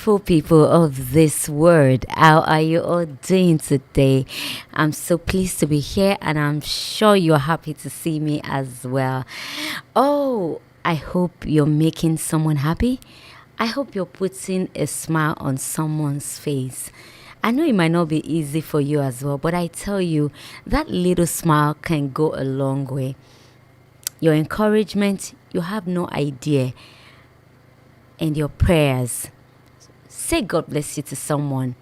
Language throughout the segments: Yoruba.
beautiful people of this world. How are you all doing today? I'm so pleased to be here and I'm sure you're happy to see me as well. Oh, I hope you're making someone happy. I hope you're putting a smile on someone's face. I know it might not be easy for you as well, but I tell you, that little smile can go a long way. Your encouragement, you have no idea, and your prayers. Say God bless you to someone.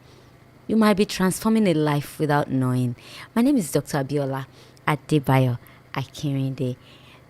You might be transforming a life without knowing. My name is Dr. Abiola Adebayo Akinrinde.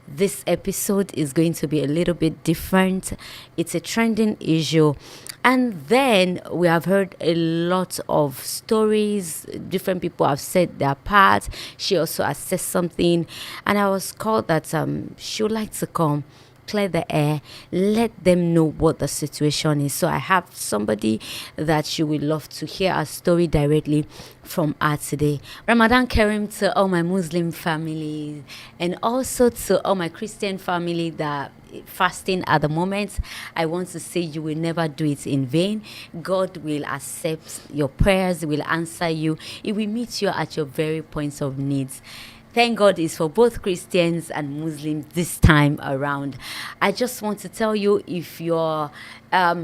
This episode is going to be a little bit different. It's a trending issue. And then we have heard a lot of stories. Different people have said their part. She also has said something. And I was called that she would like to come, clear the air, let them know what the situation is. So I have somebody that you will love to hear a story directly from her today. Ramadan Kareem to all my Muslim family and also to all my Christian family that fasting at the moment. I want to say you will never do it in vain. God will accept your prayers, will answer you. It will meet you at your very points of needs. Thank God it's for both Christians and Muslims this time around. I just want to tell you, if you're a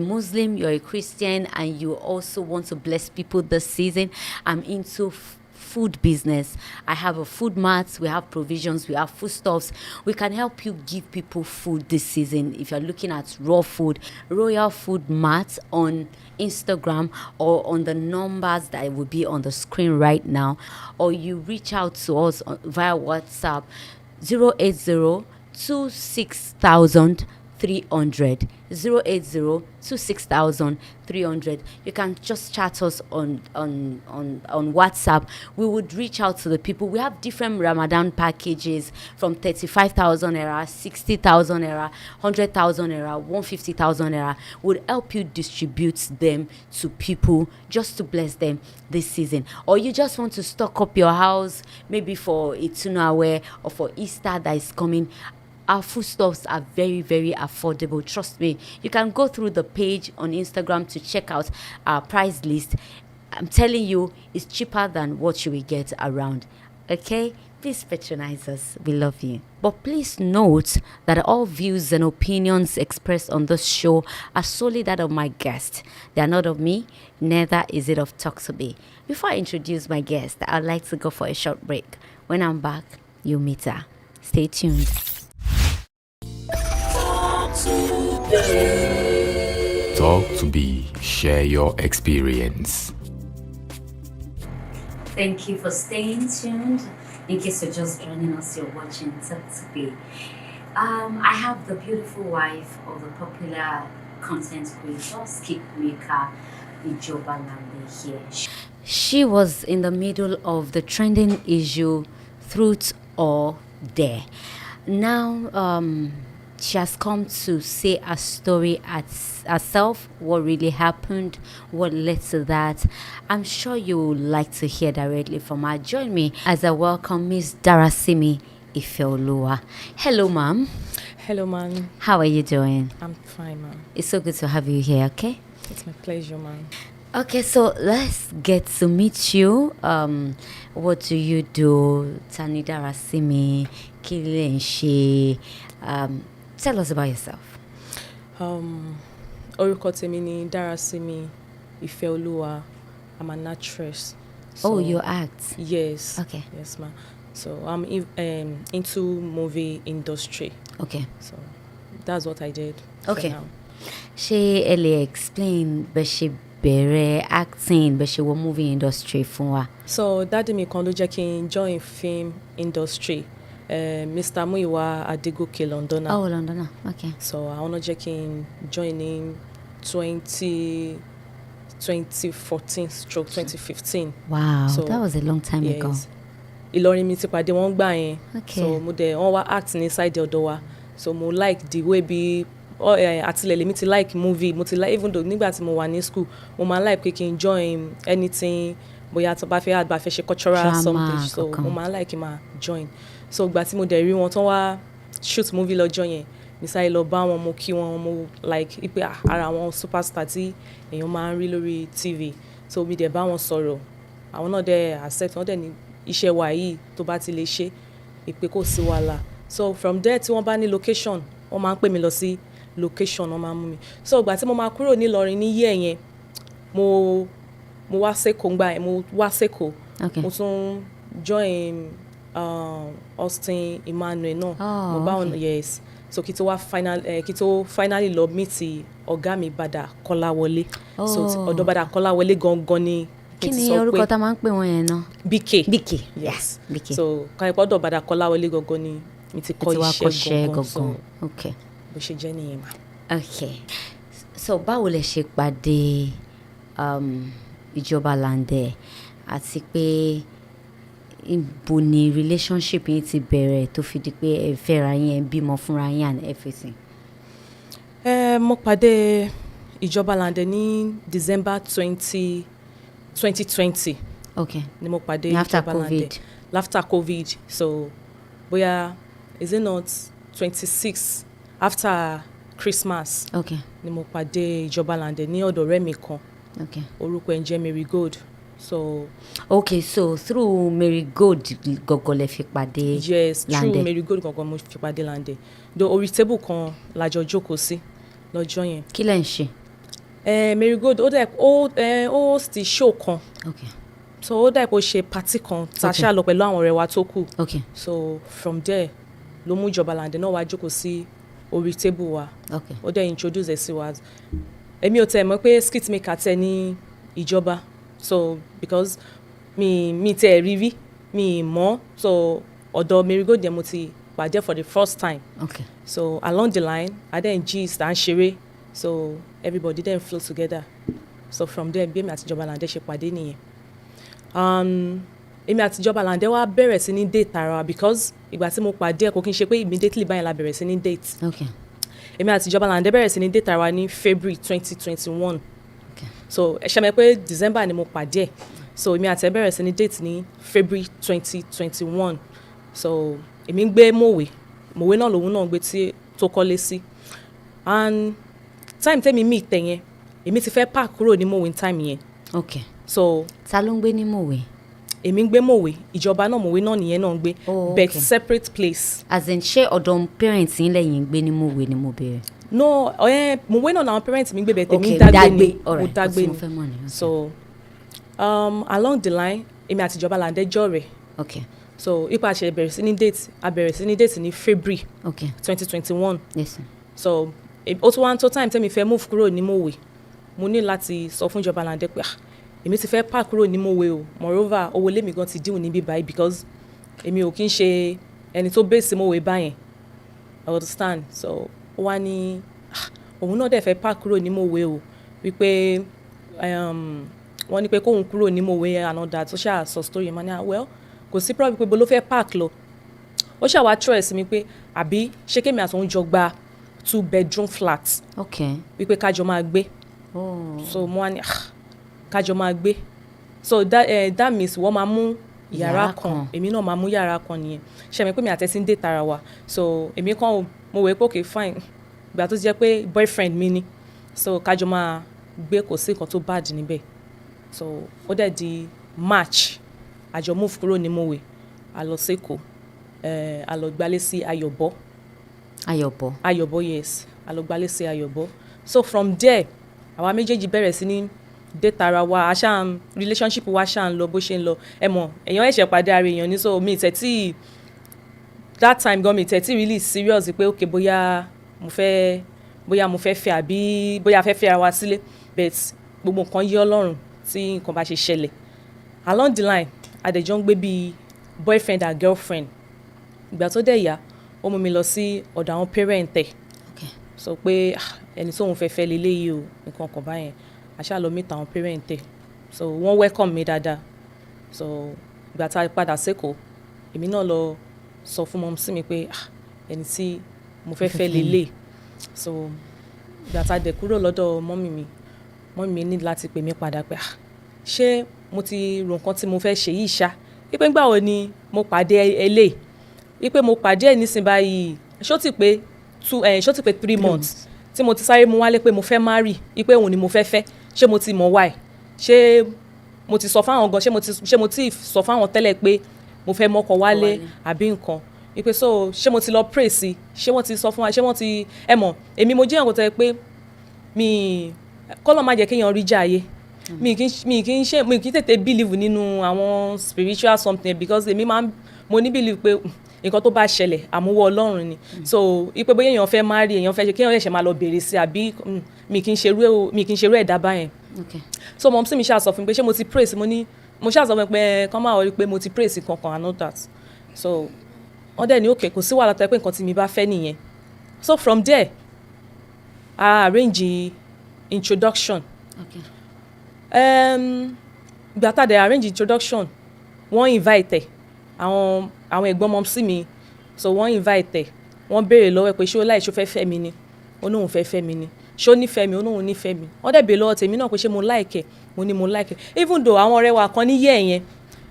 Muslim, you're a Christian, and you also want to bless people this season, I'm into food business. I have a food mart, we have provisions, we have foodstuffs. We can help you give people food this season. If you're looking at raw food, Royal Food Mart on Instagram or on the numbers that will be on the screen right now, or you reach out to us via WhatsApp 080 26,300 08026,300. You can just chat us on WhatsApp. We would reach out to the people. We have different Ramadan packages from 35,000 naira, 60,000 naira, 100,000 naira, 150,000 naira. Would help you distribute them to people just to bless them this season. Or you just want to stock up your house maybe for Itunawe or for Easter that is coming. Our foodstuffs are very, very affordable. Trust me. You can go through the page on Instagram to check out our price list. I'm telling you, it's cheaper than what you will get around. Okay? Please patronize us. We love you. But please note that all views and opinions expressed on this show are solely that of my guest. They are not of me, neither is it of Talk2Be. Before I introduce my guest, I'd like to go for a short break. When I'm back, you'll meet her. Stay tuned. Talk2Be, share your experience. Thank you for staying tuned. In case you're just joining us, you're watching Talk2Be. I have the beautiful wife of the popular content creator, skip maker, Lande here. She was in the middle of the trending issue, Truth or Dare. Now, she has come to say a story herself, what really happened, what led to that. I'm sure you would like to hear directly from her. Join me as I welcome Miss Dara Ifeoluwa. Hello, ma'am. Hello, man. How are you doing? I'm fine, man. It's so good to have you here, okay? It's my pleasure, man. Okay, so let's get to meet you. What do you do? Tani Dara Kilenshi. Tell us about yourself. Orúkọ tèmi ni Dara Ifeoluwa. I'm an actress. So, you act? Yes. Okay. Yes, ma'am. So I'm into movie industry. Okay. So that's what I did. Okay. For now. She Ellie explain, but she bere acting, but she was movie industry fún wa. So daddy mi kan ló jẹ́ kí n join film industry. Mr. Muyiwa Adegoke Londoner. Oh, Londoner. Okay. So I want to jẹ́ kí n join in 2014/2015. Wow, so, that was a long time ago. Ìlọrin mi ti pàdé wọn gbà yẹn. Okay. So mo dẹ̀ wọ́n wá act ní side ọ̀dọ̀ wa. So mo like the way bí àtìlẹ́lẹ̀ mi ti like movie, mo ti like even though nígbà tí mo wà ní school, mo máa like pé kí n join anything bóyá tó bá fẹ́ ṣe cultural drama, something. So mo máa like máa join. So ìgbà tí mo dẹ̀ rí wọn tán wá shoot movie lọ́jọ́ yẹn, mi sáré lọ bá wọn, mo kí wọn, mo like ipe ara àwọn superstar tí èèyàn máa ń rí lórí TV, so mi dẹ̀ bá wọn sọ̀rọ̀, àwọn náà dẹ̀ accept, wọ́n dẹ̀ ní iṣẹ́ wa yìí tó bá ti lè ṣe ìpè kò sí wàhálà. So from there tí wọ́n bá ní location, wọ́n máa ń pè mí lọ sí location, wọ́n máa ń mú mi. So ìgbà tí mo máa kúrò ní Ìlọrin ní year yẹn, mo wá sẹ́kọ̀ọ́ ngbà yẹn, mo wá sẹ́kọ̀ọ́, mo tún join Austin Emmanuel náà, mo bá wọn, yes, so kí tó finally lọ meet ọ̀gá mi Bàdà Kọ́láwọlé, so ọ̀dọ̀ Bàdà Kọ́láwọlé gangan ni kí ni orúkọ tá máa ń pè wọ́n yẹn náà? BK, yes, BK. So káyọ̀pọ̀ ọ̀dọ̀ Bàdà Kọ́láwọlé gangan ni mi ti kọ́ iṣẹ́ gangan, so okay, bó ṣe jẹ́ nìyẹn mà. Okay, so báwo lẹ ṣe pàdé ìjọba Lande, àti pé ibo ni relationship yín ti bẹ̀rẹ̀ tó fi di pé ẹ fẹ́ra yín, ẹ bímọ fúnra yín and everything? Mo pàdé ìjọba Lande ní December 2020. Okay. Ni mo pàdé after ìjọba COVID. Lande. After COVID, so bóyá is it not 26 after Christmas? Okay. Ni mo pàdé ìjọba Lande ní ọ̀dọ̀ ọ̀rẹ́ mi kan. Okay. Orúkọ ẹ̀ ń jẹ́ Marigold. So okay, so through Marigold gọgọ lẹ fi pàdé yes, Lande. through Marigold gangan mo fi pàdé Lande. Do orí table kan la jọ jókòó sí lọ́jọ́ yẹn. Kí lẹ ń ṣe? Marigold ó host show kan. Okay. So ó dà pé ó ṣe party kan tá a ṣáà lọ pẹ̀lú àwọn ọ̀rẹ́ wa tó kù. Okay. So from there ló mú ìjọba Lande náà wá jókòó sí orí table wa. Okay. Ó dẹ̀ introduce ẹ̀ sí wa. Èmi ò tẹ̀ mọ̀ pé skit maker tẹ̀ ní ìjọba, so because mi tẹ̀ rí mi mọ̀, so ọ̀dọ̀ Marigold yẹn mo ti pàdé for the first time. Okay. So along the line I then gist and ṣeré, so everybody then flow together. So from there bí èmi àti ìjọba Lande ṣe pàdé nìyẹn. Èmi àti ìjọba Lande wá bẹ̀rẹ̀ sí ní date ara, because ìgbà tí mo pàdé ẹ̀ kò kí n ṣe pé immediately báyìí la bẹ̀rẹ̀ sí ní date. Okay. Èmi àti ìjọba Lande bẹ̀rẹ̀ sí ní date ara ní February 2021. Okay. So ẹ ṣe mọ̀ pé December ni mo pàdé ẹ̀, so èmi àti ẹ̀ bẹ̀rẹ̀ sí ní date ní February 2021. So èmi ń gbé Mòwe náà lòun náà gbé tí tó kọ́lé sí, and time tẹ́mi meet tẹ̀yẹn èmi ti fẹ́ park kúrò ní Mòwe time yẹn. Okay. So ta ló ń gbé ní Mòwe? èmi ń gbé Mòwe, ìjọba náà Mòwe náà nìyẹn náà ń gbé, but separate place. As in ṣé ọ̀dọ̀ parents yín lẹ́yìn ń gbé ní Mòwe ni mo bẹ̀rẹ̀? No, Mòwe náà làwọn parents mi gbé, bẹ̀ tèmi Okay, dágbé ni, all mo right, dágbé mo fẹ́ mọ̀ ni. ni. So along the line èmi àti ìjọba Lande jọ̀rẹ́. Okay. So ipa a bẹ̀rẹ̀ sí ní date ní February Okay. 2021. Yes, sir. So ó tún wá ń tó time tẹ́mi fẹ́ move kúrò ní Mòwe, mo ní láti sọ fún ìjọba Lande pé èmi ti fẹ́ park kúrò ní Mòwe o, moreover owó lémi gan ti dín níbí báyìí, because èmi ò kí ń ṣe ẹni tó base Mòwe báyẹn, I understand. So ó wá ní òun náà dẹ̀ fẹ́ park kúrò ní Mòwe o, wípé wọ́n ní pé kóun kúrò ní Mòwe and all that, ó ṣáà sọ story yẹn, mania well kò sí problem pé bó ló fẹ́ park lọ. Ó ṣáà wá choice mi pé àbí ṣé kémi àtòun jọ gba 2 bedroom flat. Okay. Wípé kájọ máa gbé. Oh. So mo wá ní kájọ máa gbé, so that means wọ́n máa mú yàrá kan, èmi náà máa mú yàrá kan nìyẹn. Ṣé mi pé mi àtẹ́sí ń dé tara wa, so èmi kàn mo wẹ̀ pé okay fine, ìgbà tó jẹ́ pé boyfriend mi ni, so kájọ máa gbé, kò sí nǹkan tó bad níbẹ̀. So ó dẹ̀ di March àjọ move kúrò ní Mòwe, a lọ sẹ́kọ̀ọ́, a lọ gbálé sí Ayọ̀bọ̀. Yes, a lọ gbálé sí Ayọ̀bọ̀. So from there àwa méjèèjì bẹ̀rẹ̀ sí ní date ara wa, relationship wa ṣáà ń lọ bó ṣe ń lọ. Ẹ mọ̀ èèyàn ẹ̀ṣẹ̀ pàdé ara èèyàn ní, so mi tẹ̀tí that time gan mi tẹ̀tí really serious pé okay bóyá mo fẹ́ fẹ́ àbí bóyá fẹ́ ara wa sílé, but gbogbo nǹkan yí Ọlọ́run tí nǹkan bá ṣe ṣẹlẹ̀. Along the line adẹ̀jọ́ ń gbé bíi boyfriend and girlfriend. Ìgbà tó dẹ̀ yá ó mú mi lọ sí ọ̀dọ̀ àwọn parent ẹ̀. Okay. So pé ẹni tóun fẹ́ leléyìí o, nǹkan kan báyẹn, a ṣáà lọ meet àwọn parent ẹ̀, so wọ́n welcome mi dáadáa. So ìgbà tá a padà sẹ́kọ̀ọ́ èmi náà lọ sọ fún mọ́mí sí mi pé ẹni tí mo fẹ́ lélẹ̀. So ìgbà tá a dẹ̀ kúrò lọ́dọ̀ mọ́mí mi ní láti pè mí padà pé ṣé mo ti rò nǹkan tí mo fẹ́ ṣe yìí ṣá, wípé nígbà wo ni mo pàdé eléyìí, wípé mo pàdé ẹ̀ nísìnyí báyìí, ṣó ti pé ṣó ti pé 3 months tí mo ti sáré mú wálé pé mo fẹ́ marry ipe òun ni mo fẹ́ fẹ́ ṣé mo ti mọ̀ why ṣé mo ti sọ fáwọn gan ṣé mo ti sọ fáwọn tẹ́lẹ̀ pé mo fẹ́ mọ́kọ wálé àbí nǹkan ipe so ṣé mo ti lọ pray sí ṣé wọ́n ti sọ fún wa ṣé wọ́n ti ẹ mọ̀ èmi mo jẹ́ nǹkan tẹ́ pé mi kọ́lọ́ má jẹ́ kéèyàn rí jà ayé mi kì í tètè believe nínú àwọn spiritual something because èmi mo ní believe pé nǹkan tó bá ṣẹlẹ̀ àmúwọ́ Ọlọ́run ni so ipe bóyá èèyàn fẹ́ marry èèyàn fẹ́ ṣe kéèyàn ṣẹ̀ṣẹ̀ máa lọ bèrè sí àbí mi kì í ṣerú ẹ̀dá báyẹn so mọ̀ sí mi ṣáà sọ fún mi pé ṣé mo ti pray sí mo ṣáà sọ fún mi pé kán máa wọrí pé mo ti pray sí kankan and all that so wọ́n dẹ̀ ní okay kò sí wàhálà tó yẹ pé nǹkan tí mi bá fẹ́ nìyẹn so from there I arrange introduction ìgbà tá a dẹ̀ arrange introduction wọ́n invite àwọn ẹ̀gbọ́n mọ́ sí mi so wọ́n invite wọ́n béèrè lọ́wọ́ ẹ̀ pé ṣé ó láì ṣó fẹ́ fẹ́ mi ni ó ní òun fẹ́ fẹ́ mi ni ṣé ó nífẹ̀ẹ́ mi ó ní òun nífẹ̀ẹ́ mi wọ́n dẹ̀ béèrè lọ́wọ́ tèmi náà pé ṣé mo like ẹ̀ mo ní mo like ẹ̀ even though àwọn ọ̀rẹ́ wa kan ní yẹ́ ẹ̀yẹn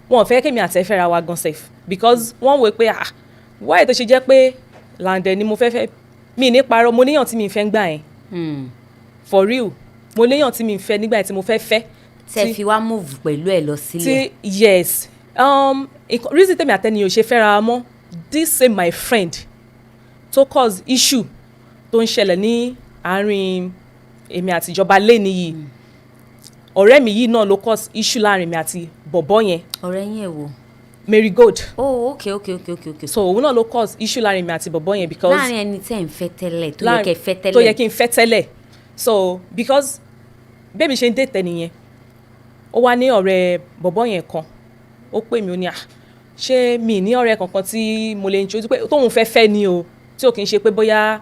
wọn ò fẹ́ kémi àti ẹ̀ fẹ́ra wa gan sef because wọ́n wò pé why tó ṣe jẹ́ pé Lande ni mo fẹ́ mi ní parọ́ mo níyàn tí mi fẹ́ ń gbà yẹn for real mo níyàn tí mi fẹ́ nígbà yẹn tí mo fẹ́ fẹ́. tẹ́ fi wá move pẹ̀lú ẹ̀ lọ sílẹ̀. yes reason tèmi àtẹnìyàn ò ṣe fẹ́ra mọ́ this same my friend tó cause issue tó ń ṣẹlẹ̀ ní àárín èmi àti ìjọba lẹ́ni yìí ọ̀rẹ́ mi yìí náà ló cause issue láàrin mi àti bọ̀bọ́ yẹn. ọ̀rẹ́ yẹn wo. Marigold. oh okay. so òun náà ló cause issue láàrin mi àti bọ̀bọ́ yẹn because. láàrin ẹni tẹ́ ń fẹ́ tẹ́lẹ̀ tó yẹ kẹ́ fẹ́ tẹ́lẹ̀. tó yẹ kí n fẹ́ tẹ́lẹ̀ so because bẹ́ẹ̀mi ṣe ń dé tẹ́ nìyẹn ó wá ní ọ̀rẹ́ bọ̀bọ́ yẹn kan ó pè mí ó ní ṣé mi ní ọ̀rẹ́ kankan tí mo lè introduce pé tóun fẹ́ ni o tí ò kì í ṣe pé bóyá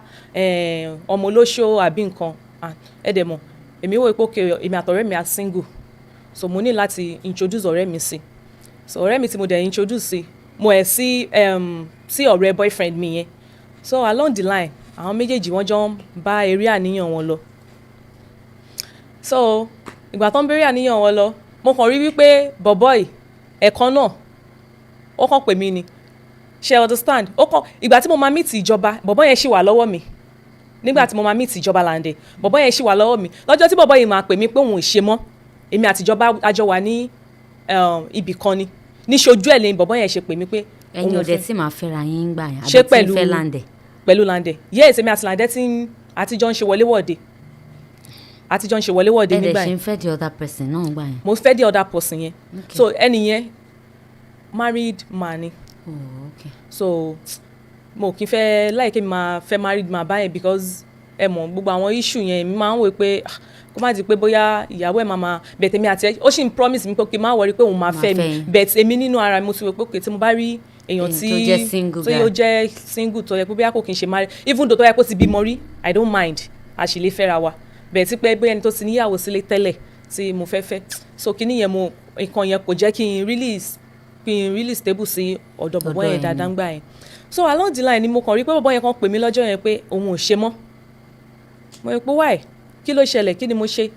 ọmọ olóṣó àbí nǹkan ẹ̀dẹ̀ mọ̀ èmi wò pé òkè èmi àtọ̀rẹ́ mi are single so mo ní láti introduce ọ̀rẹ́ mi sí so ọ̀rẹ́ mi tí mo dẹ̀ introduce sí mo ẹ̀ sí ọ̀rẹ́ boyfriend mi yẹn so along the line àwọn méjèèjì wọ́n jọ ń bá eré àníyàn wọn lọ so ìgbà tó ń bẹ̀rẹ̀ àníyàn wọn lọ mo kàn rí wípé bọ̀bọ́ì ẹ̀kan náà ó kàn pè mí ni ṣe understand ó kàn ìgbà tí mo máa meet ìjọba bọ̀bọ́ yẹn ṣì wà lọ́wọ́ mi nígbà tí mo máa meet ìjọba Lande bọ̀bọ́ yẹn ṣì wà lọ́wọ́ mi lọ́jọ́ tí bọ̀bọ́ yìí máa pè mí pé òun ò ṣe mọ́ èmi àti ìjọba àjọ wà ní ibì kan ni níṣojú ẹ̀ lẹ́yìn bọ̀bọ́ yẹn ṣe pè mí pé. ẹ̀yin ò dẹ̀ tí màá fẹ́ra yín gbà yẹn ṣé àbí tí ń fẹ́ Lande. pẹ̀lú Lande yes èmi àti Lande àtijọ́ ń ṣe wọléwọ̀de nígbà yẹn. ẹ dẹ̀ ṣe ń fẹ́ the other person náà gbà yẹn. mo fẹ́ the other person yẹn so ẹni yẹn married man ni. Okay. so mo kì í fẹ́ láìké mi máa fẹ́ married man báyẹn because ẹ mọ̀ gbogbo àwọn issue yẹn mi máa ń wò pé kó má di pé bóyá ìyàwó ẹ̀ máa bẹ̀tẹ̀ mi àti ẹ̀ ó sì ń promise mi pé kí n má worry pé òun máa fẹ́ mi bẹ̀tẹ̀ èmi nínú ara mo ti wò pé òkè tí mo bá rí èèyàn tí ó jẹ́ single tó yẹ pé bóyá kò kí n ṣe married even though tó yẹ kó ti bímọ rí I don't mind a sì lè fẹ́ra wa bẹ̀tẹ̀ pé bóyá ẹni tó ti níyàwó sílé tẹ́lẹ̀ tí mo fẹ́ so kíní yẹn nǹkan yẹn kò jẹ́ kí n really stable sí ọ̀dọ̀ bọ̀bọ̀ yẹn dáadáa ń gbà yẹn so along the line ni mo kàn rí pé bọ̀bọ̀ yẹn kan pè mí lọ́jọ́ yẹn pé òun ò ṣe mọ́ mo rí pé why kí ló ṣẹlẹ̀ kí ni mo ṣe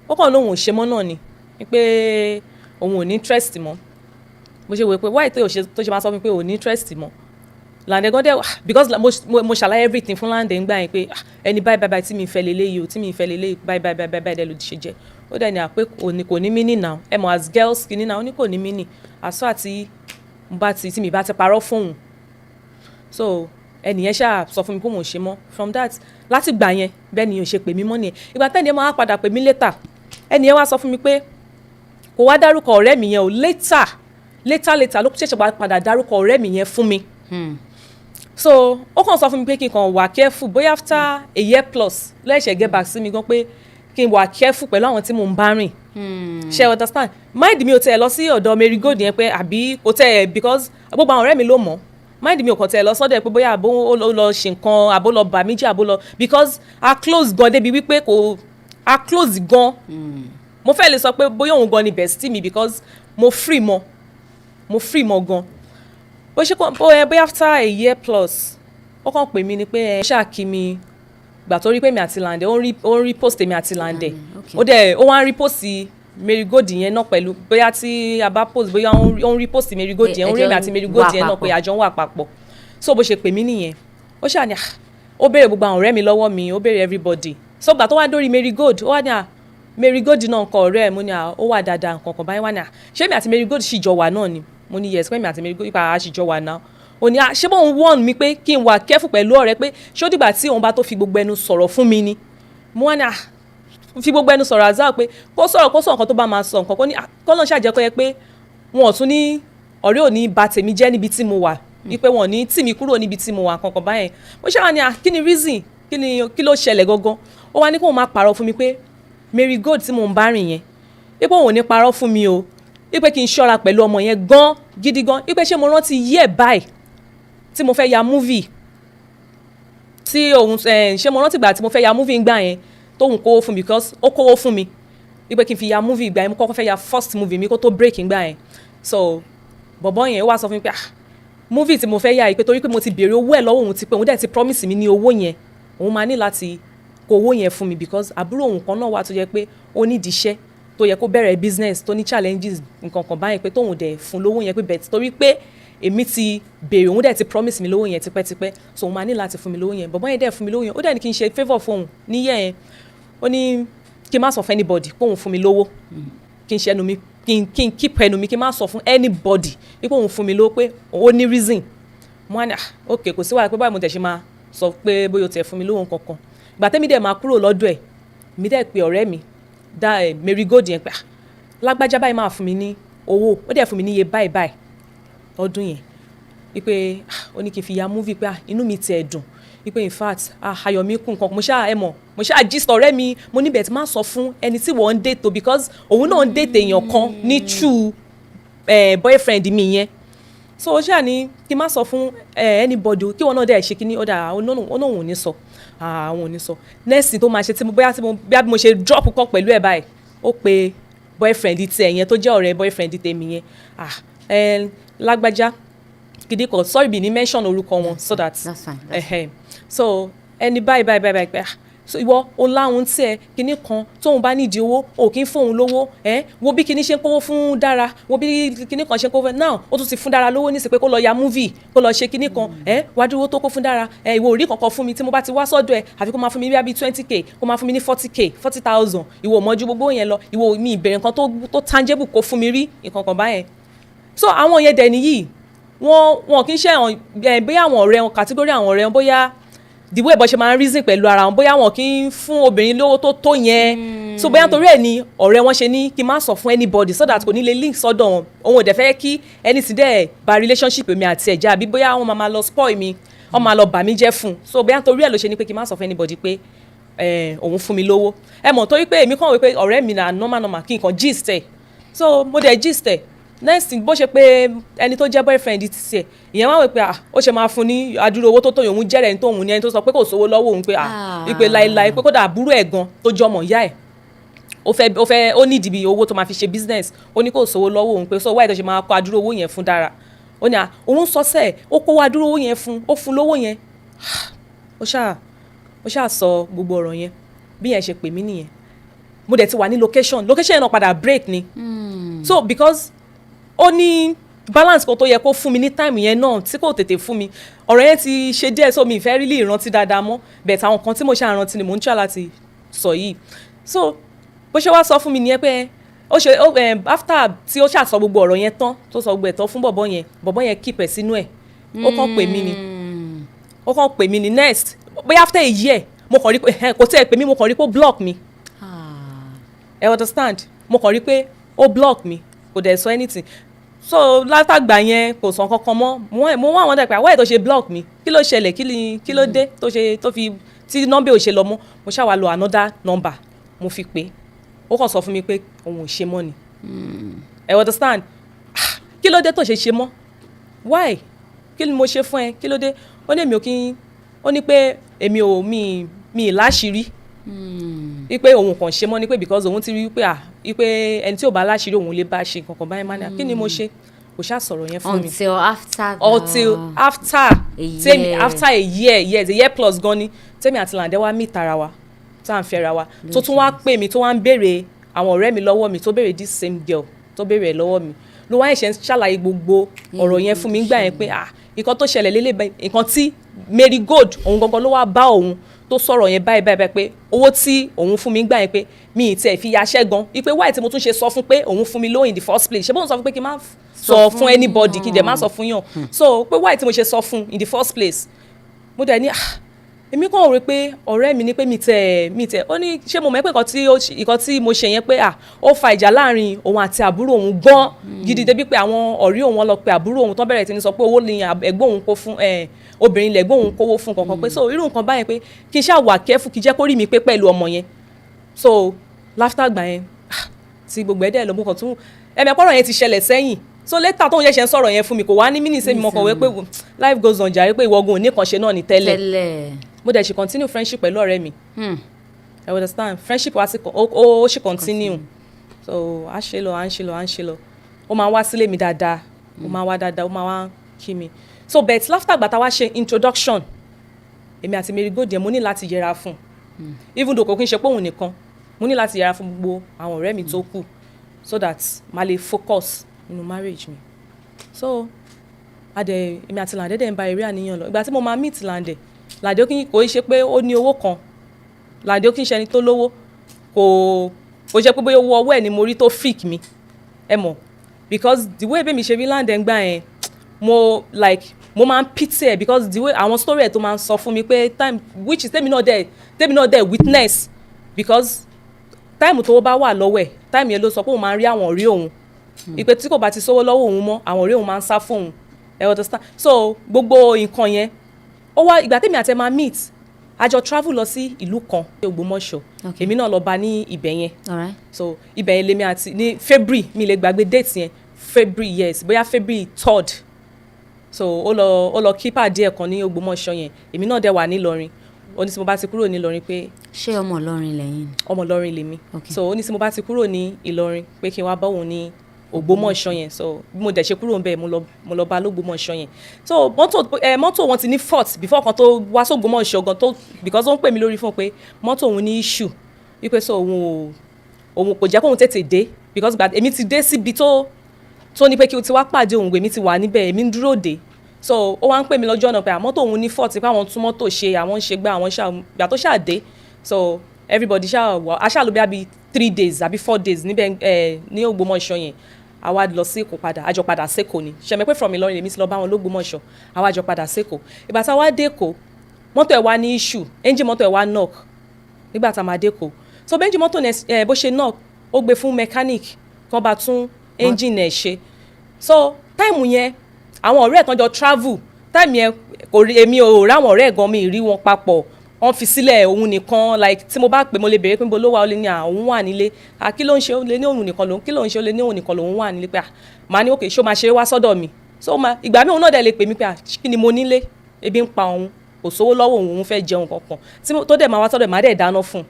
ó kàn lóun ò ṣe mọ́ náà ni pé òun ò ní interest mọ́ mo ṣe wò pé why tó ṣe máa sọ fún mi pé òun ní interest mọ́ Lande gan dẹ̀ because mo ṣàlàyé everything fún Lande ń gbà yẹn pé ẹni báyìí tí mi fẹ́ leléyìí o tí mi fẹ́ leléyìí báyìí dẹ̀ ló ti ṣe jẹ́ ó dẹ̀ ní àpé kò ní meaning now ẹ mọ̀ as girls kìíní náà ó ní kò ní meaning àṣọ àti tí mi bá ti parọ́ fóun so ẹnìyẹn ṣáà sọ fún mi pé mo ṣe mọ́ from that láti gbà yẹn bẹ́ẹ̀ ni yóò ṣe pè mí mọ́ nìyẹn ìgbà tẹ́ni ẹ máa padà pè mí later ẹnìyẹn wá sọ fún mi pé kò wá dárúkọ ọ̀rẹ́ mi yẹn o later ló ṣẹ̀ṣẹ̀ padà dárúkọ ọ̀rẹ́ mi yẹn fún mi so ó kàn sọ fún mi pé kí n kàn wà careful bóyá after a year plus lẹ́ẹ̀ṣẹ̀ get back sí mi gan pé kí n wà careful pẹ̀lú àwọn tí mò ń bá rìn ṣe understand mind mi ò tẹ̀ lọ sí ọ̀dọ̀ Marigold yẹn pé àbí kò tẹ̀ because gbogbo àwọn ọ̀rẹ́ mi ló mọ̀ mind mi ò kàn tẹ̀ lọ sọ́dọ̀ ẹ̀ pé bóyá àbó ó lọ ṣe nǹkan àbó lọ bà mí jẹ́ àbó lọ because a close gan débi wípé a close gan mo fẹ́ lè sọ pé bóyá òun gan ni bestie mi because mo free mọ́ gan bó ṣe kàn bóyá after a year plus ó kàn pè mí ni pé ẹ ṣáà kí mi gbà tó rí pé mi àti Lande ó ń repost mi àti Lande ó wá ń repost Marigold yẹn náà pẹ̀lú bóyá tí a bá post bóyá ó ń repost Marigold yẹn ó ń rí mi àti Marigold yẹn náà pé àjọ ń wà papọ̀ so bó ṣe pè mí nìyẹn ó ṣáà ní ó béèrè gbogbo àwọn ọ̀rẹ́ mi lọ́wọ́ mi, ó béèrè everybody. So gbà tó wá dórí Marigold, ó wá ní Marigold náà nǹkan ọ̀rẹ́ ẹ̀, mo ní ó wà dáadáa nǹkan kan báyìí, wá ní ṣé mi àti Marigold sì jọ wà náà ni? Mo ní yes, pé mi àti Marigold ipa sì jọ wà náà. Ó ní ṣé bóun warn mi pé kí n wà careful pẹ̀lú ọ̀rẹ́ pé ṣé ó dìgbà tí òun bá tó fi gbogbo ẹnu sọ̀rọ̀ fún mi ni? Mo wá ní fi gbogbo ẹnu sọ̀rọ̀ àzá pé kó sọ̀rọ̀ nǹkan tó bá máa sọ nǹkan kó ní kó lọ́n ṣàjẹ́kọ́ yẹ pé wọn ò tún ní ọ̀rẹ́ ò ní bà tèmi jẹ́ níbi tí mo wà, wípé wọn ò ní tì mí kúrò níbi tí mo wà kankan báyẹn. Mo ṣáà ní kí ni reason, kí ló ṣẹlẹ̀ gangan? Ó wá ní kó òun máa parọ́ fún mi pé Marigold tí mò ń bá rìn yẹn, wípé òun ò ní parọ́ fún mi o, wípé kí n ṣọ́ra pẹ̀lú ọmọ yẹn gan gidi gan, wípé ṣé mo rántí year báyìí tí mo fẹ́ ya movie tí òun ṣé mo rántí ìgbà tí mo fẹ́ ya movie ń gbà yẹn tóun kówó fún mi, because ó kówó fún mi wípé kí n fi ya movie ìgbà yẹn, mo kọ́kọ́ fẹ́ ya first movie mi kó tó break ń gbà yẹn. So bọ̀bọ́ yẹn ó wá sọ fún mi pé movie tí mo fẹ́ yà yìí pé torí pé mo ti béèrè owó ẹ̀ lọ́wọ́ òun ti pé òun dẹ̀ ti promise mi ní owó yẹn, òun máa ní láti kó owó yẹn fún mi, because àbúrò òun kan náà wà tó jẹ́ pé ó nídìí iṣẹ́ tó yẹ kó bẹ̀rẹ̀ business tó ní challenges nǹkan kan báyìí pé tóun dẹ̀ fún lówó yẹn pé bẹ̀ẹ̀ torí pé èmi ti béèrè òun dẹ̀ ti promise mi lówó yẹn tipẹ́tipẹ́, so òun máa ní láti fún mi lówó yẹn. Bọ̀bọ́ yẹn dẹ̀ fún mi lówó yẹn, ó dẹ̀ ní kí n ṣe favour fún òun níyẹ̀ yẹn, ó ní kí n má sọ fún anybody pé òun fún mi lówó, kí n ṣe ẹnu mi, kí n keep ẹnu mi, kí n má sọ fún anybody pé òun fún mi lówó, pé ó ní reason. Mo wá ní ok kò sí wàhálà pé báyìí mo tẹ̀ ṣe máa sọ pé bóyá o tẹ̀ fún mi lówó kankan. Ìgbà tẹ́mi dẹ̀ máa kúrò lọ́dọ̀ ẹ̀, mi dẹ̀ pe ọ̀rẹ́ mi Marigold yẹn pé lágbájá báyìí máa fún mi ní owó, ó dẹ̀ fún mi ní iye báyìí lọ́dún yẹn, wípé ó ní kí n fi ya movie pé inú mi ti ẹ̀ dùn, wípé in fact ayọ̀ mi kún nǹkan, mo ṣáà gist ọ̀rẹ́ mi, mo níbẹ̀ tí máa sọ fún ẹni tí wọ́n ń date o, because òun náà ń date èèyàn kan ní true boyfriend mi yẹn. So ó ṣáà ní kí n má sọ fún anybody kí wọn náà dẹ̀ ṣe kíní, ó dà ó náà ò ní sọ, àwọn ò ní sọ. Next thing tó máa ṣe tí mo ṣe drop kọ́ pẹ̀lú ẹ̀ báyìí, ó pe boyfriend tiẹ̀ yẹn tó jẹ́ ọ̀rẹ́ boyfriend tèmi yẹn, lágbájá gidi kan, sorry bí ní mention orúkọ wọn, so that that's fine. So ẹni báyìí pé so ìwọ o láhùn tiẹ̀ kíní kan tóun bá nídìí owó o kì í fóun lówó, wo bí kíní ṣe ń kówó fún Dara, wo bí kíní kan ṣe ń kówó fún now ó tún ti fún Dara lówó ní sí pé kó lọ ya movie, kó lọ ṣe kíní kan, wájú owó tó kó fún Dara, ìwọ ò rí kankan fún mi tí mo bá ti wá sọ́dọ̀ ẹ̀, àfi kó máa fún mi bí 20k, kó máa fún mi ní 40,000, ìwọ ò mọ̀jú gbogbo yẹn lọ, ìwọ mi ìbẹ̀rẹ̀ nǹkan tó tangible kó fún mi rí nǹkan kan báyẹn. So àwọn yẹn dẹ̀ nìyí wọn kì í ṣe bóyá àwọn ọ̀rẹ́ wọn, category àwọn ọ̀rẹ́ wọn, bóyá the way bó ṣe máa ń reason pẹ̀lú ara wọn, bóyá wọn kì í fún obìnrin lówó tó yẹn, so bóyá torí ẹ̀ ni ọ̀rẹ́ wọn ṣe ní kí n má sọ fún anybody, so that kò ní lè link sọ́dọ̀ wọn, òun ò dẹ̀ fẹ́ kí ẹni tí dẹ̀ bà relationship mi àti ẹ̀já, àbí bóyá wọn máa lọ spoil mi, wọn máa lọ bà mí jẹ́ fún, so bóyá torí ẹ̀ ló ṣe ní pé kí n má sọ fún anybody pé òun fún mi lówó. Mọ̀ torí pé èmi kàn wí pé ọ̀rẹ́ mi na normal kí n kàn gist ẹ̀, so mo dẹ̀ gist ẹ̀. Next thing bó ṣe pé ẹni tó jẹ́ boyfriend ti tiẹ̀, ìyẹn wá wí pé ó ṣe máa fún ní adúrú owó tó yòówù jẹ́rẹ̀ ní tóun ní ẹni tó sọ pé kò sówó lọ́wọ́ òun, pé ìpè láìláì pé kódà àbúrò ẹ̀ gan tó jọmọ̀ ìyá ẹ̀ ó ní ìdìbí owó tó máa fi ṣe business, ó ní kò sówó lọ́wọ́ òun, pé so wáyé tó ṣe máa kó adúrú owó yẹn fún Dara. Ó ní òun sọ sẹ́ẹ̀ ó kó adúrú owó yẹn fún, ó fún lówó yẹn. Ó ṣáà sọ gbogbo ọ̀rọ̀ yẹn bí yẹn ṣe pè mí nìyẹn. Mo dẹ̀ ti wà ní location yẹn náà padà break ni. So because ó ní balance kan tó yẹ kó fún mi ní time yẹn náà tí kò tètè fún mi, ọ̀rọ̀ yẹn ti ṣe díẹ̀, so mi ìfẹ́ rí lè rántí dáadáa mọ́, but àwọn kan tí mo ṣe àrántí ni mò ń try láti sọ yìí. So bó ṣe wá sọ fún mi nìyẹn pé after tí ó ṣàsọ gbogbo ọ̀rọ̀ yẹn tán, tó sọ gbogbo ẹ̀ tán fún bọ̀bọ́ yẹn keep ẹ̀ sínú ẹ̀, ó kàn pè mí ni next bóyá after a year mo kàn rí pé kò tí ẹ pè mí, mo kàn rí pé ó block mi. Understand, mo kàn rí pé ó block mi, kò dẹ̀ sọ anything. So látàgbà yẹn kò sọ kankan mọ́, mo wá àwọn dàgbà wáyé tó ṣe block mi, kí ló ṣẹlẹ̀, kí ló dé tó fi tí nọ́mbà ò ṣe lọ mọ́. Mo ṣáà wá lo another number mo fi pè, ó kàn sọ fún mi pé òun ò ṣe mọ́ ni. Understand, kí ló dé tó ṣe mọ́, why, kí ni mo ṣe fún ẹ, kí ló dé? Ó ní èmi ò kí, ó ní pé èmi ò mi láṣìírí, wípé òun kàn ṣe mọ́ ni pé because òun ti rí wípé ẹni tí ò bá láṣìírí òun lè bá ṣe nǹkan kan báyìí máa ní kí ni mo ṣe, kò ṣáà sọ̀rọ̀ yẹn fún mi after a year plus gan ni tèmi àti Lande wá meet ara wa tá à ń fẹ́ra wa, tó tún wá pè mí tó wá ń béèrè àwọn ọ̀rẹ́ mi lọ́wọ́ mi, tó béèrè this same girl tó béèrè ẹ̀ lọ́wọ́ mi, ló wá ẹ̀ṣẹ̀ ń ṣàlàyé gbogbo ọ̀rọ̀ yẹn fún mi gbà yẹn pé nǹkan tó ṣẹlẹ̀ lélẹ̀ nǹkan tí Mary Gold òun gangan ló wá bá òun tó sọ̀rọ̀ yẹn báyìí pé owó tí òun fún mi gbà yẹn pé mi ì tiẹ̀ fi yaṣẹ́ gan wípé wáyé tí mo tún ṣe sọ fún pé òun fún mi lóyún in the first place ṣé bóun sọ fún pé kí n má sọ fún anybody kí n dẹ̀ má sọ fún yàn so pé wáyé tí mo ṣe sọ fún in the first place mo dẹ̀ ní èmi kàn rí pé ọ̀rẹ́ mi ní pé mi tẹ̀ ó ní ṣé mo mọ̀ pé nǹkan tí mo ṣe yẹn pé ó fa ìjà láàrin òun àti àbúrò òun gan gidi débi pé àwọn ọ̀rẹ́ òun lọ pé àbúrò òun tó bẹ̀rẹ̀ sí ní sọ pé owó ni ẹ̀gbọ́n òun kó fún obìnrin lẹ̀gbọ́n òun kówó fún kankan pé so irú nǹkan báyẹn pé kí n ṣáà wà kẹ́fù kí jẹ́ kó rí mi pé pẹ̀lú ọmọ yẹn so láftà gbà yẹn tí gbogbo ẹ̀dẹ̀ lọ́mú kan tún ẹ̀mẹ̀pọ̀rọ̀ yẹn ti ṣẹlẹ̀ sẹ́yìn so later tóun ṣẹ̀ṣẹ̀ ń sọ̀rọ̀ yẹn fún mi kò wá ní mínì sẹ́mi mọ́kànwé pé life goes on jàre pé ìwọ́gun ò ní kàn ṣe náà ní tẹ́lẹ̀ mo dẹ̀ ṣe continue friendship pẹ̀lú ọ̀rẹ́ mi I understand friendship wa ó ṣe continue so à ń ṣe lọ ó máa wá sílé mi dáadáa ó máa wá kí mi so bet láftà gbàtà wá ṣe introduction èmi àti Mary Gold yẹn mo ní láti yẹra fún even though kò kí n ṣe pé òun nìkan mo ní láti yẹra fún gbogbo àwọn ọ̀rẹ́ mi tó kù so that ma lè focus nínú marriage mi so èmi àti Lande dẹ̀ ń ba eré àníyàn lọ ìgbà tí mo máa meet Lande kò ṣe pé ó ní owó kan Lande ó kì í ṣe ẹni tó lówó kò ṣe pé bóyá owó ọwọ́ ẹ̀ ni mo rí tó fake mi ẹ mọ̀ because the way bẹ́ẹ̀ mi ṣe rí Lande ń gbà yẹn mo máa ń pity ẹ̀ because the way àwọn story ẹ̀ tó máa ń sọ fún mi pé time which is tèmi náà dẹ̀ witness because time tó bá wà lọ́wọ́ ẹ̀ time yẹn ló sọ pé òun máa ń rí àwọn ọ̀rẹ́ òun ìpè tí kò bá ti sówó lọ́wọ́ òun mọ́ àwọn ọ̀rẹ́ òun máa ń sá fún òun ẹ understand so gbogbo nǹkan yẹn ó wá ìgbà tèmi àti ẹ máa meet a jọ travel lọ sí ìlú kan ní Ògbómọ̀ṣọ́ èmi náà lọ bá ní ibẹ̀ yẹn so ibẹ̀ yẹn lèmi àti ní February mi lè gbàgbé date yẹn February yes bóyá February 3rd so ó lọ kí pàdé ẹ̀ kan ní Ògbómọ̀ṣọ́ yẹn èmi náà dẹ̀ wà nílọrin ó ní tí mo bá ti kúrò nílọrin pé ṣé ọmọ Ìlọrin lẹ́yìn ọmọ Ìlọrin lèmi so ó ní tí mo bá ti kúrò ní Ìlọrin pé kí n wá bá òun ní Ògbómọ̀ṣọ́ yẹn so bí mo dẹ̀ ṣe kúrò ńbẹ̀ mo lọ bá lÓgbómọ̀ṣọ́ yẹn so mọ́tò wọn ti ní fault before kan tó wá sÓgbómọ̀ṣọ́ gan tó because ó ń pè mí lórí fún pé mọ́tò òun ní issue wípé so òun kò jẹ́ kóun tètè dé because èmi ti dé síbi tó ní pé kí o ti wá pàdé òun èmi ti wà níbẹ̀ èmi ń dúró dé so ó wá ń pè mí lọ́jọ́ náà pé mọ́tò òun ní fault pé àwọn tún mọ́tò ṣe àwọn ń ṣe gbá àwọn gbà tó ṣáà dé so everybody ṣáà ló bí àbí 3 days àbí 4 days níbẹ̀ ní Ògbómọ̀ṣọ́ yẹn àwa lọ sí Èkó padà àjọ padà sẹ́kọ̀ọ́ ni ṣẹ̀mẹ̀ pé from Ìlọrin èmi ti lọ bá wọn l'Ógbómọ̀ṣọ́ àwa àjọ padà sẹ́kọ̀ọ́ ìgbà tá a wá dé Èkó mọ́tò ẹ̀ wá ní issue engine mọ́tò ẹ̀ wá knock nígbà tá a máa dé Èkó so bí engine mọ́tò bó ṣe knock ó gbé fún mechanic kan bá tún engine ẹ̀ ṣe so táìmù yẹn àwọn ọ̀rẹ́ ẹ̀ tán jọ travel táìmù yẹn èmi ò ráwọn ọ̀rẹ́ ẹ̀ gan mi rí wọn papọ̀ wọ́n fi sílẹ̀ òun nìkan like tí mo bá pè mo lè béèrè pé mo ló wà ó lè ní òun wà nílé kí ló ń ṣe ó lè ní òun nìkan lòun kí ló ń ṣe ó lè ní òun nìkan lòun wà nílé pé màá ní òkè ṣó máa ṣeré wá sọ́dọ̀ mi so ìgbà míì òun náà dẹ̀ lè pè mí pé kí ni mo nílé ebi ń pa òun kò sówó lọ́wọ́ òun fẹ́ jẹun kankan tó dẹ̀ máa wá sọ́dọ̀ màá dẹ̀ dáná fún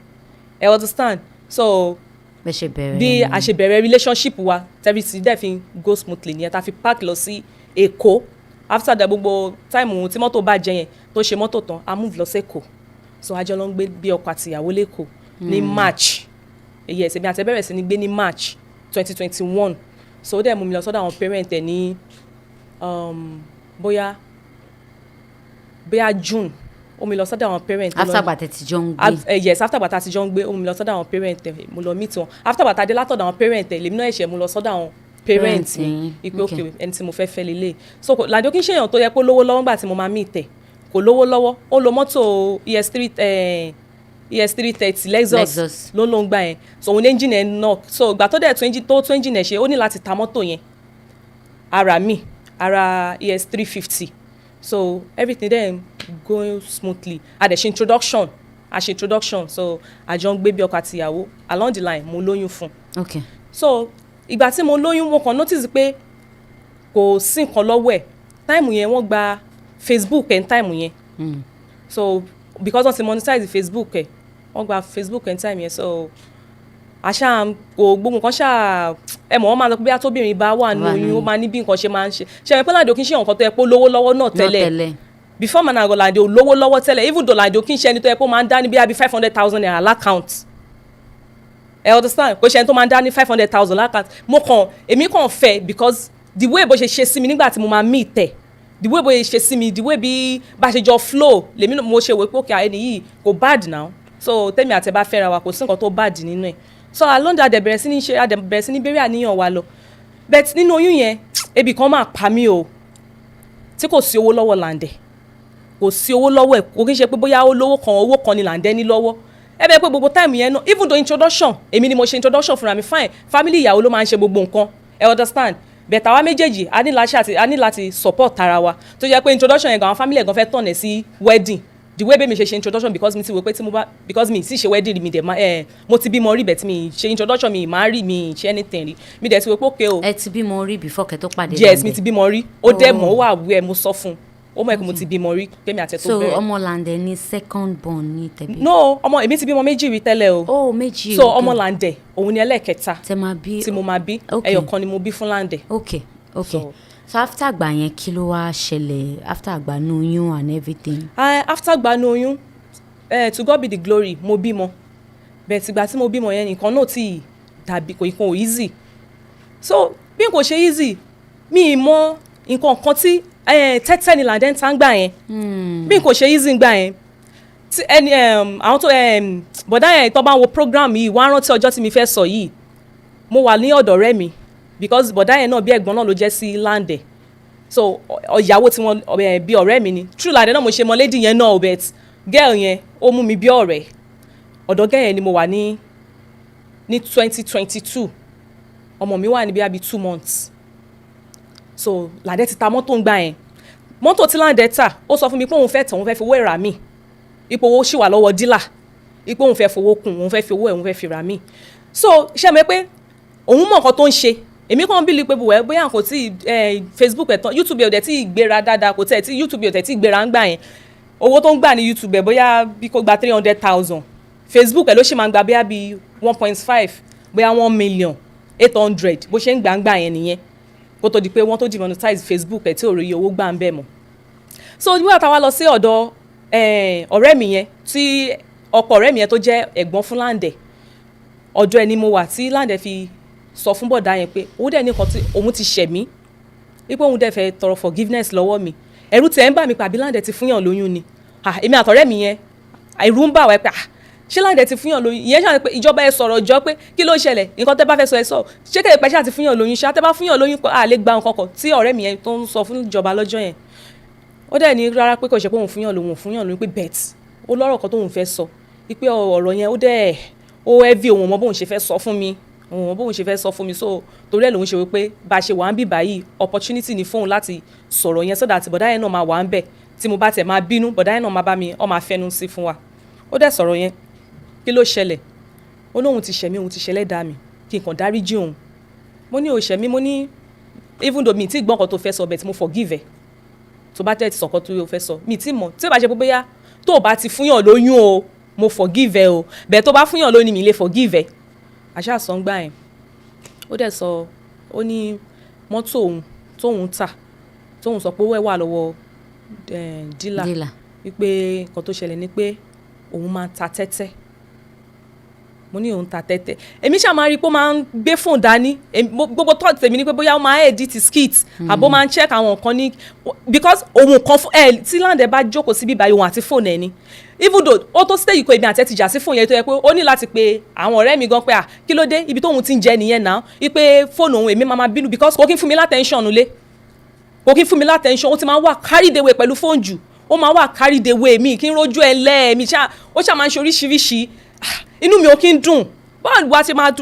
ẹ understand so bí a ṣe bẹ̀rẹ̀ relationship wa everything dẹ̀ fi go smoothly nìyẹn ta fi park lọ sí Èkó after that gbogbo time tí mọ́tò bá jẹ yẹn tó ṣe mọ́tò tán a move lọ sí Èkó so àjọ ló ń gbé bí ọkọ àti ìyàwó lẹ́kọ̀ọ́ ní March èyí ẹ̀sẹ̀ mi àti bẹ̀rẹ̀ sí ní gbé ní March 2021 so ó dẹ̀ mú mi lọ sọ́dọ̀ àwọn parent ẹ̀ ní bóyá June ó mi lọ sọ́dọ̀ àwọn parent after gbàtẹ́ ti jọ ń gbé yes after gbàtẹ́ ti jọ ń gbé ó mi lọ sọ́dọ̀ àwọn parent ẹ̀ mo lọ meet wọn after gbàtẹ́ adé látọ̀dọ̀ àwọn parent ẹ̀ lèmi náà ẹ̀ṣẹ̀ mo lọ sọ́dọ̀ àwọn parent mi ipe okay ẹni tí mo fẹ́ fẹ́ lélẹ̀ so Lande ó kí n ṣèyàn tó yẹ kó lówó lọ́wọ́ nígbà tí mo máa meet ẹ̀ kò lówó lọ́wọ́ ó lo mọ́tò ES330 Lexus ló ń gbà yẹn so òun engine ẹ̀ knock so ìgbà tó dẹ̀ tó engine ẹ̀ ṣe ó ní láti ta mọ́tò yẹn ara ES350 so everything then going smoothly a dẹ̀ ṣe introduction so àjọ ń gbé bí ọkọ àti ìyàwó along the line mo lóyún fún okay so ìgbà tí mo lóyún mo kàn notice pé kò sí nǹkan lọ́wọ́ ẹ̀ táìmù yẹn wọ́n gba Facebook ẹ̀ ń táìmù yẹn so because wọ́n ti monetize Facebook ẹ̀ wọ́n gba Facebook ẹ̀ ń táìmù yẹn so àṣà kò gbogbo nǹkan ṣáà ẹ mọ̀ wọ́n máa sọ pé bí atóbìnrin bá wà ní oyún ó máa ní bí nǹkan ṣe máa ń ṣe ṣe pé Lande ò kí ń ṣe nǹkan tó yẹ pé ó lówó lọ́wọ́ náà tẹ́lẹ̀ before man àgọ́ Lande ò lówó lọ́wọ́ tẹ́lẹ̀ even though Lande ò kí ń ṣe ẹni tó yẹ pé ó máa ń dá ní bí i 500,000 naira l'account ẹ understand kò ṣe ẹni tó máa ń dá ní 500,000 l'account èmi kàn fẹ́ because the way bó ṣe sí mi nígbà tí mo máa meet ẹ̀ the way bóyá ṣe sí mi the way bí bá ṣe jọ flow lèmi mo ṣe wò pé òkè ẹni yìí kò bad now so tèmi àti ẹ bá fẹ́ra wa kò sí nǹkan tó bad nínú ẹ̀ so Lande adẹ̀ bẹ̀rẹ̀ sí ní ṣe adẹ̀ bẹ̀rẹ̀ sí ní bẹ̀rẹ̀ àníyàn wa lọ but nínú oyún yẹn ebi kan máa pa mí o tí kò sí owó lọ́wọ́ Lande kò sí owó lọ́wọ́ ẹ̀ kò kí n ṣe pé bóyá owó kan ni Lande ní lọ́wọ́ ẹ bẹ́ẹ̀ pé gbogbo time yẹn náà even though introduction èmi ni mo ṣe introduction fúnra mi fine family ìyàwó ló máa ń ṣe gbogbo nǹkan ẹ understand but àwa méjèèjì a ní láti support ara wa tó jẹ́ pé introduction yẹn gan àwọn family ẹ̀ gan fẹ́ tọ̀nẹ̀ sí wedding the way bẹ́ẹ̀ mi ṣe introduction because mi ti wò pé because mi ti ṣe wedding mi dẹ̀ mo ti bímọ rí bẹ́ẹ̀ tí mi ṣe introduction mi máa rí mi ṣe anything rí mi dẹ̀ ti wò pé okay o. ẹ ti bímọ rí before kẹ́ tó pàdé Lande. Yes mi ti bímọ rí ó dẹ̀ mọ̀ ó wà wí ẹ mo sọ fún ó mọ̀ ẹ́ pé mo ti bímọ rí pé mi àti ẹ̀ tó bẹ̀rẹ̀. so ọmọ Lande ni second born ní tẹ̀bí. no ọmọ èmi ti bímọ méjì rí tẹ́lẹ̀ o. oh méjì so ọmọ Lande òun ni ẹlẹ́ẹ̀kẹta tí mo máa bí ẹyọ kan ni mo bí fún Lande. okay so after àgbà yẹn kí ló wá ṣẹlẹ̀ after àgbà nu oyún and everything. After àgbà nu oyún to God be the glory mo bímọ bẹ́ẹ̀ tìgbà tí mo bímọ yẹn nǹkan náà ti dàbí kò easy so bí n kò ṣe easy mi ì mọ nǹkan kan tí tẹ́tẹ́ ni Lande ń ta ń gbà yẹn bí n kò ṣe easy ń gbà yẹn tí ẹni àwọn tó bọ̀dá yẹn tó bá ń wo program yìí wọ́n á rántí ọjọ́ tí mi fẹ́ sọ yìí mo wà ní ọ̀dọ̀ ọ̀rẹ́ mi because bọ̀dá yẹn náà bí ẹ̀gbọ́n náà ló jẹ́ sí Lande so ìyàwó tí wọ́n bí ọ̀rẹ́ mi ni true Lande náà mo ṣe mọ lady yẹn náà but girl yẹn ó mú mi bí ọ̀rẹ́ ọ̀dọ̀ girl yẹn ni mo wà ní 2022 ọmọ mi wà ní bí i 2 months so Lande ti ta mọ́tò ń gbà yẹn mọ́tò tí Lande ta ó sọ fún mi pé òun fẹ́ tàn òun fẹ́ fi owó ẹ̀ rà mí ipò owó ṣì wà lọ́wọ́ dílà ipò òun fẹ́ fowó kún òun fẹ́ fi owó ẹ̀ òun fẹ́ fi rà mí so ṣe mi pé òun mọ̀ nǹkan tó ń ṣe èmi kàn bí li pé bóyá kò tí Facebook ẹ̀ tán YouTube ẹ̀ ò dẹ̀ tí gbéra dáadáa kò tẹ̀ tí YouTube ẹ̀ ò dẹ̀ tí gbéra ń gbà yẹn owó tó ń gbà ní YouTube ẹ̀ bóyá bí kò gba 300,000 Facebook ẹ̀ ló ṣe máa ń gba bóyá bí 1.5 bóyá 1,800,000 bó ṣe ń gbà yẹn nìyẹn kó tó di pé wọ́n tó demonetize Facebook ẹ̀ tí ò rí owó gbà ń bẹ̀ mọ́ so nígbà táwa lọ sí ọ̀dọ̀ ọ̀rẹ́ mi yẹn tí ọkọ ọ̀rẹ́ mi yẹn tó jẹ́ ẹ̀gbọ́n fún Lande ọ̀dọ̀ ẹni mo wà tí Lande fi sọ fún bọ̀dá yẹn pé òun dẹ̀ ní nǹkan tí òun ti ṣẹ̀ mí wípé òun dẹ̀ fẹ́ tọrọ forgiveness lọ́wọ́ mi ẹ̀rù tẹ̀ ń bà mí pàbí Lande ti fúnyàn lóyún ni èmi àtọ̀rẹ́ mi yẹn ẹ̀rù ń bà wá pé ṣé Lande ti fúnyàn lóyún ìyẹn ṣàlàyé pé ìjọba ẹ sọ̀rọ̀ jọ pé kí ló ṣẹlẹ̀ nǹkan tẹ́ bá fẹ́ sọ ẹ sọ ṣé kéde pẹ́ ṣáà ti fúnyàn lóyún ṣáà tẹ́ bá fúnyàn lóyún lè gba nǹkan kan tí ọ̀rẹ́ mi yẹn tó ń sọ fún ìjọba lọ́jọ́ yẹn ó dẹ̀ ní rárá pé kò ṣe pé òun fúnyàn lóyún pé bet ó lọ́rọ̀ kan tóun fẹ́ sọ wípé ọ̀rọ̀ yẹn ó heavy òun mọ bóun ṣe fẹ́ sọ fún mi so torí ẹ̀ lòun ṣe wípé bá a ṣe wà ń bì báyìí opportunity ni fóun láti sọ̀rọ̀ yẹn so that bọ̀dá yẹn náà máa wà ń bẹ̀ tí mo bá tẹ̀ máa bínú bọ̀dá yẹn náà máa bá mi ó máa fẹnu sí fún wa ó dẹ̀ sọ̀rọ̀ yẹn kí ló ṣẹlẹ̀ ó lóun ti ṣẹ̀mí òun ti ṣẹlẹ̀ dá mi kí n kàn dáríjì òun mo ní òṣèmí mo ní even though mi ti gbọ́n kan tó fẹ́ sọ bẹ́ẹ̀ tí mo forgive ẹ̀ tó bá tẹ̀ ti sọ̀kan tó fẹ́ sọ mi ti mọ̀ tí ó bá ṣe pé bóyá tó o bá ti fúnyàn lóyún o mo forgive ẹ o bẹ́ẹ̀ tó bá fúnyàn lóyún mi lè forgive ẹ àṣà sọ̀ngbà yẹn ó dẹ̀ sọ ó ní mọ́tò òun tóun tà tóun sọ pé owó ẹ̀ wà lọ́wọ́ dílà wípé nǹkan tó ṣẹlẹ̀ ni pé òun máa ta tẹ́tẹ́ mo ní òun ta tẹ́tẹ́ èmi ṣáà máa rí i pé ó máa ń gbé fóònù dání gbogbo thought tèmi ni pé bóyá ó máa edit skit àbó máa ń check àwọn nǹkan ní because òun kan tí Lande bá jókòó sí bíbá òun àti fóònù ẹ̀ ni even though ó tó stage kó èmi àti ẹ̀ ti jà sí fóònù yẹn tó yẹ pé ó ní láti pe àwọn ọ̀rẹ́ mi gan pé kí ló dé ibi tóun ti ń jẹ nìyẹn náà wípé fóònù òun èmi máa bínú because kò kí ń fún mi látẹ̀ńṣọ̀n nulẹ̀ kò kí ń fún mi látẹ̀ńṣọ̀n ó ti máa wà carried away pẹ̀lú fóònù jù ó máa wà carried away mi kí n rojú ẹ lẹ́ẹ̀mí ó ṣáà máa ń ṣe oríṣiríṣi inú mi ò kí ń dùn báwo wá ṣe máa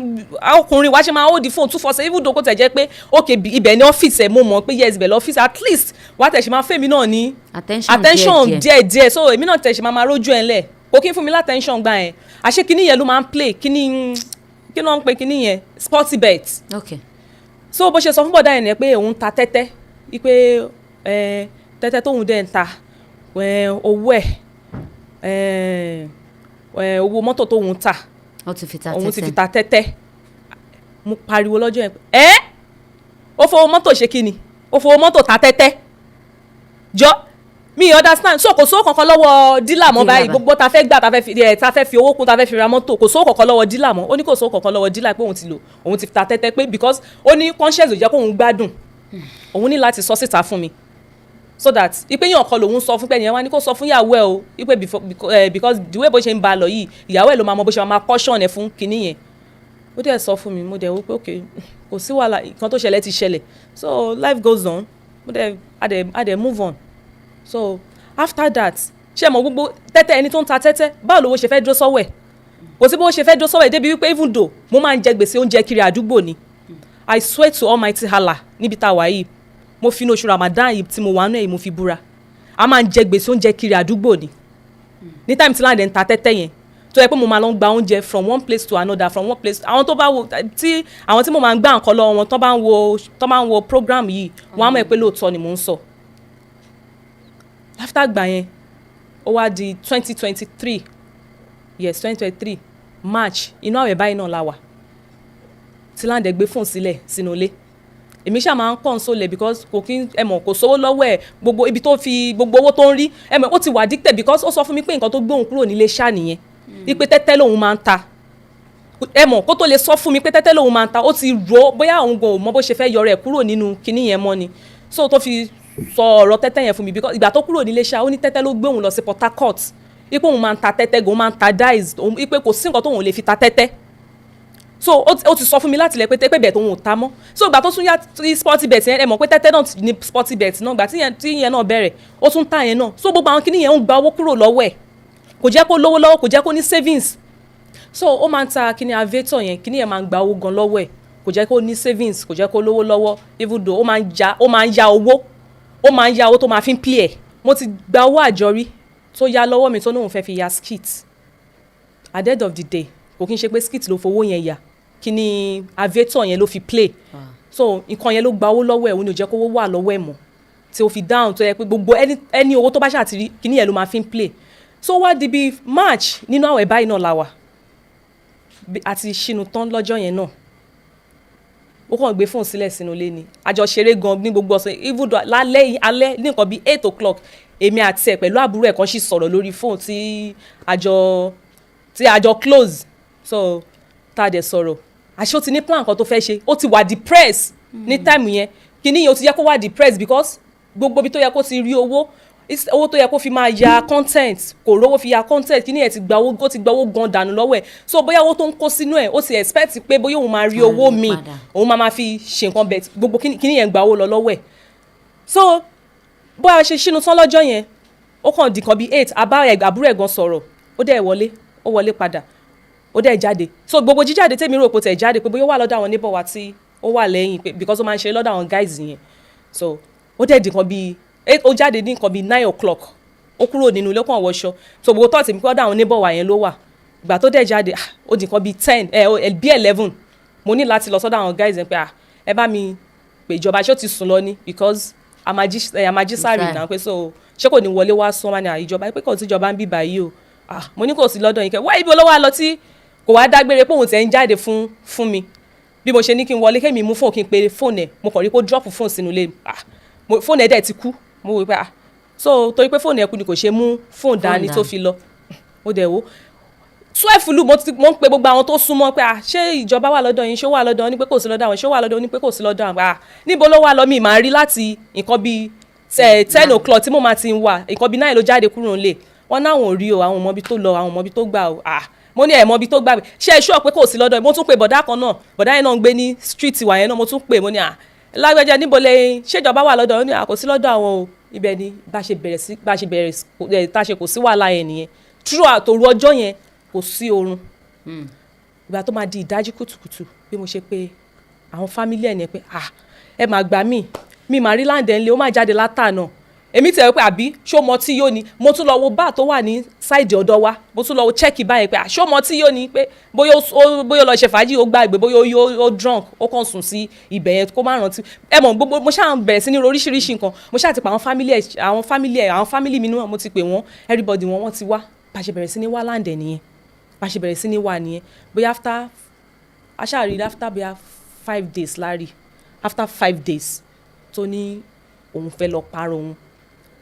ọkùnrin wá ṣe máa hold the phone 247 even though kò tẹ̀ jẹ́ pé ok ibẹ̀ ní ọ́fíìsì ẹ̀ mo mọ̀ pé yes ibẹ̀ lọ́fíìsì at least wá tẹ̀ ṣe máa fẹ́ mi náà ní attention díẹ̀ so èmi náà tẹ̀ ṣe máa rójú ẹ̀ lẹ̀ kò kí ń fún mi látẹ̀ńṣọ̀n gbà yẹn àṣé kíní yẹn ló máa ń play kíní kí ló ń pe kíní yẹn sporty bet so bó ṣe sọ fún bọ̀dá yẹn pé òun ta tẹ́tẹ́ wípé tẹ́tẹ́ tóun dẹ̀ ń ta owó owó mọ́tò tóun ta òun ti fi ta tẹ́tẹ́ mo pariwo lọ́jọ́ yẹn ó fowó mọ́tò ṣe kí ni ó fowó mọ́tò ta tẹ́tẹ́ jọ mi understand so kò sówó kankan lọ́wọ́ dílà mọ́ báyìí gbogbo ta fẹ́ gbà ta fẹ́ fi owó kún ta fẹ́ fi ra mọ́tò kò sówó kankan lọ́wọ́ dílà mọ́ ó ní kò sówó kankan lọ́wọ́ dílà pé òun ti fi ta tẹ́tẹ́ pé because ó ní conscience ò jẹ́ kóun gbádùn òun ní láti sọ síta fún mi so that ipe yàn kan lòun sọ fún pé ẹnìyẹn wá ní kó sọ fún ìyàwó ẹ o ipe because the way bó ṣe ń ba lọ yìí ìyàwó ẹ ló máa mọ bó ṣe máa caution ẹ fún kinní yẹn ó dẹ̀ sọ fún mi mo dẹ̀ wò pé ok kò sí wàhálà nǹkan tó ṣẹlẹ̀ ti ṣẹlẹ̀ so life goes on mo dẹ̀ a dẹ̀ move on so after that ṣé mo gbogbo tẹ́tẹ́ ẹni tó ń ta tẹ́tẹ́ báwo lówó ṣe fẹ́ dúró sọ́wọ́ ẹ̀ kò sí bó ṣe fẹ́ dúró sọ́wọ́ ẹ̀ débi wípé even though mo máa ń jẹ gbèsè oúnjẹ kiri àdúgbò ni I swear to Almighty Allah níbi tá a wà yìí mo fi inú oṣù Ramadan yìí tí mo wà náà yìí mo fi búra a máa ń jẹ gbèsè oúnjẹ kiri àdúgbò ni ní time tí Lande ń ta tẹ́tẹ́ yẹn tó yẹ pé mo máa lọ ń gba oúnjẹ from one place to another from one place àwọn tó bá wo àwọn tí mo máa ń gbà nǹkan lọ́wọ́ wọn tó bá ń wo program yìí wọ́n á mọ̀ pé lóòótọ́ ni mò ń sọ after gbà yẹn ó wá di 2023 yes 2023 March inú àwẹ̀ báyìí náà la wà tí Lande gbé fóònù sílẹ̀ sínú ilé èmi ṣáà máa ń console because kò kí ẹ mọ̀ kò sówó lọ́wọ́ ẹ̀ gbogbo ibi tó fi gbogbo owó tó ń rí ẹ mọ̀ ó ti wà addicted because ó sọ fún mi pé nǹkan tó gbé òun kúrò nílé ṣáà nìyẹn wípé tẹ́tẹ́ lòun máa ń ta ẹ mọ̀ kó tó lè sọ fún mi pé tẹ́tẹ́ lòun máa ń ta ó ti rò ó bóyá òun gan ò mọ bó ṣe fẹ́ yọrọ ẹ̀ kúrò nínú kinní yẹn mọ́ ni so tó fi sọ ọ̀rọ̀ tẹ́tẹ́ yẹn fún mi because ìgbà tó kúrò nílé ṣáà ó ní tẹ́tẹ́ ló gbé òun lọ sí Port Harcourt wípé òun máa ń ta tẹ́tẹ́ gan òun máa ń ta dice wípé kò sí nǹkan tóun lè fi ta tẹ́tẹ́ so ó ti sọ fún mi láti lẹ pé bẹ́ẹ̀ tó ń ta mọ́ so ìgbà tó tún yá tí sporty bet yẹn ẹ mọ̀ pé tẹ́tẹ́ náà ní sporty bet náà ìgbà tí yẹn náà bẹ̀rẹ̀ ó tún ta yẹn náà so gbogbo àwọn kinní yẹn ń gba owó kúrò lọ́wọ́ ẹ̀ kò jẹ́ kó lówó lọ́wọ́ kò jẹ́ kó ní savings so ó máa ń ta kinní aviator yẹn kinní yẹn máa ń gba owó gan lọ́wọ́ ẹ̀ kò jẹ́ kó ní savings kò jẹ́ kó lówó lọ́wọ́ even though ó máa ń ya owó tó máa fi ń play ẹ̀ mo ti gba owó àjọrí tó ya lọ́wọ́ mi tó ní òun fẹ́ fi ya skit at the end of the day kò kí n ṣe pé skit ló fowó yẹn yà kí ni aviator yẹn ló fi play so nǹkan yẹn ló gba owó lọ́wọ́ ẹ̀ òun ni ò jẹ́ kówó wà lọ́wọ́ ẹ̀ mọ́ tí ó fi down tó yẹ pé gbogbo ẹni owó tó bá ṣàtìrí kí ni yẹn ló máa fi ń play so wá di bí March nínú àwẹ̀ báyìí náà la wà àti ṣínú tán lọ́jọ́ yẹn náà ó kàn gbé fóònù sílẹ̀ sínú ilé ni àjọ ṣeré gan ní gbogbo ọ̀sán even alẹ́ ní nǹkan bíi 8 o'clock èmi àti ẹ̀ pẹ̀lú àbúrò ẹ̀ kan sì sọ̀rọ̀ lórí fóònù tí àjọ close so tá a dẹ̀ sọ̀rọ̀ àṣé ó ti ní plan kan tó fẹ́ ṣe ó ti wà depressed ní time yẹn kíní yẹn ó ti yẹ kó wà depressed because gbogbo ibi tó yẹ kó ti rí owó tó yẹ kó fi máa ya content kò rówó fi ya content kíní yẹn ti gba owó gan dànù lọ́wọ́ ẹ̀ so bóyá owó tó ń kó sínú ẹ̀ ó ti expect pé bóyá òun máa rí owó mi òun máa fi ṣe nǹkan bẹ̀ gbogbo kíní yẹn gba owó lọ lọ́wọ́ ẹ̀ so bó a ṣe ṣínú tán lọ́jọ́ yẹn ó kàn di kan bíi 8 àbúrò ẹ̀ gan sọ̀rọ̀ ó dẹ̀ wọlé padà ó dẹ̀ jáde so gbogbo jíjáde tèmi rò pé tẹ̀ jáde pé bóyá ó wà lọ́dọ̀ àwọn neighbor wa tí ó wà lẹ́yìn pé because ó máa ń ṣe lọ́dọ̀ àwọn guys yẹn so ó dẹ̀ di nǹkan bíi ó jáde ní nǹkan bíi 9 o'clock ó kúrò nínú ilé kàn wọṣọ so gbogbo tọ́ọ̀tì mi pé ọ̀dọ̀ àwọn neighbor wa yẹn ló wà ìgbà tó dẹ̀ jáde ó di nǹkan bíi 10 bí 11 mo ní láti lọ sọ́dọ̀ àwọn guys yẹn pé ẹ bá mi pé ìjọba ṣé ó ti sùn lọ ni because àmàjísárì náà pé so ṣé kò ní wọlé wá sún wá ní ìjọba pé kò sí ìjọba ń bí báyìí o mo ní kò sí lọ́dọ̀ yín kẹ́ wá ibi olówó lọ tí kò wá dágbére pé òun tẹ̀ ń jáde fún mi bí mo ṣe ní kí n wọlé kémi mú fóònù kí n pe fóònù ẹ̀ mo kàn rí pé ó drop fóònù sínú ilé fóònù ẹ̀ dẹ̀ ti kú mo wò pé so torí pé fóònù ẹ̀ kú ni kò ṣe mú fóònù dání tó fi lọ ó dẹ̀ wò 12 lù mo ń pe gbogbo àwọn tó súnmọ́ pé ṣé ìjọba wà lọ́dọ̀ yín ṣé ó wà lọ́dọ̀ ní pé kò sí lọ́dọ̀ àwọn ṣé ó wà lọ́dọ̀ ní pé kò sí lọ́dọ̀ àwọn níbo ló wà lọ mi máa rí láti nǹkan bíi 10 o'clock tí mo máa ti wà nǹkan bíi 9 ló jáde kúrò nílé wọn náà wọn ò rí o àwọn ọmọbi tó lọ àwọn ọmọbi tó gbà o mo ní ẹ̀mọ́bi tó gbà ṣe é ṣọ́ pé kò sí lọ́dọ̀ mo tún pe bọ̀dá kan náà bọ̀dá yẹn náà ń gbé ní street wa yẹn náà mo tún pe mo ní lágbẹ́jẹ́ níbo lè ṣèjọba wà lọ́dọ̀ ó ní kò sí lọ́dọ̀ àwọn o ibẹ̀ ni bá ṣe bẹ̀rẹ̀ tá a ṣe kò sí wàhálà yẹn nìyẹn throughout òru ọjọ́ yẹn kò sí oorun ìgbà tó máa di ìdájí kùtùkùtù bí mo ṣe pé àwọn fámílì ẹ̀ ní pé ẹ máa gbà mí máa rí Lande ńlẹ̀ ó máa jáde látànà èmi tẹ̀ pé àbí ṣó mọ tí yóò ní mo tún lọ wo báà tó wà ní sáìdì ọ̀dọ̀ wa mo tún lọ wo chẹ́ẹ̀kì báyìí pé ṣó mọ tí yóò ní pé bóyá ó lọ ṣe fàájì ó gbàgbé bóyá ó drunk ó kàn sùn sí ibẹ̀ yẹn kó má rántí ẹ mọ̀ gbogbo mo ṣáà bẹ̀rẹ̀ sí ní oríṣiríṣi nǹkan mo ṣáà ti pa àwọn fámílì mi náà mo ti pè wọ́n everybody wọ́n ti wá bá ṣe bẹ̀rẹ̀ sí ní wá Lande nìyẹn bá ṣe bẹ̀rẹ̀ sí ní wà nìyẹn bóyá aṣáàrí after bóyá 5 days láàrí after 5 days tó ní òun fẹ́ lọ parọ́ òun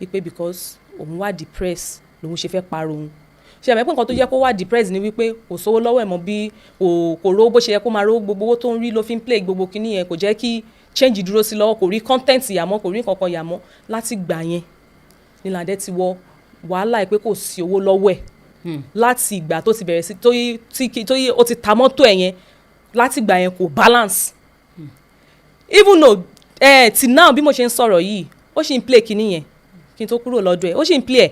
wípé because òun wà depressed lòun ṣe fẹ́ parọ́ òun ṣe àmọ́ pé nǹkan tó jẹ́ kó wà depressed ni wípé kò sówó lọ́wọ́ ẹ̀ mọ́ bí kò rówó bó ṣe yẹ kó máa rówó, gbogbo owó tó ń rí ló fi ń play gbogbo kinní yẹn, kò jẹ́ kí change dúró sí lọ́wọ́, kò rí content yàmọ́, kò rí nǹkan kan yàmọ́. Láti gbà yẹn ni Lande ti wọ wàhálà ẹ̀ pé kò sí owó lọ́wọ́ ẹ̀ láti ìgbà tó ti bẹ̀rẹ̀ sí tóyí ó ti ta mọ́tò ẹ̀ yẹn, láti ìgbà yẹn kò balance. Even though till now bí mo ṣe ń sọ̀rọ̀ yìí ó ṣì ń play kinní yẹn kí n tó kúrò lọ́dọ̀ ẹ̀, ó ṣì ń play ẹ̀,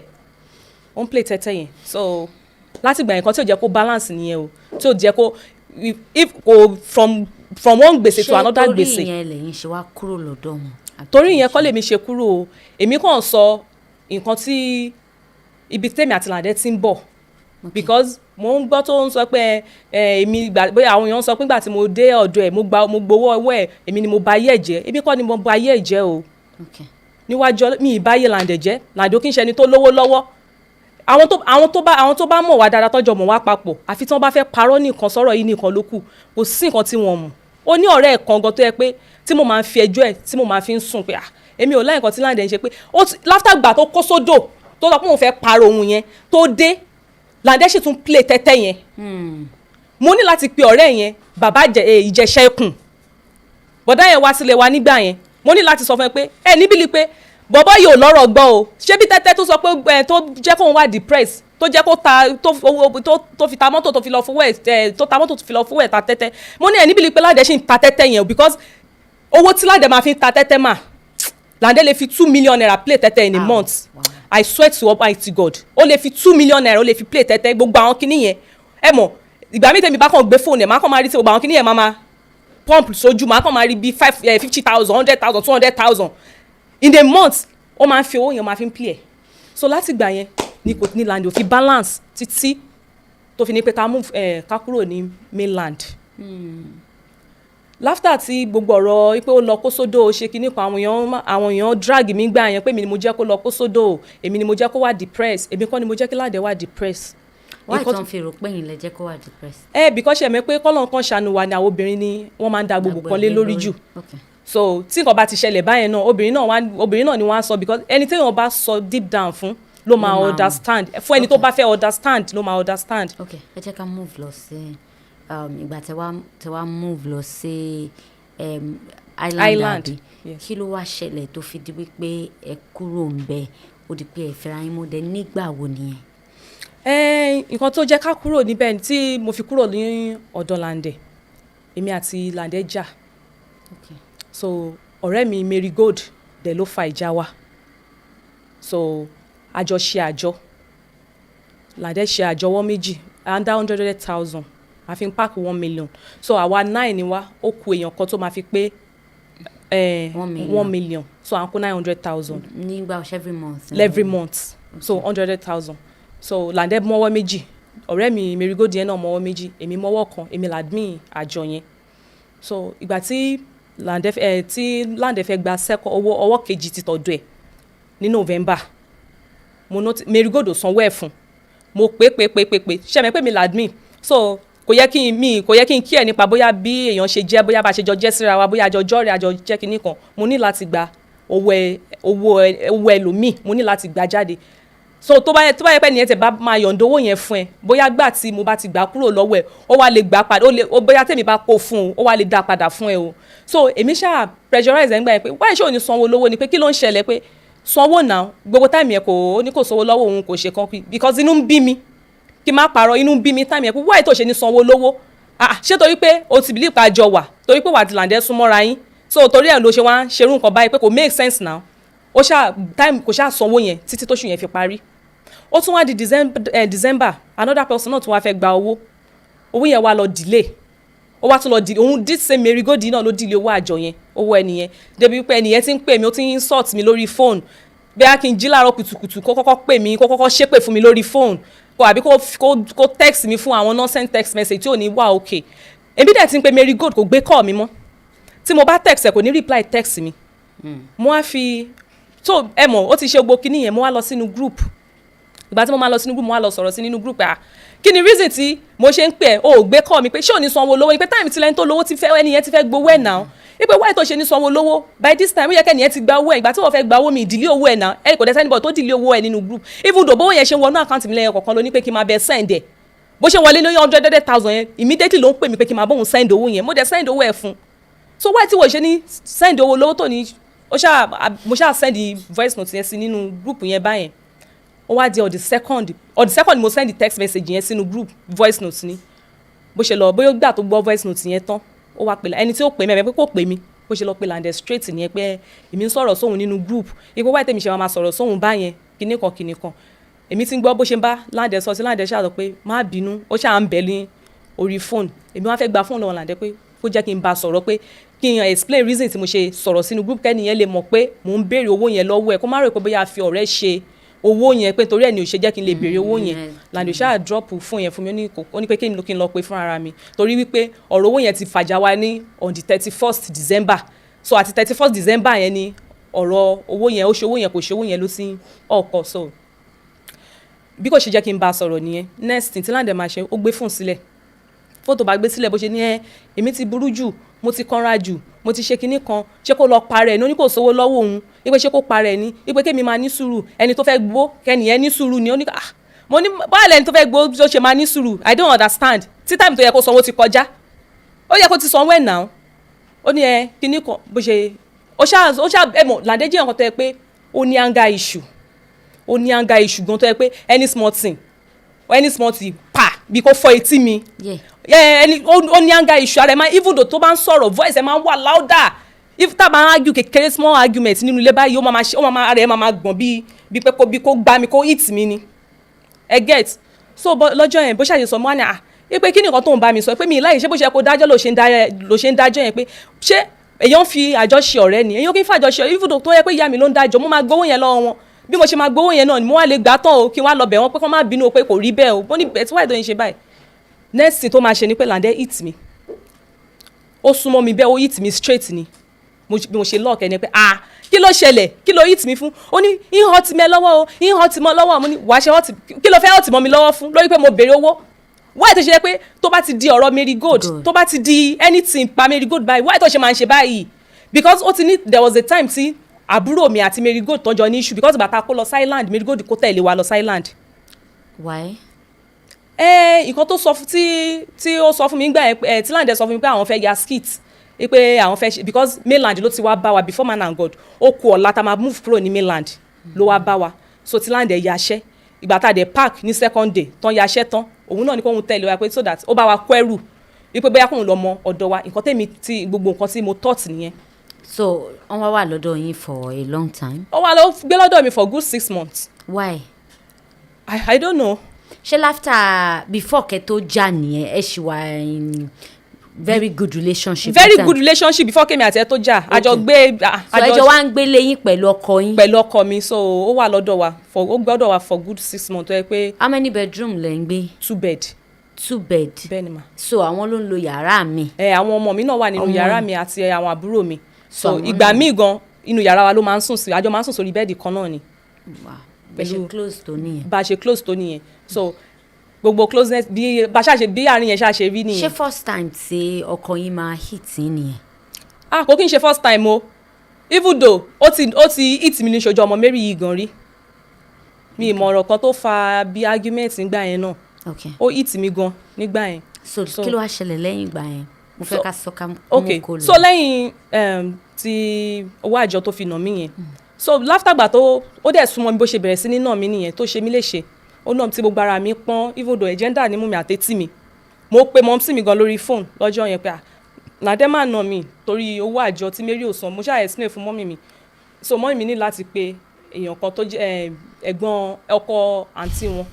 ó ń play tẹ́tẹ́ yẹn. So láti ìgbà yẹn kan tí ò jẹ́ kó balance nìyẹn o, tí ò jẹ́ kó if kò from one gbèsè to another gbèsè. ṣé torí ìyẹn lẹ́yìn ṣe wá kúrò lọ́dọ̀ wọn? Torí ìyẹn kọ́ lèmi ṣe kúrò o, èmi kàn sọ nǹkan tí ibi tèmi àti Lande ti ń bọ̀. Because mo ń gbọ́ tó ń sọ pé èmi bóyá àwọn èèyàn ń sọ pé nígbà tí mo dé ọ̀dọ̀ ẹ̀ mo gbowó ọwọ́ ẹ̀, èmi ni mo bà ayé ẹ̀ jẹ́. Èmi kọ́ ni mo bà ayé ẹ̀ jẹ́ o. Níwájú mi ì bá ayé Lande jẹ́. Lande ò kí ń ṣe ẹni tó lówó lọ́wọ́. Àwọn tó bá mọ̀ wá dáadáa tọ́jọ́ mọ̀ wá papọ̀, àfi tí wọ́n bá fẹ́ parọ́ nìkan sọ̀rọ̀ yìí nìkan ló kù, kò sí nǹkan tí wọ́n mọ̀. Ó ní ọ̀rẹ́ ẹ̀ kan gan tó yẹ pé tí mo máa ń fi ẹjọ́ ẹ̀ tí mo máa fi ń sùn pé èmi ò láì nǹkan tí Lande ń ṣe pé láfítà gbà tó kó sódò tó sọ pé òun fẹ́ parọ́ òun yẹn tó dé, Lande sì tún play tẹ́tẹ́ yẹn. Mo ní láti pe ọ̀rẹ́ yẹn bàbá ìjẹ̀ṣẹ́ ẹkùn, bọ̀dá yẹn wá sílé wa nígbà yẹn. Mo ní láti sọ fún ẹ pé níbí pé bọ̀bọ́ yìí ò lọ́rọ̀ gbọ́ o, ṣé bí tẹ́tẹ́ tó sọ pé tó jẹ́ kóun wá depressed, tó jẹ́ kó ta tó fi ta mọ́tò tó fi lọ fowó ẹ̀ tó ta mọ́tò tó fi lọ fowó ẹ̀ ta tẹ́tẹ́. Mo ní níbí pé Lande sì ń ta tẹ́tẹ́ yẹn o, because owó tí Lande máa fi ń ta tẹ́tẹ́ mà, Lande lè fi 2 million naira play tẹ́tẹ́ in a month. Wow. I swear to Almighty God, ó lè fi 2 million naira ó lè fi play tẹ́tẹ́. Gbogbo àwọn kinní yẹn ẹ mọ̀, ìgbà mi tèmi bá kàn gbé fóònù ẹ̀ máa kàn máa rí tí gbogbo àwọn kinní yẹn máa pump sójú, máa kàn máa rí bí 50,000 100,000 200,000 in a month. Ó máa ń fi owó yẹn máa fi ń play ẹ̀. So láti ìgbà yẹn ni kò ní Lande ò fi balance títí tó fi ní pé ká kúrò ní mainland. Láfítà tí gbogbo ọ̀rọ̀ pé ó lọ kó sódò ṣe kinní kan, àwọn èèyàn drag mi gbà yẹn pé èmi ni mo jẹ́ kó lọ kó sódò, èmi ni mo jẹ́ kó wà depressed. Èmi kọ́ ni mo jẹ́ kí Lande wà depressed. Why don't fi rò pé yín lẹ jẹ́ kó wà depressed? Because ṣe mọ̀ pé kọ́lọ́n kan ṣàánú wa ni àwọn obìnrin ni wọ́n máa ń da gbogbo kan lé lórí jù. So tí nǹkan bá ti ṣẹlẹ̀ báyẹn náà obìnrin náà ni wọ́n á sọ, because ẹni tí wọ́n bá sọ deep down fún ló máa understand. Fún ẹni tó bá fẹ́ understand ló máa understand. Okay, ẹ jẹ́ ká move lọ sí ìgbà tẹ wá move lọ sí island àbí kí ló wá ṣẹlẹ̀ tó fi di wípé ẹ kúrò ń bẹ̀ ó di pé ẹ fẹ́ra yín mọ́ dẹ nígbà wo nìyẹn? Nǹkan tó jẹ́ ká kúrò níbẹ̀ tí mo fi kúrò ní ọ̀dọ̀ Lande, èmi àti Lande jà. So ọ̀rẹ́ mi Marigold dẹ̀ ló fa ìjà wa. So àjọ ṣe àjọ, Lande ṣe àjọwọ́ méjì under 100,000, a fi ń pack 1 million. So àwa 9 ni wá, ó kù èèyàn kan tó máa fi pé 1 million. So à ń kó 900,000. Nígbà every month? Every month. Okay. So 100,000. So Lande mọ́wọ́ méjì, ọ̀rẹ́ mi Marigold yẹn náà mọ́wọ́ méjì, èmi mọ́wọ́ kan, èmi làdmí àjọ yẹn. So ìgbà tí Lande fẹ́ gba ọwọ́ kejì ti tọ̀dọ̀ ẹ̀ ní November, Marigold ò sanwó ẹ̀ fún, mo pé ṣe mẹ́ pé mi làdmí. So kò yẹ kí n kí ẹ nípa bóyá bí èèyàn ṣe jẹ́, bóyá bá ṣe jọ jẹ́ síra wa, bóyá àjọ rẹ̀ àjọ jẹ́ kinní kan. Mo ní láti gba owó ẹlòmíì, mo ní láti gba jáde. So tó bá yẹ pé nìyẹn tẹ bá máa yọ̀ǹda owó yẹn fún ẹ, bóyá gbà tí mo bá ti gbà kúrò lọ́wọ́ ẹ̀ ó wá lè gbà padà, bóyá tèmi bá kó fún un ó wá lè dá padà fún ẹ o. So èmi ṣáà pressurize ẹ̀ ń gbà yẹn pé wáyé ṣé ò ní sanwó lówó ni, pé kí ló ń ṣẹlẹ̀, pé sanwó náà gbogbo táìmì ẹ̀ ó ní kò sanwó lọ́wọ́ òun kò ṣe kan pé because inú ń bí mi, kí n má parọ́, inú ń bí mi táìmì ẹ̀ pé wáyé tó ṣe ní sanwó lówó. Ṣé torí pé o ti believe pa àjọ wà, torí pé wà á ti Lande súnmọ́ra yín, so torí ẹ̀ ló ṣe wá ń ṣerú nǹkan báyìí pé kò make sense now. Ó kò ṣáà sanwó yẹn títí tóṣù yẹn fi parí. Ó tún wá di December another person náà tún wá fẹ́ gba owó yẹn wá lọ delay, ó wá tún lọ delay, òun this same Marigold náà ló delay owó àjọ yẹn, owó ẹnìyẹn, débi wípé ẹnìyẹn ti ń pè mí, ó ti ń insult mi lórí phone, bí a kì í jí láàárọ̀ kùtùkùtù kó kọ́kọ́ pè mí, kó kọ́kọ́ ṣépè fún mi lórí phone, àbí kó text mi fún àwọn nonsense text message tí ò ní wà okay. Èmi dẹ̀ ti ń pe Marigold kò gbé call mi mọ́, tí mo bá text ẹ̀ kò ní reply text mi. Mo wá fi so ẹ mọ̀ ó ti ṣe gbogbo kinní yẹn, mo wá lọ sínú group. Ìgbà tí mo máa lọ sínú group, mo wá lọ sọ̀rọ̀ sí nínú group kí ni reason tí mo ṣe ń pè ẹ́ o ò gbé call mi, pé ṣé ò ní sanwó lówó ni, pé time tí lẹ́ni tó lówó ti fẹ́ ẹni yẹn ti fẹ́ gbowó ẹ̀ náà, ipe wáyé tó ṣe ní sanwó lówó by this time ó yẹ kẹ́ni ẹ ti gba owó ẹ̀ ìgbà tí wọ́n fẹ́ gba owó mi ìdílé owó ẹ̀ náà ẹ̀ kò dẹ́sẹ́ níbọ̀ tó dìlé owó ẹ̀ nínú group even though bówó yẹn ṣe wọnú àkáǹtì mi lẹ́yìn kọ̀ọ̀kan ló ní pé kí n máa bẹ send ẹ̀ bó ṣe wọlé ní 100,000 yẹn immediately ló ń pè mí pé kí n máa bóun send owó yẹn mo dẹ̀ send owó ẹ̀ fún so wáyé tí wọ́n ṣe ní send owó lówó tó ní mo ṣáà send voice note yẹn sí nínú group yẹn báyẹn ó wá di on the second mo send text message yẹn sínú group voice note ni bó ṣe lọ bóyá gbà tó gbọ́ voice note yẹn tán ó wá pè ẹni tí ó pè mí ẹ̀ pé kò pè mí bó ṣe lọ pé Lande straight nìyẹn pé èmi ń sọ̀rọ̀ sóhun nínú group ipò wáyé tèmi ṣe máa sọ̀rọ̀ sóhun báyẹn kinní kan èmi ti ń gbọ́ bó ṣe ń bá Lande sọ sí Lande ṣáà sọ pé má bínú ó ṣáà ń bẹ̀ ní orí fóònù èmi wá fẹ́ gba fóònù lọ́wọ́ Lande pé kó jẹ́ kí n bá sọ̀rọ̀ pé kí n explain reason tí mo ṣe sọ̀rọ̀ sínú group kẹ́niyẹn lè mọ̀ pé mò ń béèrè owó yẹn lọ́wọ́ ẹ̀ kó má rò pé bóyá fi ọ̀rẹ́ ṣe owó yẹn pé torí ẹ̀ ni ò ṣe jẹ́ kí n lè béèrè owó yẹn Lande ṣáà drop fún yẹn fún mi ó ní pé kí n lọ pé fún ara mi torí wípé ọ̀rọ̀ owó yẹn ti fàjà wá ní on the 31st December so àti 31st December yẹn ni ọ̀rọ̀ owó yẹn ó ṣe owó yẹn kò ṣe owó yẹn ló ti ọkọ̀ so bí kò ṣe jẹ́ kí n bá a sọ̀rọ̀ nìyẹn next thing tí Lande máa ṣe ó gbé fóònù sílẹ̀ fóònù bá gbé sílẹ̀ bó ṣe ní èmi ti burú jù mo ti kanra jù mo ti ṣe kinní kan ṣé kó lọ parẹ́ ní ó ní kò sówó lọ́wọ́ òun ipe ṣé kó parẹ́ ní ipe kémi máa ní sùúrù ẹni tó fẹ́ gbó kẹ́niyẹn ní sùúrù ni ó ní mo ní báyìí lẹ́ni tó fẹ́ gbó tó ṣe máa ní sùúrù I don't understand tí táìmù tó yẹ kó sanwó ti kọjá ó yẹ kó ti sanwó ẹ̀ náà ó ní kinní kan bó ṣe ó ṣáà mọ̀ Lande jẹ́ nǹkan tó yẹ pé ó ní anger issue gan tó yẹ pé any small thing pa bí kò fọ etí mi ó ní anger issue ara ẹ̀ máa even though tó bá ń sọ̀rọ̀ voice ẹ̀ máa ń wà louder if tá a bá ń argue kékeré small argument nínú ilé báyìí ara ẹ̀ máa gbọ̀n bí pé kó gbá mi kó hit mi ni ẹ get so lọ́jọ́ yẹn bó ṣàṣe sọ mọ́ àná pé kí ni nǹkan tó ń bá mi sọ pé mi láyè ṣé bó ṣe kó dájọ́ ló ṣe ń dájọ́ yẹn pé ṣé èèyàn ń fi àjọṣe ọ̀rẹ́ ni èèyàn kì í fàjọṣe even though tó yẹ pé ìyá mi ló ń dájọ́ mo máa gbowó yẹn lọ́wọ́ wọn bí mo ṣe máa gbowó yẹn náà ni mo wá lè gbà tán o kí n wá lọ bẹ̀ wọ́n pé kó má bínú o pé kò rí bẹ́ẹ̀ o mo ní bẹ́ẹ̀ tí wáyé tó ń ṣe báyìí next thing tó máa ṣe ni pé Lande hit mi ó súnmọ́ mi bẹ́ẹ̀ ó hit mi straight ni bí mo ṣe lọ́ọ̀kẹ́ ni pé kí ló ṣẹlẹ̀ kí ló hit mi fún ó ní ìhàn tì mẹ́ lọ́wọ́ o ìhàn tì mọ́ lọ́wọ́ mo ní wàá ṣe kí ló fẹ́ hàn tì mọ́ mi lọ́wọ́ fún lórí pé mo béèrè owó wáyé tó ṣe pé tó bá ti di ọ̀rọ̀ marigold tó bá ti di anything pa marigold báyìí wáyé tó ṣe máa ń ṣe báyìí because ó ti ní there was a time tí àbúrò mi àti marigold tọ́jọ́ ní issue because bàtà kó lọ sí island marigold kó tẹ̀lé wa lọ sí island. why. nǹkan tó sọ tí ó sọ fún mi gbà yẹn tí Lande sọ fún mi pé àwọn fẹ́ ya skit pé àwọn fẹ́ ṣe because mainland ló ti wá bá wa before man and god ó kú ọ̀la tá a máa move kúrò ní mainland ló wá bá wa so tí Lande yaṣẹ́ ìgbà tá a dẹ̀ park ní second day tán yaṣẹ́ tán òun náà ní kó òun tẹ̀lé wa pé so that ó bá wa kó ẹrù wípé bóyá kóun lọ mọ ọ̀dọ̀ wa nǹkan tèmi ti gbogbo nǹkan tí mo thought nìyẹn. so wọ́n wá lọ́dọ̀ yín for a long time. ó wá lọ gbé lọ́dọ̀ mi for good 6 months. why. I don't know. ṣé láfta before kẹ́ tó jà nìyẹn ẹ ṣì wà in very good relationship. very good relationship before kémi àti ẹ tó jà àjọ gbé. so ẹjọ wa ń gbélé yín pẹ̀lú ọkọ yín. pẹ̀lú ọkọ mi so ó wà lọ́dọ̀ wa ó gbọ́dọ̀ wa for good 6 months tó yẹ pé. how many bedroom lẹ ń gbé. 2 bed. 2 bed. bẹ́ẹ̀ni ma. so àwọn ló ń lo yàrá mi. àwọn ọmọ mi náà wà nínú yàrá mi àti àwọn àbúrò mi so ìgbà míì gan inú yàrá wa ló máa ń sùn sí àjọ máa ń sùn sórí bẹ́ẹ̀dì kan náà ni. bẹ́ẹ̀ ṣe close tó nìyẹn. bá a ṣe close tó nìyẹn so gbogbo closeness bí àárín yẹn ṣáṣe rí nìyẹn. ṣé first time tí ọkọ yín máa hit yín nìyẹn. kò kí n ṣe first time o even though ó ti hit mi ní ṣojú ọmọ Mary yìí gan rí mi ìmọ̀ràn kan tó fa bí argument nígbà yẹn náà ó hit mi gan nígbà yẹn. so kí ló wá ṣẹlẹ̀ lẹ́yìn ìgbà yẹn mo fẹ́ ká sọ ká mú kó lọ. so lẹ́yìn tí owó àjọ tó fi nà mí yẹn so láftàgbà tó ó dẹ̀ súnmọ́ mi bó ṣe bẹ̀rẹ̀ sí ní nà mí nìyẹn tó ṣe mí léṣe ó náà tí gbogbo ara mi pọ́n even though agenda ní mú mi àtẹ́tí mi mo pe mọ́mísì mi gan lórí fóònù lọ́jọ́ yẹn pé Lande máa nà mí torí owó àjọ tí Mary ò san mo ṣáà explain fún mọ́mì mi so mọ́mì mi ní láti pe èèyàn kan tó jẹ́ ẹ̀gbọ́n ọkọ àǹtí wọn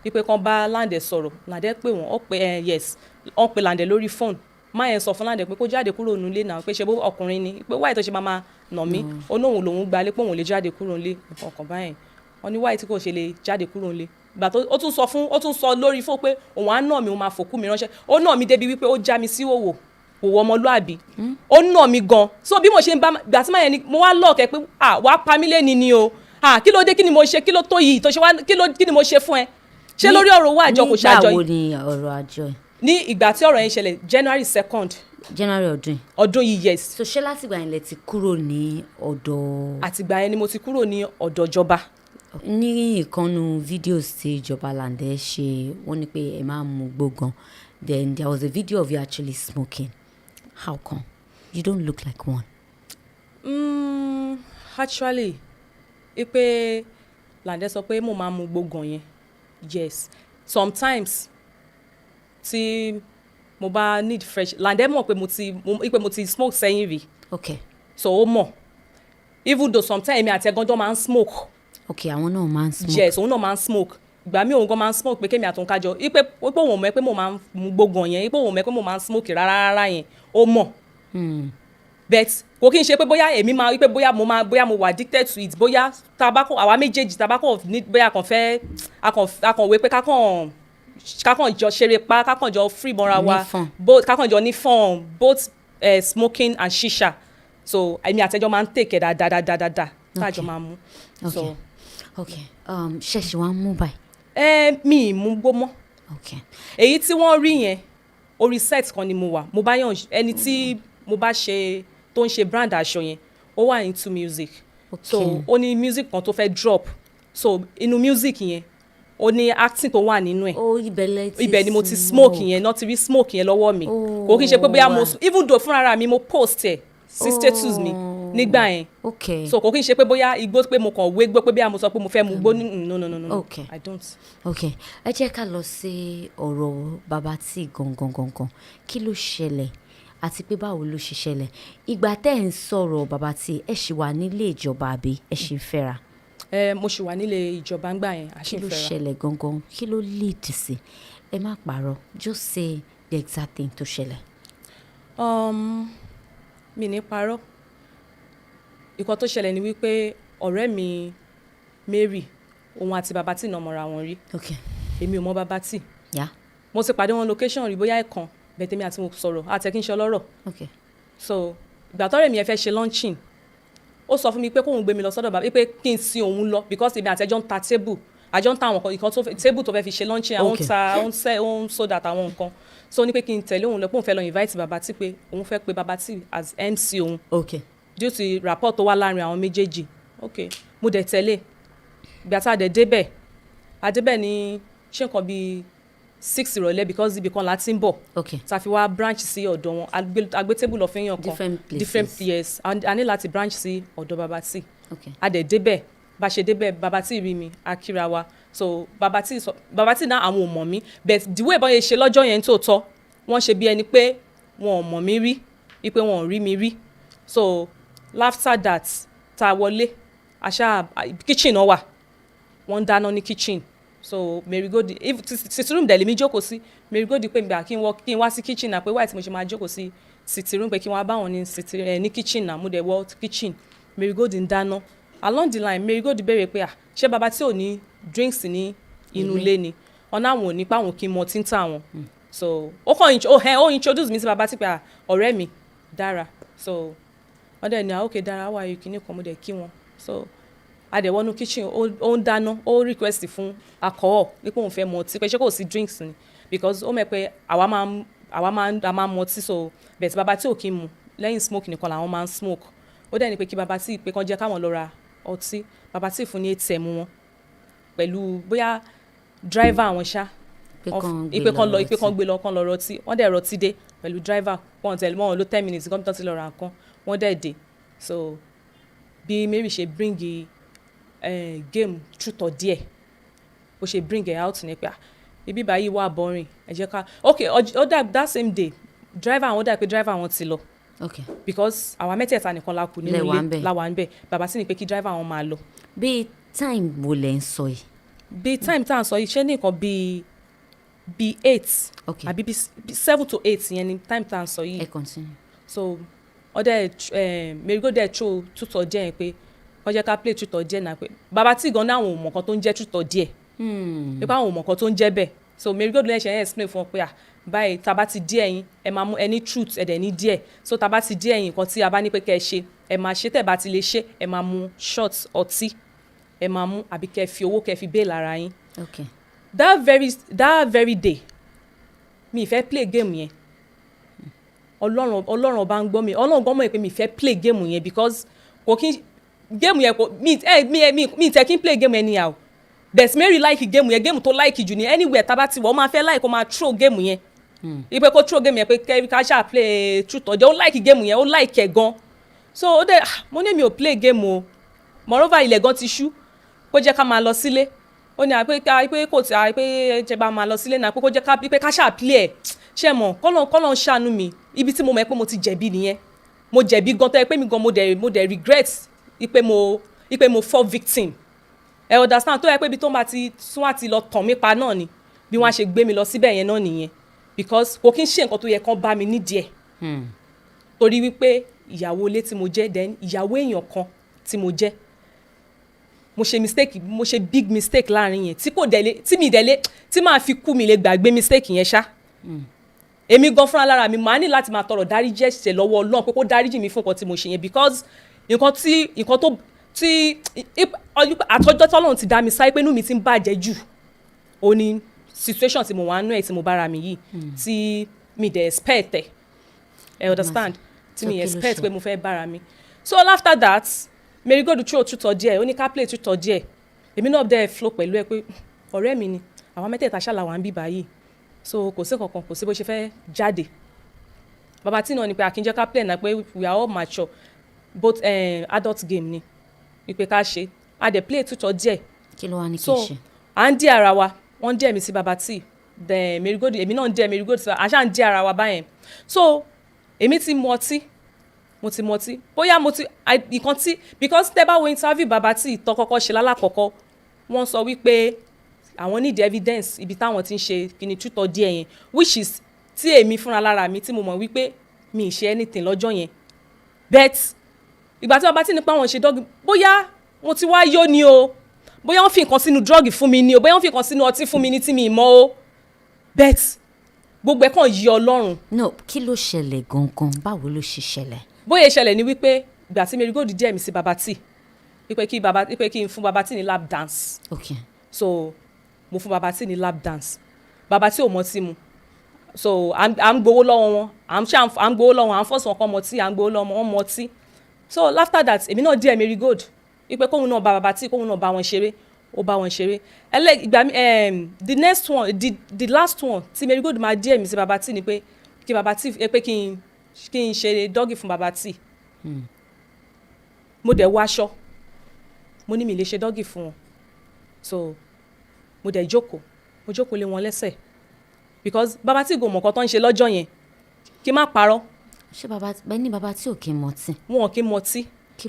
wípé kán bá Lande sọ̀rọ̀ Lande pé wọ́n ó pe yes wọ́n pe Lande lórí fóònù máa yẹn sọ fún Lande pé kó jáde kúrò nílé náà pé ṣe bó ọkùnrin ni pé wáyé tó ṣe máa nà mí ó náà lòun gbalé pé òun lè jáde kúrò nílé ọkàn báyẹn wọ́n ní wáyé tí kò ṣe lè jáde kúrò nílé gbà tó ó tún sọ lórí fún pé òun á nà mí òun máa fòkú mi ránṣẹ́ ó nà mí débi wípé ó já mi sí òwò ọmọlúàbí ó nà mí gan so bí mo ṣe ń bá gbà tí máa yẹn ni mo wá lọ́ọ̀kẹ́ pé wàá pa mí lẹ́ni ni o kí ló dé kí ni mo ṣe kí ló tó yìí tó ṣe wá kí ni mo ṣe fún ẹ ṣé lórí ọ̀rọ̀ owó àjọ kò ṣe àjọ yìí. nígbà wo ni ọ̀rọ̀ àjọ yìí. ní ìgbà tí ọ̀rọ̀ yẹn ṣẹlẹ̀ January 2nd January ọdún yìí yes. So ṣé látìgbà yẹn lẹ ti kúrò ní ọ̀dọ̀. àtìgbà yẹn ni mo ti kúrò ní ọ̀dọ̀ ìjọba. Ní ìkànnù videos tí ìjọba Lande ṣe wọ́n ní pé ẹ máa mu gbó. Then there was a video of you actually smoking. How come? You don't look like one. Actually ipe Lande sọ pé mo máa mu gbó yẹn yes sometimes tí mo bá need fresh Lande mọ̀ pé mo ti smoke sẹ́yìn rí. Okay. So ó mọ̀ even though sometimes èmi àti ẹ̀gán jọ máa ń smoke. Okay, àwọn náà máa ń smoke. Yes òun náà máa ń smoke ìgbà mi òun gan máa ń smoke pé kémi àtòun kájọ ipe òun mọ̀ pé mo máa ń mu gbó yẹn ipe òun mọ̀ pé mo máa ń smoke rárá yẹn ó mọ̀. But kò kí n ṣe pé bóyá èmi máa wípé bóyá mo wà addicted to it bóyá tabako àwa méjèèjì tabako ní bóyá akàn wé pé kákàn jọ ṣeré pa kákàn jọ free mọ́ra wa both kákàn jọ ní fun both smoking and shisha so èmi àtẹjọ máa ń take ẹ̀ dáadáa tájọ máa mú. Okay. Ṣẹ̀ṣẹ̀ wá mú báyìí. Mi ì mú gbó mọ́. Okay. Èyí tí wọ́n rí yẹn orí set kan ni mo wà mo bá yàn ẹni tí mo bá ṣe tó ń ṣe brand aṣọ yẹn ó wà into music. Okay. So ó ní music kan tó fẹ́ drop so inú music yẹn ó ní acting tó wà nínú ẹ̀. Ibẹ̀ ni mo ti smoke yẹn náà ti rí smoke yẹn lọ́wọ́ mi kò kí n ṣe pé bóyá mo even though fúnra mi mo post ẹ̀ sí status mi nígbà yẹn. Okay. So kò kí n ṣe pé bóyá igbó pé mo kàn wé gbó pé bóyá mo sọ pé mo fẹ́ mu gbó no. Okay. I don't. Okay. Ẹ jẹ́ ká lọ sí ọ̀rọ̀ bàbá tí gangan kí ló ṣẹlẹ̀ àti pé báwo ló ṣe ṣẹlẹ̀ ìgbà tẹ́ ẹ̀ ń sọ̀rọ̀ bàbá tí ẹ ṣì wà nílé ìjọba àbí ẹ ṣì ń fẹ́ra. Mo ṣì wà nílé ìjọba ńgbà yẹn a ṣì ń fẹ́ra. Kí ló ṣẹlẹ̀ gangan kí ló lead sí ẹ má parọ́ just say the exact thing tó ṣẹlẹ̀. Mi ní parọ́ ìkan tó ṣẹlẹ̀ ni wípé ọ̀rẹ́ mi Mary òun àti bàbá tí náà mọ̀ra wọn rí. Okay. Èmi ò mọ bàbá tí. Yeah. Mo ti pàdé wọn location rí bóyá ẹ̀kan bẹ̀tẹ̀ mi àti mo sọ̀rọ̀ àtẹ̀kínṣe ọlọ́rọ̀. Okay. So ìgbà tọ́rẹ̀ mi ẹ fẹ́ ṣe launching ó sọ fún mi pé kóun gbé mi lọ sọ́dọ̀ bàbá pé kí n sin òun lọ because èmi àtẹ̀jọ́ ń ta table àjọ ń ta àwọn nǹkan tó table tó fẹ́ fi ṣe launching àwọn ń ta àwọn ń soda àtàwọn nǹkan so ní pé kí n tẹ̀lé òun lọ pé òun fẹ́ lọ invite bàbá tí pé òun fẹ́ pe bàbá tí as MC òun. Okay. Due to rapport tó wà láàrin àwọn méjèèjì. Okay. Mo dẹ̀ tẹ̀lé ìgbà tá a dẹ̀ débẹ̀ ní ṣé nǹkan bíi 6 ìrọ̀lẹ́ because ibi kan láti ń bọ̀. Okay. Ta fi wá branch sí ọ̀dọ̀ wọn agbé table of èèyàn kan different yes a ní láti branch sí ọ̀dọ̀ bàbá tí. Okay. A dẹ̀ débẹ̀ bá ṣe débẹ̀ bàbá tí rí mi a kíra wa so bàbá tí náà àwọn ò mọ̀ mí but the way bọ́n yẹn ṣe lọ́jọ́ yẹn tó tọ́ wọ́n ṣe bí ẹni pé wọn ò mọ̀ mí rí wípé wọn ò rí mi rí so after that ta wọlé àṣà kitchen náà wà wọ́n ń dáná ní kitchen so merigodi sitting room dẹ̀lẹ̀ mi jókòó sí merigodi pé gbà kí n wá sí kitchen náà pé wáyé tí mo ṣe máa jókòó sí sitting room pé kí n wá bá wọn ní kitchen náà mo dẹ̀ wọ kitchen merigodi ń dáná along the line merigodi béèrè pé ṣé bàbá tí ò ní drinks ní inú ilé ni ọ̀nà àwọn ò ní páwọn kí n mọ tí ń tà wọn so ó introduce mi sí bàbá tí pé ọ̀rẹ́ mi Dara so wọ́n dẹ̀ ní okay Dara wà yìí kìíní kan mo dẹ̀ kí wọn so adẹ̀wọ́nú kitchen ó ń dáná ó request fún alcohol pé òun fẹ́ mu ọtí pé ṣé kò sí drinks ni because ó mọ̀ pé àwa máa ń mu ọtí so bẹ̀tẹ̀ bàbá tí ò kí ń mu lẹ́yìn smoke nìkan làwọn máa ń smoke ó dẹ̀ ní pé kí bàbá tí pé kán jẹ́ káwọn lọ ra ọtí bàbá tí fún ní ATM wọn pẹ̀lú bóyá driver àwọn ṣá ìpè kan gbé lọ kán lọ rọtí wọ́n dẹ̀ rọtí dé pẹ̀lú driver wọ́n tẹ̀lé wọ́n ló 10 minutes kọ́mpútà ti lọ ra nǹkan wọ́n dẹ̀ dé so bí Mary ṣe bring game truth or dare bó ṣe bring it out ní pé ibi báyìí wà boring ẹ jẹ́ ká okay ó dà that same day driver àwọn dà pé driver àwọn ti lọ okay because àwa mẹ́tẹ̀ẹ̀ta nìkan la kù nínú ilé la wà ń bẹ̀ bàbá sì ní pé kí driver àwọn máa lọ. bí time wo lẹ ń sọ yìí. bí time tá à ń sọ yìí ṣé ní nǹkan bíi 8 okay àbí bí 7 to 8 yẹn ni time tá à ń sọ yìí. ẹ continue. so ọdẹ merigo dẹ tro truth or dare yẹn pé wọ́n jẹ́ ká play truth or dare náà pé bàbá tí gan-an àwọn ò mọ̀ kan tó ń jẹ́ truth or dare pé àwọn ò mọ̀ kan tó ń jẹ́ bẹ́ẹ̀ so merigo dẹ ṣe yẹn explain fún ọ pé báyìí tá a bá ti díẹ̀ yín ẹ máa mú ẹni truth ẹ̀dẹ̀ ní díẹ̀ so tá a bá ti díẹ̀ yín nǹkan tí a bá ní pé kẹ́ ẹ ṣe ẹ máa ṣe tẹ̀ bá ti lè ṣe ẹ máa mú shot ọtí ẹ máa mú àbí kẹ́ ẹ fi owó kẹ́ ẹ fi bail ara yín. okay. that very day mi fẹ́ play game yẹn ọlọ́run ọba ń gbọ́ mi ọlọ́run gbọ́ mọ̀ pé mi fẹ́ play game yẹn because kò kí game yẹn kò mi tẹ̀ kí n play game anyhow there's Mary like game yẹn game tó like jù ní anywhere tá bá ti wọ̀ ó máa fẹ́ like ó máa throw game yẹn ipe kó throw game yẹn pé ká ṣáà play truth or dare ó like game yẹn ó like ẹ̀ gan so ó dẹ̀ mo ní mi ò play game o moreover ilẹ̀ gan ti ṣú kó jẹ́ ká máa lọ sílé ó ní pé kò tí pé jẹ́ bá máa lọ sílé náà pé kó jẹ́ pé ká ṣáà play ẹ̀ ṣe mọ̀ kọ́lọ̀ ń ṣàánú mi ibi tí mo mọ̀ pé mo ti jẹ̀bi nìyẹn mo jẹ̀bi gan tó yẹ pé mi gan mo dẹ̀ regret ipe mo fall victim ẹ understand tó yẹ pé ibi tó ń bá ti tún àti lọ tàn mí pa náà ni bí wọ́n á ṣe gbé mi lọ síbẹ̀ yẹn náà nìyẹn because kò kí n ṣe nǹkan tó yẹ kán bá mi nídìí ẹ̀ torí wípé ìyàwó ilé tí mo jẹ́ then ìyàwó èèyàn kan tí mo jẹ́ mo ṣe big mistake láàrin yẹn tí màá fi kú mi lè gbàgbé mistake yẹn ṣá èmi gan fúnra lára mi màá ní láti máa tọrọ dáríjì ẹ̀ṣẹ̀ lọ́wọ́ Ọlọ́run pé kó dáríjì mi fún nǹkan tí mo ṣe yẹn because nǹkan tí àtọ́jọ́ tọ́lọ́run ti dá mi sáyé pé inú mi ti ń bàjẹ́ jù ó ní situation tí mo wà nú ẹ̀ tí mo bára mi yìí tí mi dẹ̀ expect ẹ̀ understand tí mi expect pé mo fẹ́ bára mi so after that Mary go to truth or dare ó ní ká play truth or dare èmi náà dẹ̀ flow pẹ̀lú ẹ pé ọ̀rẹ́ mi ni àwọn mẹ́tẹ̀ẹ̀ta ṣàlàwà ń bí báyìí so kò sí kankan kò sí bó ṣe fẹ́ jáde bàbá tí náà ni pé àkínjẹ́ ká play náà pé we are all mature both adult game ni wípé ká ṣe a dẹ̀ play truth or dare kí ló wá ní kí n ṣe so à ń dí ara wa wọ́n dí ẹ̀mí sí bàbá tí then Mary go èmi náà ń dí Mary go àṣà ń dí ara wa báyẹn so èmi ti mu ọtí mo ti mọtí bóyá mo ti ìkan tí because tẹ́ bá wo interview bàbá tí ìtọ́ kọ́kọ́ ṣe lálàkọ́kọ́ wọ́n sọ wípé àwọn need evidence ibi táwọn ti ń ṣe kíni truth or dare yẹn which is tí èmi fúnra lára mi tí mo mọ̀ wípé mi ì ṣe anything lọ́jọ́ yẹn but ìgbà tí bàbá tí nípa àwọn ṣe dọ́gì bóyá mo ti wá yó ni o bóyá wọ́n fi nǹkan sínú drug fún mi ni o bóyá wọ́n fi nǹkan sínú ọtí fún mi ní tí mi ì mọ̀ o but gbogbo ẹ̀ kàn yí Ọlọ́run. no kí ló ṣẹlẹ̀ gangan báwo ló ṣe ṣẹlẹ̀. bóyá ìṣẹ̀lẹ̀ ni wípé ìgbà tí Mary go díẹ̀ mi sí bàbá tí wípé kí n fún bàbá tí ní lap dance. okay. so mo fún bàbá tí ní lap dance bàbá tí ò mọ tí mu so à ń gbowó lọ́wọ́ wọn à ń gbowó lọ́wọ́ wọn à ń fọ́sùn ọkọ mọ tí à ń gbowó lọ́wọ́ wọn mọ tí so after that èmi náà díẹ̀ Mary Gold wípé kóhun náà bá bàbá tí kóhun náà bá wọn ṣeré ó bá wọn ṣeré ìgbà the next one the last one tí Mary Gold máa díẹ̀ mi sí bàbá tí ni pé kí bàbá tí pé kí n ṣe dọ́gì fún bàbá tí mo dẹ̀ wọ aṣọ mo ní mi lè ṣe dọ́gì fún wọn so mo dẹ̀ jókòó lé wọn lẹ́sẹ̀ because bàbá tí gòmọ̀ kan tó ń ṣe lọ́jọ́ yẹn kí n má parọ́. ṣé bẹ́ẹ̀ ni bàbá tí ò kí n mọtí. wọn ò kí n mọtí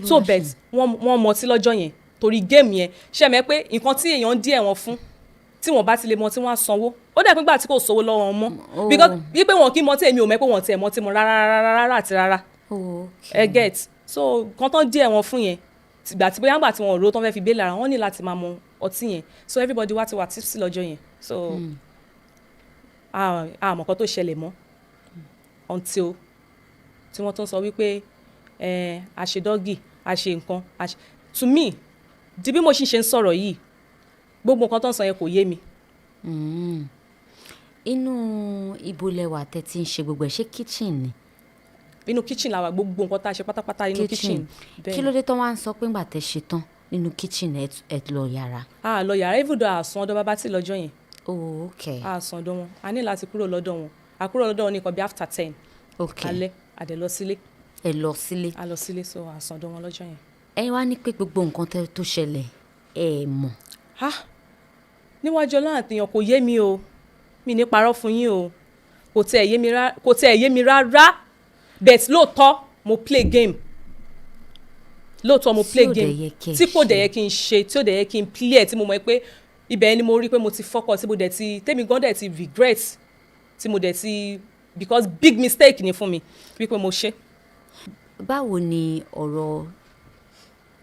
so bet wọ́n mọtí lọ́jọ́ yẹn torí géèmù yẹn ṣe mẹ́ pé nǹkan tí èèyàn ń dí ẹ̀wọ̀n fún tí wọ́n bá ti lè mọtí wọ́n á sanwó ó dẹ̀ pé gbà tí kò sówó lọ́wọ́ wọn mọ́ because wípé wọn kì í mọtí èmi ò mọ̀ pé wọn tiẹ̀ mọtí mu rárá àti rárá ẹ get so nǹkan tó ń dí ẹ̀wọ̀n fún yẹn ìgbà tí bóyá ńgbà tí wọn ò ro tó ń fẹ́ fi bẹ́ẹ̀ lára wọn ní láti máa mu ọtí yẹn so everybody wá ti wà tipsy lọ́jọ́ yẹn so àmọ́ kan tó ṣẹlẹ̀ mọ́ until tí wọ́n tó ń sọ wípé àṣedọ́gì àṣe nǹkan to me di bí mo ṣe ń sọ̀rọ̀ yìí gbogbo nǹkan tó ń sọ yẹn kò yé mi. inú ibo lẹwà tẹ́ ti ń ṣe gbogbo ẹ̀ ṣé kitchen ni. inú kitchen làwà gbogbo nǹkan tá a ṣe pátápátá inú kitchen. kí ló dé tó wá ń sọ pé ńgbà tẹ́ ṣe tán nínú kitchen ẹ lọ yàrá. lọ yàrá even though àsùn ọ̀dọ̀ bàbá tí lọ́jọ́ yẹn. oh okay. àsùn ọ̀dọ̀ wọn a ní láti kúrò lọ́dọ̀ wọn a kúrò lọ́dọ̀ wọn ní nǹkan bí after 10. okay. alẹ́ àdẹ̀ lọ sílé. ẹ lọ sílé. a lọ sílé so àsùn ọ̀dọ̀ wọn lọ́jọ́ yẹn. ẹ wá ní pé gbogbo nǹkan tó ṣẹlẹ̀ ẹ mọ̀. níwájú Ọlọ́run àtìyàn kò yé mi o mi ní parọ́ fún yín o kò tẹ̀ yé mi rárá but lóòótọ́ mo play game tí kò dẹ̀ yẹ kí n ṣe tí ò dẹ̀ yẹ kí n play ẹ̀ tí mo mọ̀ pé ibẹ̀ ni mo rí pé mo ti fọ́kọ̀ tí mo dẹ̀ ti tèmi gan dẹ̀ ti regret tí mo dẹ̀ ti because big mistake ni fún mi wípé mo ṣe. báwo ni ọ̀rọ̀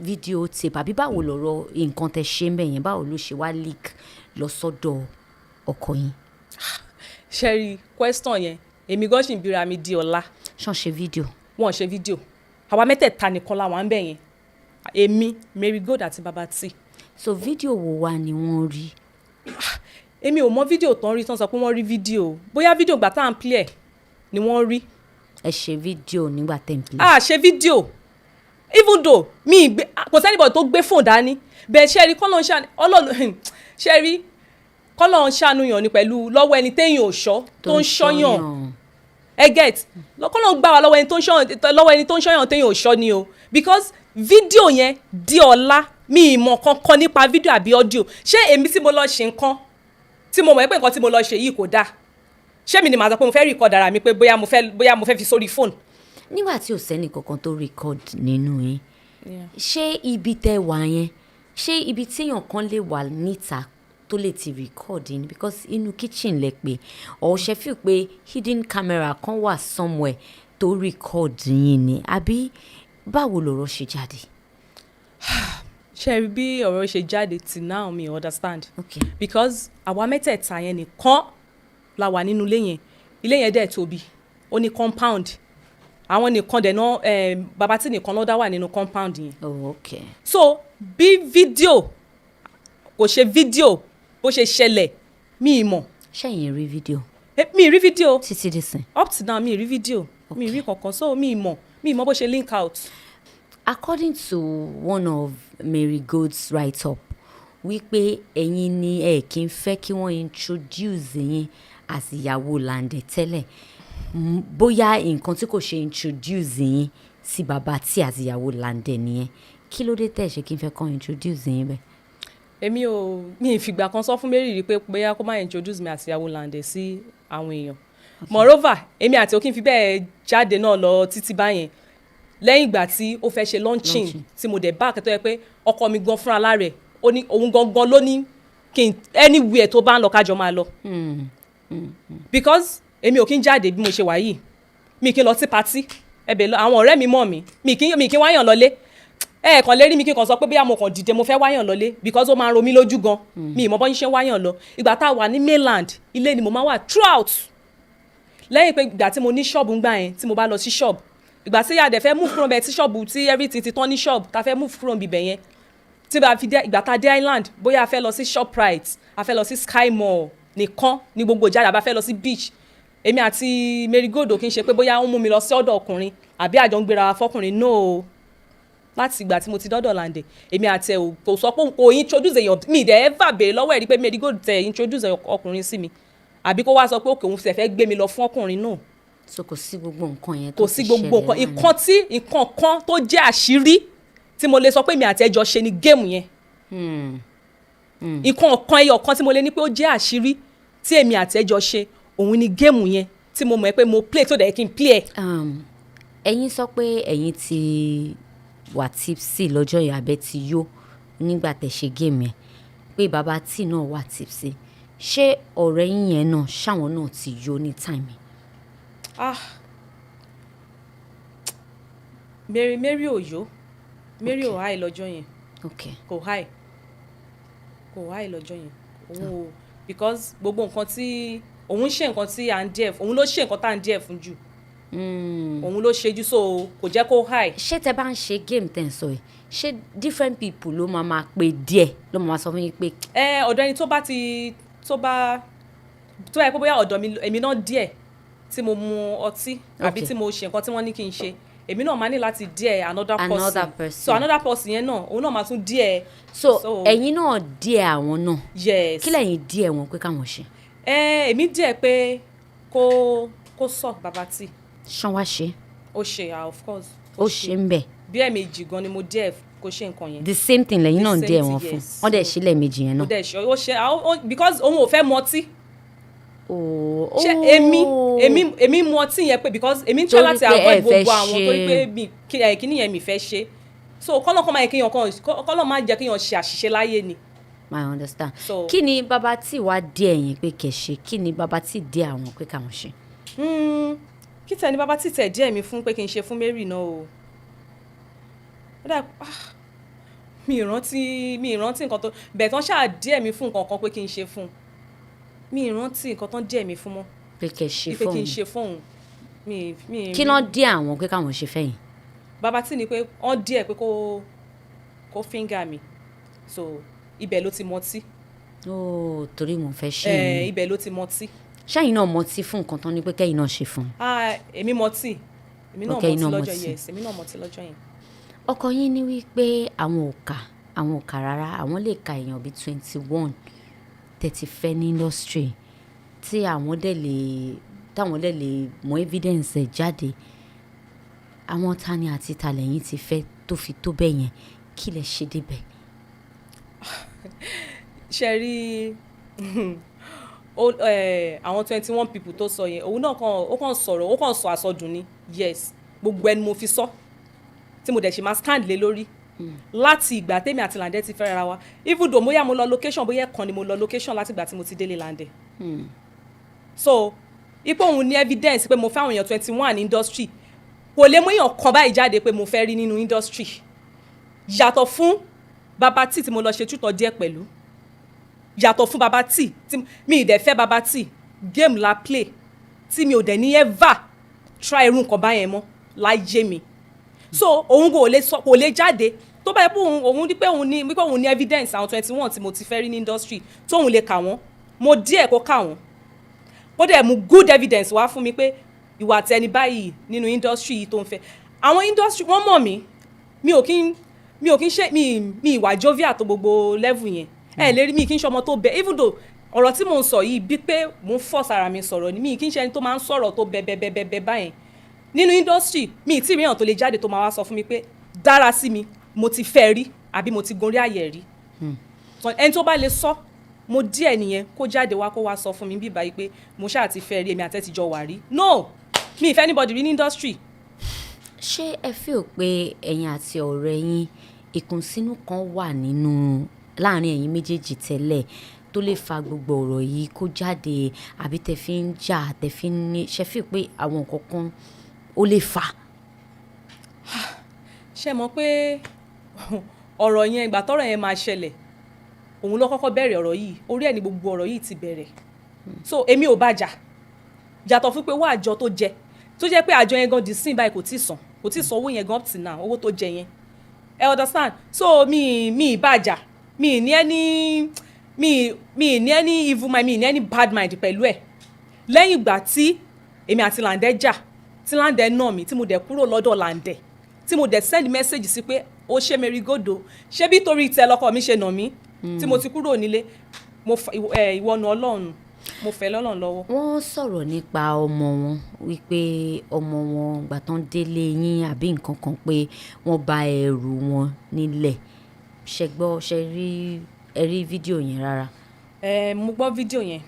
fídíò tape àbí báwo lọ̀rọ̀ nǹkan tẹ́ ṣe ń bẹ̀ yẹn báwo ló ṣe wá leak lọ sọ́dọ̀ ọkọ yín. ṣẹ́rí question yẹn èmi gan ṣì ń bíra mi di ọ̀la. ṣọ́n ṣe fídíò. wọ́n ṣe fídíò àwa mẹ́tẹ̀ẹ̀ta nìkan làwọn ń bẹ̀ yẹn èmi Mary Gold àti baba tí. so fídíò wo wá ni wọ́n rí. èmi ò mọ fídíò tán rí tán sọ pé wọ́n rí fídíò bóyá fídíò gbà tá à ń play ẹ̀ ni wọ́n rí ẹ ṣe fídíò nígbà tẹ́ ń play. ṣe fídíò even though mi gbé kò sẹ́nìbọ̀ tó gbé fóònù dání bẹ́ẹ̀ ṣe rí kọ́lọ́ ń ṣàánúyàn ni pẹ̀lú lọ́wọ́ ẹni téèyàn ò ṣọ́ tó ń ṣọ́yàn ẹ get kọ́lọ́ ń gbà wá lọ́wọ́ ẹni tó ń ṣọ́yàn téèyàn ò ṣọ́ ni o because fídíò yẹn di ọ̀la mi ìmọ̀ kankan nípa fídíò àbí ọ́díò ṣé èmi tí mo lọ ṣe nǹkan tí mo mọ̀ pé nǹkan tí mo lọ ṣe yìí kò dáa ṣé mi ni màá sọ pé mo fẹ́ record ara mi pé bóyá mo fẹ́ fi sórí fóònù. nígbà tí ò sẹ́ni kankan tó record nínú yín ṣé ibi tẹ́ wà yẹn ṣé ibi téèyàn kan lè wà níta tó lè ti record ni because inú kitchen lẹ pé ọ̀ ṣe fi pé hidden camera kan wà somewhere tó record yín ni àbí báwo lọ̀rọ̀ ṣe jáde. ṣe rí bí ọ̀rọ̀ ṣe jáde till now mi understand okay. because àwa mẹ́tẹ̀ẹ̀ta yẹn nìkan la wà nínú ilé yẹn dẹ̀ tóbi ó ní compound àwọn nìkan dẹ̀ náà bàbá tí nìkan ló dá wà nínú compound yẹn. Oh, okay. so bí fídíò kò ṣe fídíò bó ṣe ṣẹlẹ̀ mi ì mọ̀. ṣẹ́yìn rí fídíò. mi ì rí fídíò. títí dì sìn. up to now mi ì rí fídíò. mi ì rí kankan so mi ì mọ̀ bó ṣe link out. according to one of Mary Gold's write-up wípé ẹ̀yin ni ẹ kì í fẹ́ kí wọ́n introduce yín as ìyàwó Lande tẹ́lẹ̀ bóyá nǹkan tí kò ṣe introduce yín sí bàbá tí as ìyàwó Lande nìyẹn kí ló dé tẹ̀ ṣe kí n fẹ́ kàn introduce yín bẹ́ẹ̀. èmi mi ìfìgbà kan sọ fún Mary rí pé bóyá kó má introduce mi àti ìyàwó Lande sí àwọn èèyàn moreover èmi àti òkín fi bẹ́ẹ̀ jáde náà lọ títí báyẹn lẹ́yìn ìgbà tí ó fẹ́ ṣe launching tí mo dẹ̀ bá àkẹ́tọ́ yẹ pé ọkọ mi gan fúnra lára ẹ̀ ó ní òun gangan ló ní kí n anywhere tó bá ń lọ kájọ máa lọ. because èmi ò kí ń jáde bí mo ṣe wà yìí mi kí n lọ sí patí ẹbẹ̀ àwọn ọ̀rẹ́ mi mọ̀ mi kí n wáyàn lọlé kàn lérí mi kí n kàn sọ pé bóyá mo kàn dìde mo fẹ́ wáyàn lọlé because ó máa ń ro mí lójú gan mi ìmọ̀ bọ́ ń ṣe wáyàn lọ ìgbà tá a wà ní mainland ilé ni mo máa wà throughout lẹ́yìn pé ìgbà tí mo ní ṣọ́ọ̀bù ń gbà yẹn tí mo bá lọ sí ṣọ́ọ̀bù ìgbà tí yàdẹ̀ fẹ́ move kúrò bẹ̀ tí ṣọ́ọ̀bù tí everything ti tán ní ṣọ́ọ̀bù tá fẹ́ move kúrò bíbẹ̀ yẹn tí bá fi dé ìgbà tá a dé island bóyá a fẹ́ lọ sí Shoprite a fẹ́ lọ sí Sky Mall nìkan ní gbogbo ìjáde àbá fẹ́ lọ sí beach èmi àti Mary Gold kì í ṣe pé bóyá ó mú mi lọ sí ọ̀dọ̀ ọkùnrin àbí àjọ ń gbéra fọkùnrin no láti ìgbà tí mo ti dọ́dọ̀ Lande èmi àti ẹ̀ kò sọ pé kò introduce èèyàn mi ìdẹ̀ ever béèrè lọ́wọ́ ẹ̀ rí pé Mary Gold tẹ̀ introduce ọkùnrin sí mi àbí kó wá sọ pé òun fẹ́ gbé mi lọ fún ọkùnrin náà. so kò sí gbogbo nǹkan yẹn tó ti ṣẹlẹ̀ kò sí gbogbo nǹkan kan tó jẹ́ àṣírí tí mo lè sọ pé mi àti ẹjọ́ ṣe ni géèmù yẹn nǹkan kan ẹyọ kan tí mo lè ní pé ó jẹ́ àṣírí tí èmi àti ẹjọ́ ṣe òun ni géèmù yẹn tí mo mọ̀ pé mo play tó dẹ̀ kí n play ẹ̀. ẹ̀yin sọ pé ẹ̀yin ti wà tipsy lọ́jọ́ yẹn abẹ́ ti yó nígbà tẹ̀ ṣe géèmù yẹn pé bàbá tí náà wà tipsy ṣé ọ̀rẹ́ yín yẹn náà ṣáwọn náà ti yó ní táìmì. Mary ò yó Mary ò háì lọ́jọ́ yẹn kò háì lọ́jọ́ yẹn òun ò because gbogbo nǹkan tí òun ṣe nǹkan tí à ń díẹ̀ òun ló ṣe nǹkan tá à ń díẹ̀ fún jù òun ló ṣe jù so kò jẹ́ kó háì. ṣé tẹ bá ń ṣe game tẹ̀ ń sọ yìí ṣé different people ló máa pe díẹ̀ ló máa sọ fún yín pé. ọ̀dọ̀ ẹni tó yẹ kó bóyá ọ̀dọ̀ mi èmi náà díẹ̀ tí mo mu ọtí àbí tí mo ṣe nǹkan tí wọ́n ní kí n ṣe èmi náà máa ní láti díẹ̀ another person so another person yẹn náà òun náà máa tún díẹ̀. so ẹ̀yin náà díẹ̀ àwọn náà. yes kí lẹ̀yin díẹ̀ wọn pé káwọn ṣe. èmi díẹ̀ pé kó sọ bàbá tí. ṣán wá ṣe. ó ṣe of course. ó ṣe ń bẹ̀. bí ẹ̀ẹ̀mejì gan ni mo díẹ̀ kó ṣe nǹkan yẹn. the same thing lẹ́yìn náà díẹ̀ wọn fún wọ́n dẹ̀ ṣe lẹ́ẹ̀mejì yẹn náà. ó ṣe because òun ò fẹ́ mu ọtí. ṣe èmi mu ọtí yẹn pé because èmi ń tọ́ láti avoid gbogbo àwọn torí pé kíní yẹn mi fẹ́ ṣe so kọ́lọ́ máa jẹ́ kéèyàn ṣe àṣìṣe láyé ni. I understand. kí ni bàbá tí wàá díẹ̀ yẹn pé kẹ̀ ṣe kí ni bàbá tí díẹ̀ àwọn pé káwọn ṣe. kí tẹ̀ ni bàbá tí tẹ̀ díẹ̀ mi fún pé kí n ṣe fún Mary náà o. mi ìrántí nǹkan tó bẹ̀ tán ṣáà díẹ̀ mi fún nǹkan kan pé kí n ṣe fún mi ìrántí nǹkan tán díẹ̀ mi fún mọ́. pé kí n ṣe fóun. kí ló dí àwọn pé káwọn ṣe fẹ́yìn. bàbá tí ni pé wọ́n díẹ̀ pé kó fíńgà mi so ibẹ̀ ló ti mọtí. torí mo fẹ́ ṣe é. ibẹ̀ ló ti mọtí. ṣẹ́yìn náà mọtí fún nǹkan tán ní pé kẹ́yìn náà ṣe fún. èmi mọtí Okay, mọtí no lọ́jọ́ mọtí. yes èmi náà mọtí lọ́jọ́ yẹn. ọkọ yín ní wípé àwọn ò kà rárá, àwọn lè ka èèyàn bíi 21 tẹ̀tí fẹ́ ní industry tí táwọn dẹ̀ lè mọ evidence ẹ̀ jáde. Àwọn tani àti talẹ̀yìn ti fẹ́ tó fi tó bẹ́ẹ̀ yẹn, kí lẹ ṣe débẹ̀? ṣe rí àwọn 21 people tó sọ yẹn òun náà ó kàn sọ àsọdùn ni yes gbogbo ẹni mo fi sọ tí mo dẹ̀ ṣe máa stand lé lórí láti ìgbà tèmi àti Lande ti fẹ́ra wa even though bóyá mo lọ location bóyá ẹ̀kan ni mo lọ location láti ìgbà tí mo ti délé Lande. So ipò òun ní evidence pé mo fẹ́ àwọn èèyàn 21 ní industry kò lè mú èèyàn kan báyìí jáde pé mo fẹ́ rí nínú industry yàtọ̀ fún baba tí mo lọ ṣe tútọ̀ díẹ̀ pẹ̀lú yàtọ̀ fún baba tí mi ì dẹ̀ fẹ́ baba tí game la play tí mi ò dẹ̀ ní ever try irú nǹkan báyẹn mọ́ láyé mi. So òun kò lè jáde tó bá yẹ pé òun ní pé òun ní evidence àwọn 21 tí mo ti fẹ́ rí ní industry tóun lè kà wọ́n mo díẹ̀ kó kà wọ́n ó dẹ̀ mú good evidence wá fún mi pé ìwà tẹni báyìí nínú industry yìí tó ń fẹ́. Àwọn industry wọ́n mọ̀ mí mi ò kí ń ṣe mi ìwà jovial tó gbogbo level yẹn lè rí mi kí ń ṣọmọ tó bẹ even though ọ̀rọ̀ tí mò ń sọ yìí bí pé mò ń force ara mi sọ̀rọ̀ ni mi kí ń ṣe ẹni tó máa ń sọ̀rọ̀ tó bẹ báyẹn nínú industry mi tí ìrìyàn tó lè jáde tó máa wá sọ fún mi pé dára sí mi mo ti fẹ́ rí àbí mo ti gun rí àyẹ̀ rí ẹni tó bá lè sọ mo díẹ̀ nìyẹn kó jáde wá kó wá sọ fún mi bí báyìí pé mo ṣáà ti fẹ́ rí èmi àtẹ́tìjọ wà rí no mi ìfẹ́ anybody rí ní industry. ṣé ẹ feel pé ẹ̀yin àti ọ̀rẹ́ yín ìkùnsínú kan wà nínú láàrin ẹ̀yin méjèèjì tẹ́lẹ̀ tó lè fa gbogbo ọ̀rọ̀ yìí kó jáde àbí tẹ́ fi ń jà tẹ́ fi ń ní ṣe feel pé àwọn nǹkan kan ó lè fà? ṣe mọ̀ pé ọ̀rọ̀ yẹn ìgbà tọ́rọ̀ yẹn máa ṣẹlẹ̀ òun ló kọ́kọ́ bẹ̀rẹ̀ ọ̀rọ̀ yìí orí ẹ̀ ní gbogbo ọ̀rọ̀ yìí ti bẹ̀rẹ̀ so èmi ò bá jà yàtọ̀ fún pé owó àjọ tó jẹ tó jẹ́ pé àjọ yẹn gan di sin báyìí kò tí ì san owó yẹn gan up till now owó tó jẹ yẹn ẹ understand so mi ì bá jà mi ì ní any evil mind mi ì ní any bad mind pẹ̀lú ẹ̀ lẹ́yìn ìgbà tí èmi àti Lande jà tí Lande nà mí tí mo dẹ̀ kúrò lọ́dọ̀ Lande tí mo dẹ̀ send message sí pé ó ṣe merigodo ṣé bí torí ìtẹ́ lọ́kọ mi ṣe nà mí tí mo ti kúrò nílé ìwọ nà Ọlọ́run mo fẹ́ lọ́lọ́run lọ́wọ́. Wọ́n sọ̀rọ̀ nípa ọmọ wọn wípé ọmọ wọn gbà tán délé yín àbí nǹkan kan pé wọ́n bà ẹrù wọn nílẹ̀ ṣe gbọ́ ṣe rí fídíò yẹn rárá. Mo gbọ́ fídíò yẹn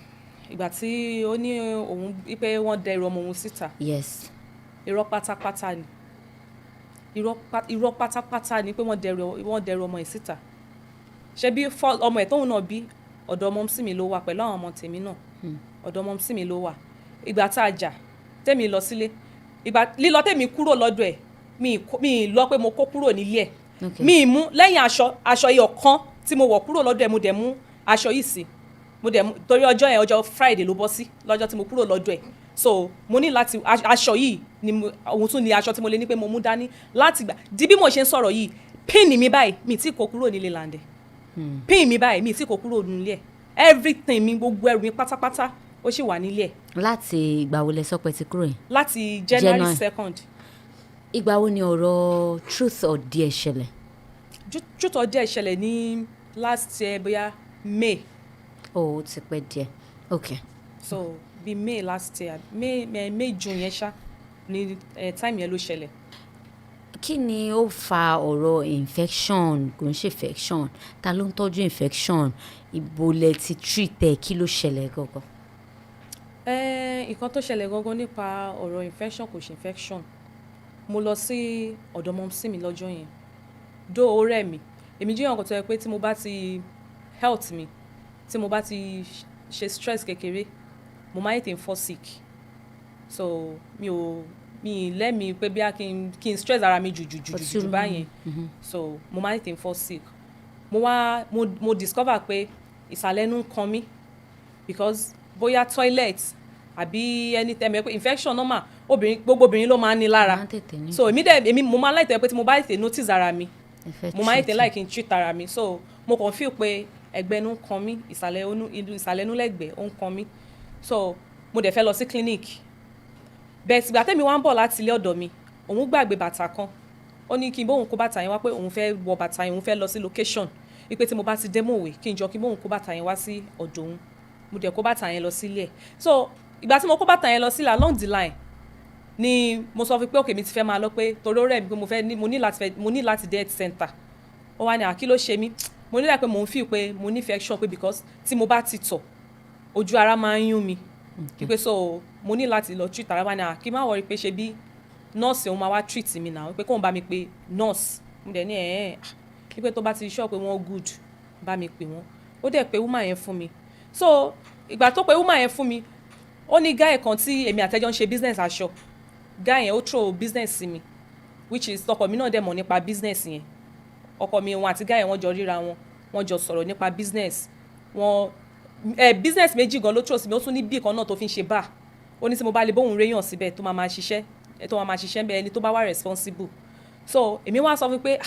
ìgbà tí ó ní òun wípé wọ́n dẹ ẹrù ọmọ òun síta. Yes. Irọ́ pátápátá ni irọ́ pátápátá ni pé wọ́n dẹrù ọmọ ẹ̀ síta ṣe bí ọmọ ẹ̀ tóun náà bí ọ̀dọ̀ ọmọ sí mi ló wà pẹ̀lú àwọn ọmọ tèmi náà ọ̀dọ̀ ọmọ sí mi ló wà ìgbà tá a jà tèmi lọ sílé ìgbà lílọ tèmi kúrò lọ́dọ̀ ẹ̀ mi lọ pé mo kó kúrò nílé ẹ̀ mi mú lẹ́yìn aṣọ iyọ̀ kan tí mo wọ̀ kúrò lọ́dọ̀ ẹ̀ mo dẹ̀ mú aṣọ yìí sí mo dẹ̀ mú torí ọjọ́ Friday ló bọ́ sí lọ́jọ́ tí mo kúrò lọ́dọ̀ ẹ̀ so mo ní láti aṣọ yìí ni òun tún ni aṣọ tí mo lè ní pé mo mú dání láti gbà di bí mo ṣe ń sọ̀rọ̀ yìí pin mi báyìí mi tí kò kúrò nílé Lande pin mi báyìí mi tí kò kúrò nílé ẹ̀ everything mi gbogbo ẹrù mi pátápátá ó sì wà nílé ẹ̀. láti ìgbà wo lẹ sọ pé ti kúrò yẹn. láti January 2nd. ìgbà wo ni ọ̀rọ̀ truth or dare ṣẹlẹ̀. truth or dare ṣẹlẹ̀ ní last year bóyá May. ó ti pẹ́ díẹ̀ okay. so bí May last year May June yẹn ṣá ni time yẹn ló ṣẹlẹ̀. kí ni ó fa ọ̀rọ̀ infection kò ń ṣe infection ta ló ń tọ́jú infection ibo lẹ ti treat ẹ̀ kí ló ṣẹlẹ̀ gangan. nǹkan tó ṣẹlẹ̀ gangan nípa ọ̀rọ̀ infection kò ṣe infection mo lọ sí ọ̀dọ̀ mọ́ sí mi lọ́jọ́ yẹn dó ọ̀rẹ́ mi èmi jíyàn kan tó yẹ pé tí mo bá ti health mi tí mo bá ti ṣe stress kékeré mo máa ń tètè fall sick so mi lẹ́mi pé bí kí n stress ara mi jù báyẹn so mo máa ń tètè fall sick mo discover pé ìsàlẹ̀ inú ń kan mí because bóyá toilet àbí anytime pé infection normal gbogbo obìnrin ló máa ń ní lára so èmi mo máa láìtẹ́ pé tí mo bá tètè notice ara mi mo máa tètè láì kí n treat ara mi so mo kàn feel pé ẹ̀gbẹ́ inú ń kan mí ìsàlẹ̀ inú lẹ́gbẹ̀ẹ́ ó ń kan mí so mo dẹ̀ fẹ́ lọ sí clinic bẹ́ẹ̀ ìgbà tẹ́mi wá ń bọ̀ láti ilé ọ̀dọ̀ mi òun gbàgbé bàtà kan ó ní kí n bóun kó bàtà yẹn wá pé òun fẹ́ wọ bàtà yẹn òun fẹ́ lọ sí location wípé tí mo bá ti dé mòwe kí n jọ kí bóun kó bàtà yẹn wá sí ọ̀dọ̀ òun mo dẹ̀ kó bàtà yẹn lọ sílé ẹ̀ so ìgbà tí mo kó bàtà yẹn lọ sílẹ̀ along the line ni mo sọ fún pé òkè mi ti fẹ́ máa lọ pé torí ó rẹ̀ mi pé mo ní láti dé health center ó wá ní kí ló ṣe mí mo ní láì pé mò ń feel pé mo ní infection pé because tí mo bá ti tọ̀ ojú ara máa ń yún mi pé so mo ní láti lọ treat ara wa ní kí n má worry pé ṣe bí nọ́ọ̀sì òun máa wá treat mi náà pé kóun bá mi pé nọ́ọ̀sì mo dẹ̀ ní pé tó bá ti sọ pé wọ́n good bá mi pè wọ́n ó dẹ̀ pé woman yẹn fún mi so ìgbà tó pé woman yẹn fún mi ó ní guy kan tí èmi àtẹ́jọ́ ń ṣe business aṣọ guy yẹn ó throw business sí mi which is ọkọ mi náà dẹ̀ mọ̀ nípa business yẹn ọkọ mi wọn àti guy yẹn wọ́n jọ ríra wọ́n jọ sọ̀rọ̀ nípa business business méjì gan ló throw sí mi ó tún ní bí kan náà tó fi ń ṣe bar ó ní tí mo bá lè bóun réyàn síbẹ̀ tó máa ṣiṣẹ́ bẹ́ẹ̀ ẹni tó bá wà responsible so èmi wá sọ fún pé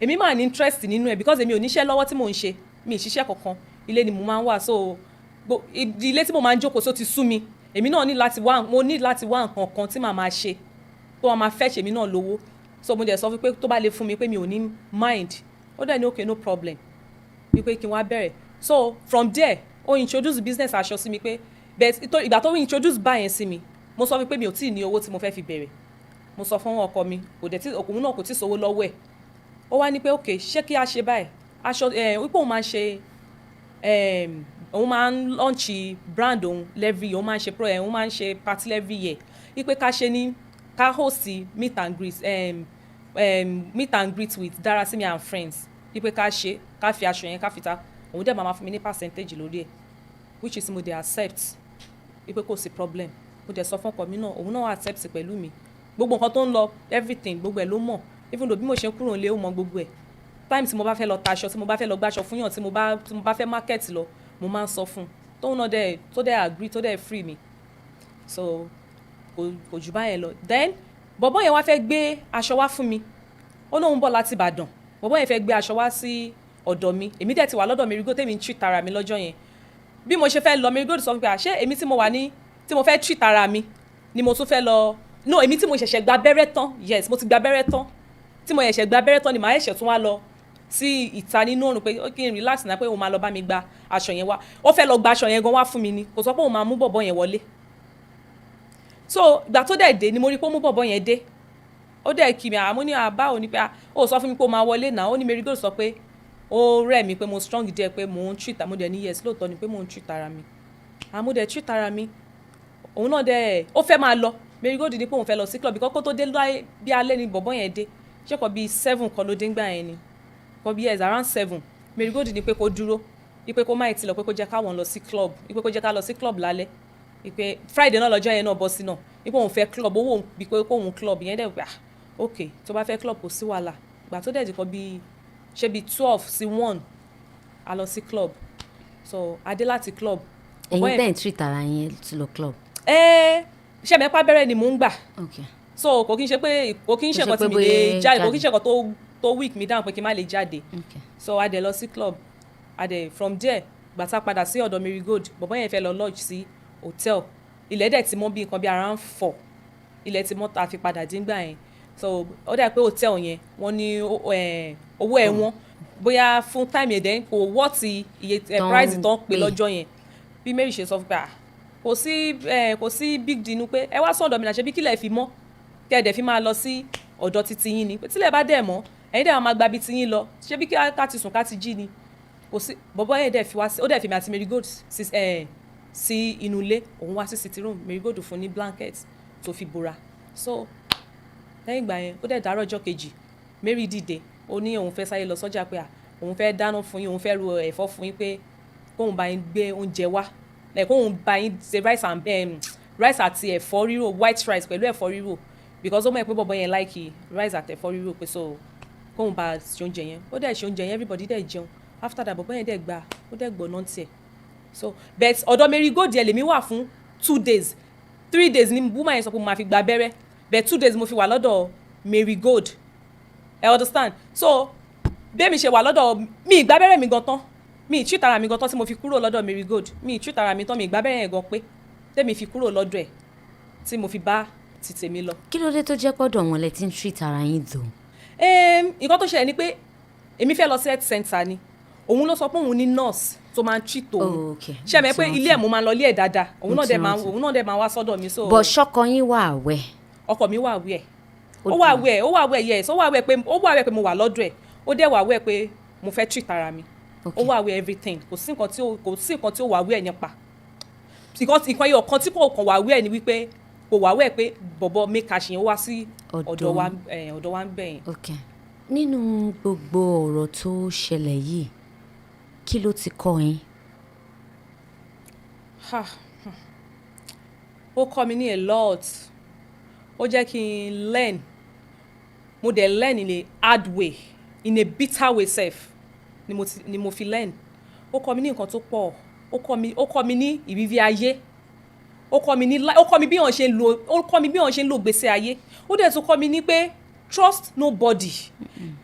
èmi máa ní interest nínú ẹ̀ because èmi ò níṣẹ́ lọ́wọ́ tí mò ń ṣe mi ì ṣiṣẹ́ kankan ilé ni mo máa ń wà so ilé tí mo máa ń jókòó so ti sú mi èmi náà ní láti wá nǹkan kan tí màá máa ṣe tó máa fetch èmi náà lówó so mo dẹ̀ sọ fún pé tó bá lè fún mi pé mi ò ní mind ó dẹ̀ ní okay no problem wípé kí n wá bẹ̀rẹ̀ so from there ó introduce business aṣọ sí mi pé ìgbà tó introduce báyẹn sí mi mo sọ fún pé mi ò tí ì ní owó tí mo fẹ́ fi bẹ̀rẹ̀ mo sọ fún ọkọ mi òkùnrin náà kò tí ì sówó lọ́wọ́ ẹ̀ ó wá ní pé okay ṣé kí a ṣe báyìí aṣọ wípé òun máa ń ṣe òun máa ń launch brand òun every year òun máa ń ṣe òun máa ń ṣe party every year wípé ká ṣe ní ká host meet and greet with Dara and friends wípé ká fi aṣọ yẹn ká fi ta òun dẹ̀ máa fún mi ní percentage lórí ẹ̀ which is mo dey accept wípé kò sí problem mo dẹ̀ sọ fún ọkọ mi náà òun náà accept pẹ̀lú mi gbogbo nǹkan tó ń lọ everything gbogbo ẹ̀ ló mọ̀ even though bí mo ṣe ń kúrò nílé ó mọ gbogbo ẹ̀ time tí mo bá fẹ́ lọ taṣọ tí mo bá fẹ́ lọ gbàṣọ fún yàn tí mo bá fẹ́ market lọ mo máa ń sọ fún tóun náà tó dẹ̀ agree tó dẹ̀ free mi so kò jù báyẹn lọ then bọ̀bọ́ yẹn wá fẹ́ gbé aṣọ wá fún mi ó lóun bọ̀ láti Ìbàdàn bọ̀bọ́ yẹn fẹ́ gbé aṣọ wá sí ọ̀dọ̀ mi èmi dẹ̀ ti wà lọ́dọ̀ Merigo tèmi ń treat ara mi lọ́jọ́ yẹn bí mo ṣe fẹ́ lọ Merigo sọ pé àṣé èmi tí mo fẹ́ treat ara mi ni mo tún fẹ́ lọ no èmi tí mo ṣẹ̀ṣẹ̀ gba abẹ́rẹ́ tán yes mo ti gba abẹ́rẹ́ tán tí mo ṣẹ̀ṣẹ̀ gba abẹ́rẹ́ tán ni màá ṣẹ̀ṣẹ̀ tún wá lọ sí ìta nínú òrùn pé kí n relax náà pé òun máa lọ bá mi gba aṣọ yẹn wá ó fẹ́ lọ gba aṣọ yẹn gan wá fún mi ni kò sọ pé òun máa mú bọ̀bọ̀ yẹn wọlé so ìgbà tó dẹ̀ dé ni mo rí pé ó mú bọ̀bọ̀ yẹn dé ó dẹ̀ kí mi àmọ́ ní àbáwò ni pé ó sọ fún mi pé ó máa wọlé náà ó ní Merigo sọ pé ó rẹ̀ mí pé mo strong díẹ̀ pé mò ń treat mo dẹ̀ ní yes lóòótọ́ ni pé mò ń treat ara mi àmọ́ dẹ̀ treat ara mi òun náà dẹ̀ ó fẹ́ máa lọ Merigo ní pé òun fẹ́ lọ sí club because kó tó dé bí alẹ́ ni bọ̀bọ̀ yẹn dé ṣé kò bí 7 kan ló dé ńgbà yẹn ni kò bí yes around 7 Merigo ní pé kó dúró ipe kó má ti lọ pé kó jẹ́ káwọn lọ sí club ipe kó jẹ́ ká lọ sí club lálẹ́ ipe Friday náà lọ́jọ́ yẹn náà bọ́ sí náà ipe òun fẹ́ club owó bí pé kóun club yẹn dẹ̀ gbà ok tó bá fẹ́ club kò sí wàhálà gbà tó dẹ̀ di kan bí ṣe bí 12 sí 1 a lọ sí club so adé láti club. ẹ̀yin tẹ̀ ń treat ara yẹn to lọ club. ṣé mẹ́pà bẹ̀rẹ̀ ni mò ń gbà so kò kí n ṣe nǹkan tí mi lè jáde kò kí n ṣe nǹkan tó weak mi down pé kí n má lè jáde so adé lọ sí club adé from there gbàtà padà sí ọ̀dọ̀ Merigo bọ̀bọ́ yẹn fẹ́ lọ lodge sí hotel ilẹ̀ dẹ̀ ti mọ́ bí nǹkan bí around 4 ilẹ̀ ti mọ́ ta fi padà dín gbà yẹn so ó dà pé hotel yẹn wọ́n ní owó ẹ̀ wọ́n bóyá fún time yẹn dẹ̀ kò wọ́ọ̀tì iye price tó ń pè lọ́jọ́ yẹn bí Mary ṣe sọ fún pé kò sí big deal nu pé ẹ wá sọ̀dọ̀ mi náà ṣe bí kílẹ̀ fi mọ́ kẹ́ ẹ̀ dẹ̀ fi máa lọ sí ọ̀dọ̀ titi yín ni pé tílẹ̀ bá dẹ̀ mọ́ ẹ̀yin dẹ̀ máa gba bí ti yín lọ ṣé bí ká ti sùn ká ti jí ni kò sí bọ̀bọ́ yẹn dẹ̀ fi wá sí ó dẹ̀ fi mi àti Merigo sí inú ilé òun wá sí sitting room Merigo fún ní blanket tó fi bora so lẹ́yìn ìgbà yẹn ó dẹ̀ dàárọ̀ ọjọ́ kejì Mary dìde ó ní òun fẹ́ sáyé lọ sọ́jà pé òun fẹ́ dáná fún yín òun fẹ́ ro ẹ̀fọ́ fún yín pé kóun bá yín gbé oúnjẹ wá kóun bá yín ṣe rice àti ẹ̀fọ́ rírò white rice pẹ̀lú ẹ̀fọ́ rírò because ó mọ̀ pé bọ̀bọ̀ yẹn like rice àti ẹ̀fọ́ rírò pé so kóun bá ṣe oúnjẹ yẹn ó dẹ̀ ṣe oúnjẹ yẹn everybody dẹ̀ jẹun after that bọ̀bọ̀ yẹn dẹ̀ gbà ó dẹ̀ gbọ̀ náà tiẹ̀ so but ọ̀dọ̀ Merigo díẹ̀ lèmi wà fún 2 days 3 days ni woman yẹn sọ pé mo máa fi gba abẹ́rẹ́ but 2 days mo fi wà lọ́dọ̀ Merigo ẹ understand so bẹ́ẹ̀ mi ṣe wà lọ́dọ̀ mi ìgbà abẹ́rẹ́ mi gan tán mi treat ara mi gan tán tí mo fi kúrò lọ́dọ̀ Merigo mi treat ara mi tán mi ìgbà abẹ́rẹ́ yẹn gan pé tèmi fi kúrò lọ́dọ̀ ẹ̀ tí mo fi bá ti tèmi lọ. kí ló dé tó jẹ́ pọ́dọ̀ wọn lẹ ti ń treat ara yín dò. nǹkan tó ṣẹlẹ̀ ni pé èmi fẹ́ lọ sí health center ni òun ló sọ pé òun ní nurse tó máa ń treat òun ṣe mẹ́ pé ilé ẹ̀ mo máa lọ ilé ẹ̀ dáadáa òun náà dẹ̀ máa wá sọ́dọ̀ mi. bọ̀ ṣọ́kọ yín wà wẹ̀. ọkọ mi wà wẹ̀ ó wà wẹ̀ yes ó wà wẹ̀ pé mo wà lọ́dọ̀ ẹ̀ ó dẹ̀ wà wẹ̀ pé mo fẹ́ treat ara mi ó wà wẹ̀ everything kò sí nǹkan tí ó wà wẹ̀ nípa nǹkan yóò kan tí kò kàn wà wẹ̀ ni wípé kò wà wẹ̀ pé bọ̀bọ̀ make cash yẹn wá sí ọ̀dọ̀ wa ń bẹ̀ yẹn. nínú gbogbo ọ̀rọ̀ tó ṣẹlẹ̀ yìí kí ló ti kọ́ yín. ó kọ́ mi ní a lot ó jẹ́ kí n learn mo dẹ̀ learn in a hard way in a bitter way sef ni mo fi learn ó kọ́ mi ní nǹkan tó pọ̀ ó kọ́ mi ní ìrírí ayé ó kọ́ mi bí wọ́n ṣe ń lo gbèsè ayé ó dẹ̀ tún kọ́ mi ní pé trust nobody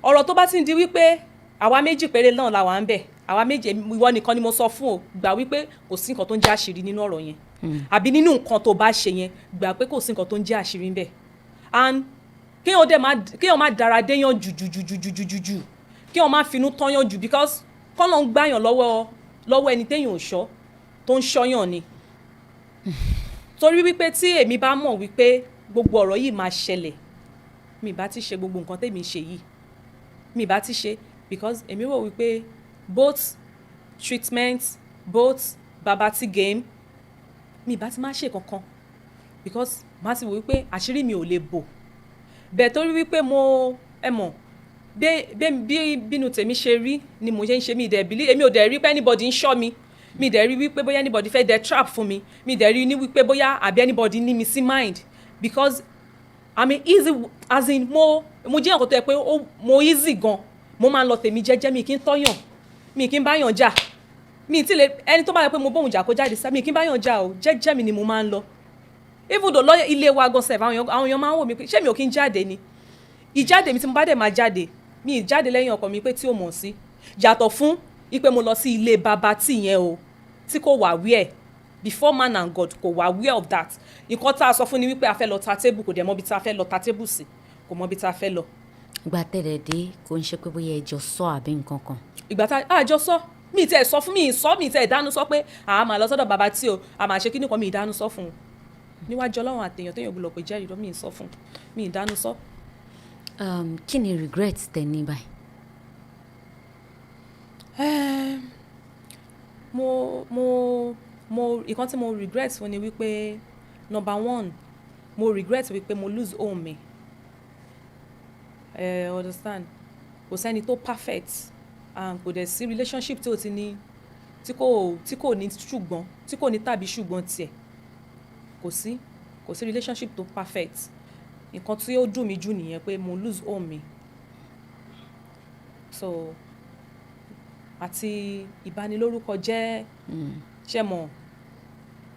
ọ̀rọ̀ tó bá ti ń di wípé àwa méjì péré náà làwa ń bẹ̀ àwa méjì ìwọ nìkan ni mo sọ fún o gbà wípé kò sí nǹkan tó ń jẹ́ àṣírí nínú ọ̀rọ̀ yẹn àbí nínú nǹkan tó bá ṣe yẹn gbà pé kò sí nǹkan tó ń jẹ́ àṣírí ń bẹ̀ and kéèyàn má dára déyàn jù kéèyàn má finú tọ́yàn jù because kọ́nà ń gbàyàn lọ́wọ́ ẹni téèyàn ò ṣọ́ tó ń ṣọ́yàn ni torí wípé tí èmi bá mọ̀ wípé gbogbo ọ̀rọ̀ yìí máa ṣẹlẹ̀ mi bá ti ṣe gbogbo nǹkan tèmi ṣe yìí mi bá ti ṣe because èmi rò wípé both treatment both babati game mi bá ti má ṣe kankan because má ti wò wípé àṣírí mi ò lè bò bẹ́ẹ̀ torí wípé mo bínú tèmi ṣe rí ni mo ṣe ń ṣe èmi ò dẹ̀ rí pé anybody ń ṣọ́ mi dẹ̀ rí wípé bóyá anybody fẹ́ dẹ̀ trap fún mi dẹ̀ rí ní wípé bóyá àbí anybody ní mi sí mind because I mean easy as in mo jẹ́ nǹkan tó yẹ pé mo easy gan mo máa ń lọ tèmi jẹ́jẹ́ mi kí n tọ́yàn mi kí n báyàn jà mi ti lè ẹni tó bá yẹ pé mo bóun jà kó jáde sá mi kí n báyàn jà o jẹ́jẹ́ mi ni mo máa ń lọ even though lọ́yẹ̀ ilé wa gan sef àwọn èèyàn máa ń wò mí pé ṣé mi ò kí n jáde ni ìjáde mi tí mo bá dẹ̀ máa jáde mi ì jáde lẹ́yìn ọkọ mi pé tí ò mọ̀ sí yàtọ̀ fún ipe mo lọ sí ilé baba tí yẹn o tí kò wà wíẹ̀ before man and God kò wà aware of that nǹkan tá a sọ fún ni wípé a fẹ́ lọ ta tébù kò dẹ̀ mọ̀ bí tá a fẹ́ lọ ta tébù sí kò mọ̀ bí tá a fẹ́ lọ. ìgbà tẹ̀lẹ̀ dé kò ń ṣe pé bóyá ẹjọ́ sọ àbí nǹkan kan. ìgbà tá a jọ sọ mi tẹ sọ fún mi tẹ ìdánú sọ pé àá máa lọ sọ́dọ̀ bàbá tí o àá máa ṣe kíní kan mi ìdánú sọ fún un níwájú Ọlọ́run àtẹ̀yàn téèyàn gbọ́dọ̀ pé jẹ́rìí lọ mi sọ fún un mi ìdánú sọ. kí ni regret tẹ ní báyìí. ìkan tí mo regret fún ni wípé number one mo regret wípé mo lose home mi understand kò sẹ́ni tó perfect and kò dẹ̀ sí relationship tí o ti ní tí kò ní ṣùgbọ́n tí kò ní tàbí ṣùgbọ́n tiẹ̀ kò sí relationship tó perfect nǹkan tí ó dùn mí jù nìyẹn pé mo lose home mi so àti ìbanilórúkọ jẹ́ ṣe mọ̀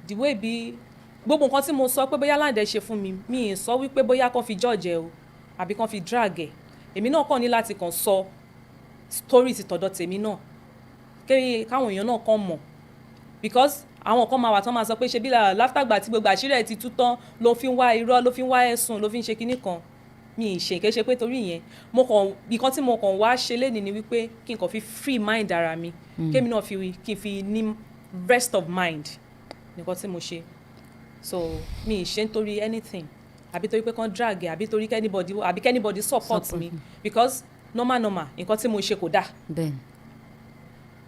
the way bí gbogbo nǹkan tí mo sọ pé bóyá Lande ṣe fún mi ì sọ wípé bóyá kàn fi judge ẹ o àbí kàn fi drag ẹ èmi náà kàn ní láti kàn sọ story ti tọ̀dọ̀ tèmi náà káwọn èèyàn náà kàn mọ̀ because àwọn kan máa wà tán máa sọ pé ṣe bí láftàgbà tí gbogbo àṣírí ẹ̀ ti tú tán ló fi ń wá irọ́ ló fi ń wá ẹ̀sùn ló fi ń ṣe kinní kan mi ì ṣe kéṣe pé torí ìyẹn nǹkan tí mo kàn wá ṣe lénìí ni wípé kí n kàn fi free mind ara mi kémi náà kí n fi ní rest of mind nǹkan tí mo ṣe so mi ì ṣe nítorí anything àbí torí pé kàn drag ẹ àbí torí kẹ́nibody support mi because normal nǹkan tí mo ṣe kò dáa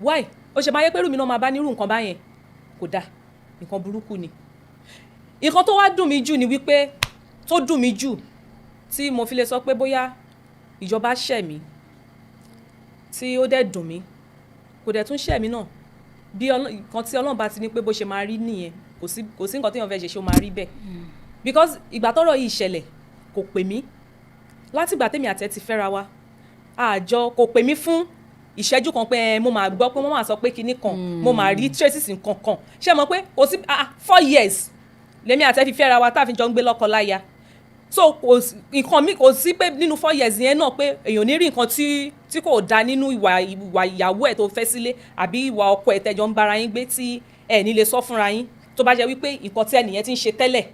why ó ṣe máa yẹ pé irú mi náà máa bá nírú nǹkan báyẹn kò dáa nǹkan burúkú ni nǹkan tó wá dùn mí jù ni wípé tó dùn mí jù tí mo fi lè sọ pé bóyá ìjọba ṣẹ̀ mí tí ó dẹ̀ dùn mí kò dẹ̀ tún ṣẹ̀ mí náà bí nǹkan tí Ọlọ́run bá ti ní pé bó ṣe máa rí nìyẹn kò sí nǹkan tí èèyàn fẹ́ ṣe ó máa rí bẹ́ẹ̀ because ìgbà tọ́rọ̀ yìí ṣẹlẹ̀ kò pè mí láti ìgbà tèmi àti ẹ ti fẹ́ra wa àjọ kò pè mí fún ìṣẹ́jú kan pé mo máa gbọ́ pé mo máa sọ pé kinní kan mo máa rí traces nǹkan kan ṣé mo pé kò sí 4 years lèmi àti ẹ fi fẹ́ra wa tá a fi jọ ń gbé lọ́kọ láya so nǹkan mi kò sí pé nínú 4 years yẹn náà pé èèyàn ní rí nǹkan tí kò dáa nínú ìwà ìyàwó ẹ̀ tó fẹ́ sílé àbí ìwà ọkọ ẹ̀ tẹ́jọ ń bára yín gbé tí ẹ̀ ní lè sọ fúnra yín tó bá jẹ́ wípé nǹkan tí ẹnìyẹn ti ń ṣe tẹ́lẹ̀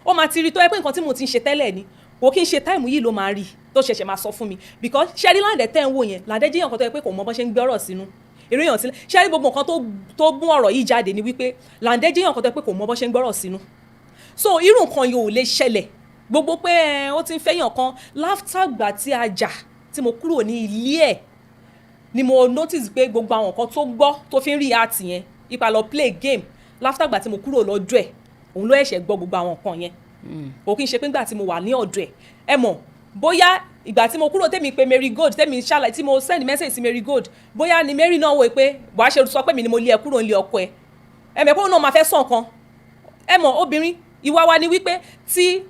ó máa ti rí tó yẹ pé nǹkan tí mo ti ń ṣe tẹ́lẹ̀ ni kò kí n ṣe táìmù yìí ló máa rí tó ṣẹ̀ṣẹ̀ máa sọ fún mi because ṣẹ́rí Lande tẹ́ ń wò yẹn Lande jẹ́ nǹkan tó yẹ pé kò mọ bó ṣe ń gbé ọ̀rọ̀ sínú eré èèyàn sílẹ̀ ṣẹ́rí gbogbo nǹkan tó mú ọ̀rọ̀ yìí jáde ni wípé Lande jẹ́ nǹkan tó yẹ pé kò mọ bó ṣe ń gbé ọ̀rọ̀ sínú so irú nǹkan yìí ò lè ṣẹlẹ̀ gbogbo pé ó ti ń fẹ́yàn kan láftà gbà tí a jà tí mo kúrò ní ilé ẹ̀ ni mo notice pé gbogbo àwọn nǹkan tó gbọ́ tó fi ń react yẹn ipa lọ play game láftà gbà tí mo kúrò lọ́dọ̀ ẹ̀ òun ló ẹ̀ṣẹ̀ gbọ́ gbogbo àwọn nǹkan yẹn kò kí n ṣe pé nígbà tí mo wà ní ọ̀dọ̀ ẹ̀ ẹ mọ̀ bóyá ìgbà tí mo kúrò tèmi pé Mary Gold tèmi ṣàlàyé tí mo send message sí Mary Gold bóyá ni Mary náà wò pé wàá ṣe sọ pé mi ni mo lé ẹ kúrò nílé ọkọ ẹ ẹ mọ̀ pé òun náà máa fẹ́ sọ nǹkan ẹ mọ̀ obìnrin ìwà wa ni wípé tí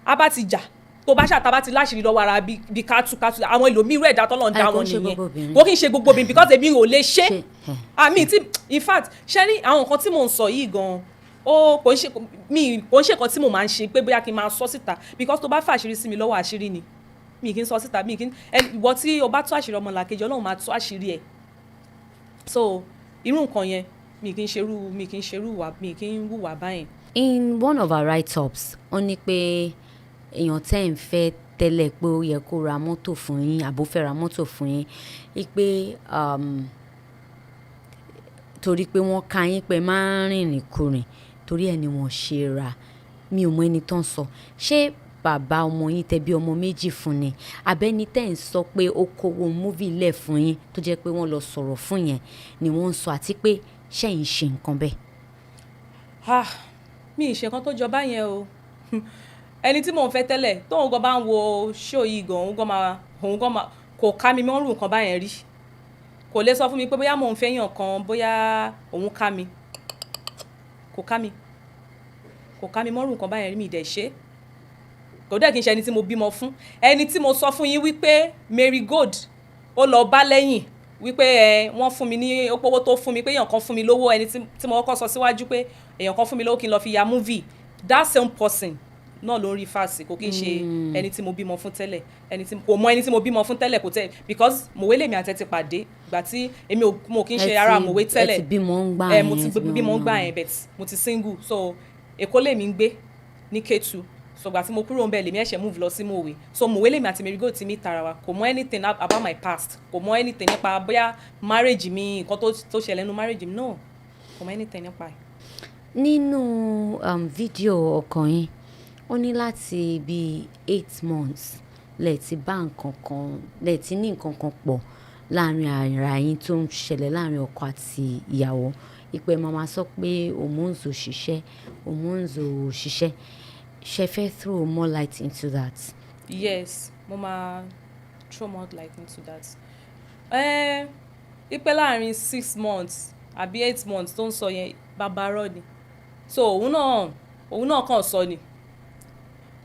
a bá ti jà tó bá ṣàtà bá ti láṣìírí lọ́wọ́ ara bí kátú àwọn ẹlòmíràn ẹ̀dá tọ́lọ́ ń dá wọn nìyẹn kò kí n ṣe gbogbo obìnrin because èmi ò lè ṣe àmì tí in fact ṣe ní àwọn nǹkan tí mò ń sọ yìí gan-an kò ń ṣe nǹkan tí mo máa ń ṣe pé bóyá kí n máa sọ síta because tó bá fàṣírí sí mi lọ́wọ́ àṣírí ni mi kì í sọ síta mi kì í ìwọ tí o bá tú àṣírí ọmọlàkejì Ọlọ́run máa tú àṣírí ẹ̀ so irú nǹkan yẹn mi kì í wùwà báyẹn. In one of our write-ups wọ́n ní pé èèyàn tẹ́ ń fẹ́ tẹ́lẹ̀ pé ó yẹ kó ra mọ́tò fún yín àbó fẹ́ ra mọ́tò fún yín pé torí pé wọ́n ka yín pé máa ń rìnrìn kurìn torí ẹ̀ ni wọ́n ṣe ra mi ò mọ ẹni tó ń sọ ṣé bàbá ọmọ yín tẹbí ọmọ méjì fún ni abẹ́ni tẹ́ ń sọ pé ó kówó múvì lẹ̀ fún yín tó jẹ́ pé wọ́n lọ sọ̀rọ̀ fún yẹn ni wọ́n ń sọ àti pé ṣẹ́yìn ṣe nǹkan bẹ́ẹ̀. mi ì ṣe nǹkan tó jọ báyẹn o ẹni tí mò ń fẹ́ tẹ́lẹ̀ tóun gan bá ń wo ṣó yìí gan òun gan máa kò ká mi mọ́rù nǹkan báyẹn rí kò lè sọ fún mi pé bóyá mò ń fẹ́ yàn kan bóyá òun ká mi kò ká mi mọ́rù nǹkan báyẹn rí mi dẹ̀ ṣe kò dẹ̀ kí n ṣe ẹni tí mo bímọ fún ẹni tí mo sọ fún yín wípé Mary Gold ó lọ bá lẹ́yìn wípé wọ́n fún mi ní owó tó fún mi pé èèyàn kan fún mi lówó ẹni tí mo kọ́kọ́ sọ síwájú pé èèyàn kan fún mi lówó kí n lọ fi ya movie that same person náà ló ń rí fásì kò kí n ṣe ẹni tí mo bímọ fún tẹ́lẹ̀ kò mọ ẹni tí mo bímọ fún tẹ́lẹ̀ kò tẹ́ because mòwe lèmi àti ẹ ti pàdé ìgbà tí èmi mo kí n ṣe ara mòwe tẹ́lẹ̀ ẹ ti bímọ ń gbà yẹn mo ti bímọ ń gbà yẹn bet mo ti single so Èkó lèmi ń gbé ní Kétu so ìgbà tí mo kúrò ń bẹ̀ lèmi ẹ̀ṣẹ̀ move lọ sí mòwe so mòwe lèmi àti Mary Gold ti meet ara wa kò mọ anything about my past kò mọ anything nípa bóyá marriage mi nǹkan tó ṣẹlẹ̀ nínú marriage mi no kò mọ anything nípa ẹ̀. nínú fídíò ọkàn yín ó ní láti bíi 8 months lẹ ti bá nǹkan kan lẹ ti ní nǹkan kan pọ̀ láàrin ara yín tó ń ṣẹlẹ̀ láàrin ọkọ àti ìyàwó ìpè màmá sọ pé hormones ò ṣiṣẹ́ ṣe fẹ́ throw more light into that. Yes mo máa throw more light into that. Ìpè láàrin 6 months àbí 8 months tó ń sọ yẹn bàbá ni so òun náà kàn sọ ni